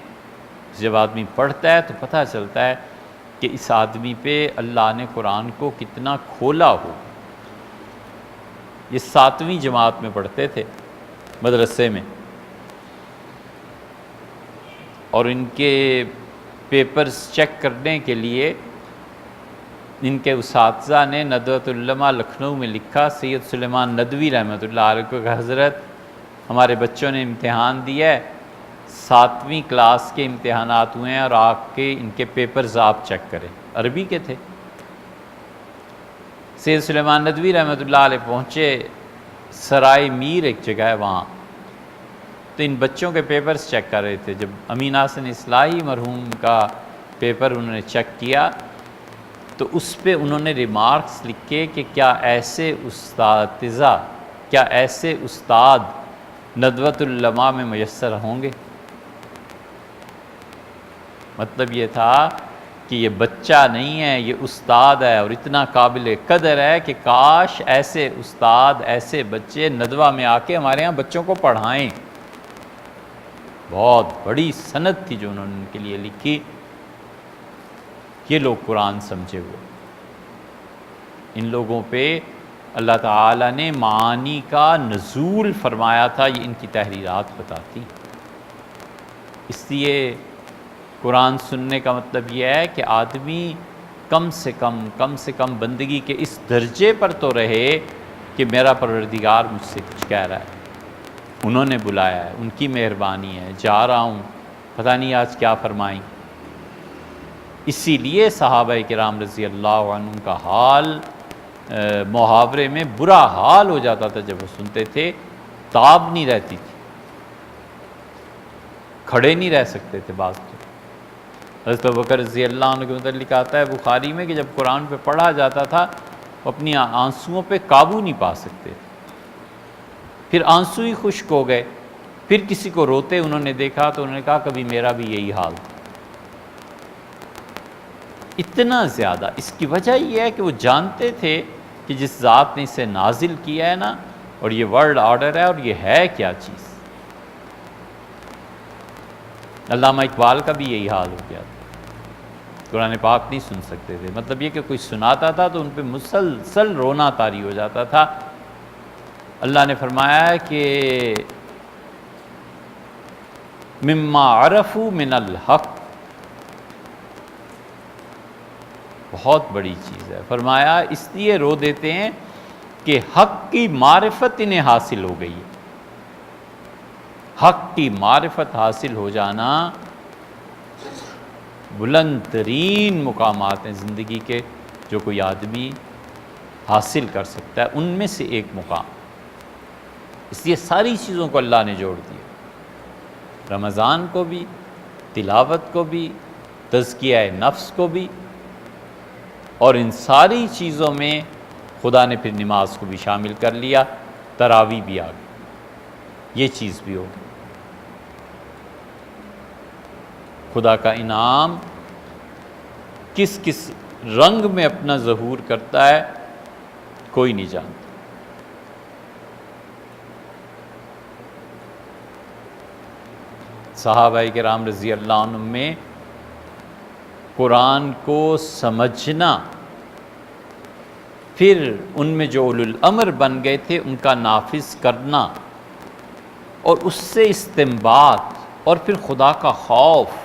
جب آدمی پڑھتا ہے تو پتہ چلتا ہے کہ اس آدمی پہ اللہ نے قرآن کو کتنا کھولا ہو۔ یہ 7ویں جماعت میں پڑھتے تھے مدرسے میں، اور ان کے پیپرز چیک کرنے کے لیے ان کے اساتذہ نے ندوۃ العلماء لکھنؤ میں لکھا، سید سلیمان ندوی رحمۃ اللہ علیہ کو کہ حضرت ہمارے بچوں نے امتحان دیا ہے، 7ویں کلاس کے امتحانات ہوئے ہیں اور آپ کے ان کے پیپرز آپ چیک کریں۔ عربی کے تھے۔ سید سلیمان ندوی رحمۃ اللہ علیہ پہنچے، سرائے میر ایک جگہ ہے وہاں، تو ان بچوں کے پیپرز چیک کر رہے تھے۔ جب امین حسن اصلاحی مرحوم کا پیپر انہوں نے چیک کیا تو اس پہ انہوں نے ریمارکس لکھے کہ کیا ایسے اساتذہ، کیا ایسے استاد ندوۃ العلماء میں میسر ہوں گے؟ مطلب یہ تھا کہ یہ بچہ نہیں ہے، یہ استاد ہے، اور اتنا قابل قدر ہے کہ کاش ایسے استاد، ایسے بچے ندوہ میں آ کے ہمارے ہاں بچوں کو پڑھائیں۔ بہت بڑی سند تھی جو انہوں نے ان کے لیے لکھی۔ یہ لوگ قرآن سمجھے ہوئے، ان لوگوں پہ اللہ تعالیٰ نے معانی کا نزول فرمایا تھا، یہ ان کی تحریرات بتاتی۔ اس لیے قرآن سننے کا مطلب یہ ہے کہ آدمی کم سے کم بندگی کے اس درجے پر تو رہے کہ میرا پروردگار مجھ سے کچھ کہہ رہا ہے، انہوں نے بلایا ہے، ان کی مہربانی ہے، جا رہا ہوں، پتہ نہیں آج کیا فرمائیں۔ اسی لیے صحابہ کرام رضی اللہ عنہ کا حال محاورے میں برا حال ہو جاتا تھا جب وہ سنتے تھے، تاب نہیں رہتی تھی، کھڑے نہیں رہ سکتے تھے بعض تو۔ حضرت ابوبکر رضی اللہ عنہ کے متعلق آتا ہے بخاری میں کہ جب قرآن پہ پڑھا جاتا تھا اپنی آنسوؤں پہ قابو نہیں پا سکتے، پھر آنسو ہی خشک ہو گئے، پھر کسی کو روتے انہوں نے دیکھا تو انہوں نے کہا کبھی میرا بھی یہی حال تھا۔ اتنا زیادہ، اس کی وجہ یہ ہے کہ وہ جانتے تھے کہ جس ذات نے اسے نازل کیا ہے نا، اور یہ ورلڈ آرڈر ہے، اور یہ ہے کیا چیز۔ علامہ اقبال کا بھی یہی حال ہو گیا تھا، قرآن پاک نہیں سن سکتے تھے، مطلب یہ کہ کوئی سناتا تھا تو ان پہ مسلسل رونا طاری ہو جاتا تھا۔ اللہ نے فرمایا ہے کہ مما عرفوا من الحق، بہت بڑی چیز ہے، فرمایا اس لیے رو دیتے ہیں کہ حق کی معرفت انہیں حاصل ہو گئی ہے۔ حق کی معرفت حاصل ہو جانا بلند ترین مقامات ہیں زندگی کے جو کوئی آدمی حاصل کر سکتا ہے، ان میں سے ایک مقام۔ اس لیے ساری چیزوں کو اللہ نے جوڑ دیا، رمضان کو بھی، تلاوت کو بھی، تزکیہ نفس کو بھی، اور ان ساری چیزوں میں خدا نے پھر نماز کو بھی شامل کر لیا، تراویح بھی آ گئی، یہ چیز بھی ہوگی۔ خدا کا انعام کس کس رنگ میں اپنا ظہور کرتا ہے کوئی نہیں جانتا۔ صحابہ کرام رضی اللہ عنہ میں قرآن کو سمجھنا، پھر ان میں جو اولو الامر بن گئے تھے ان کا نافذ کرنا، اور اس سے استنباط، اور پھر خدا کا خوف،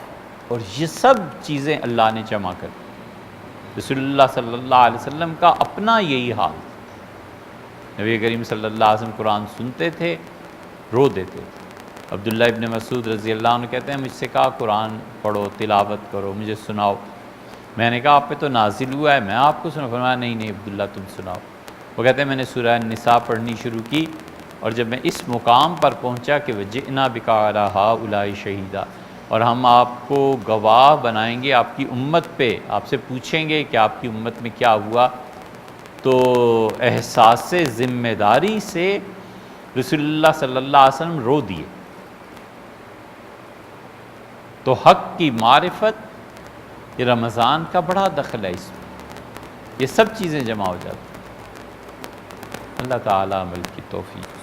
اور یہ سب چیزیں اللہ نے جمع کر دی۔ رسول اللہ صلی اللہ علیہ وسلم کا اپنا یہی حال تھا، نبی کریم صلی اللہ علیہ وسلم قرآن سنتے تھے، رو دیتے تھے۔ عبداللہ ابن مسعود رضی اللہ عنہ کہتے ہیں مجھ سے کہا قرآن پڑھو، تلاوت کرو، مجھے سناؤ۔ میں نے کہا آپ پہ تو نازل ہوا ہے، میں آپ کو سناؤں؟ فرمایا نہیں عبداللہ تم سناؤ۔ وہ کہتے ہیں میں نے سورہ النساء پڑھنی شروع کی، اور جب میں اس مقام پر پہنچا کہ وجئنا بک علی ہؤلاء شہیدا، اور ہم آپ کو گواہ بنائیں گے آپ کی امت پہ، آپ سے پوچھیں گے کہ آپ کی امت میں کیا ہوا، تو احساس ذمہ داری سے رسول اللہ صلی اللہ علیہ وسلم رو دیے۔ تو حق کی معرفت، یہ رمضان کا بڑا دخل ہے اس میں، یہ سب چیزیں جمع ہو جاتی ہیں۔ اللہ تعالیٰ عمل کی توفیق۔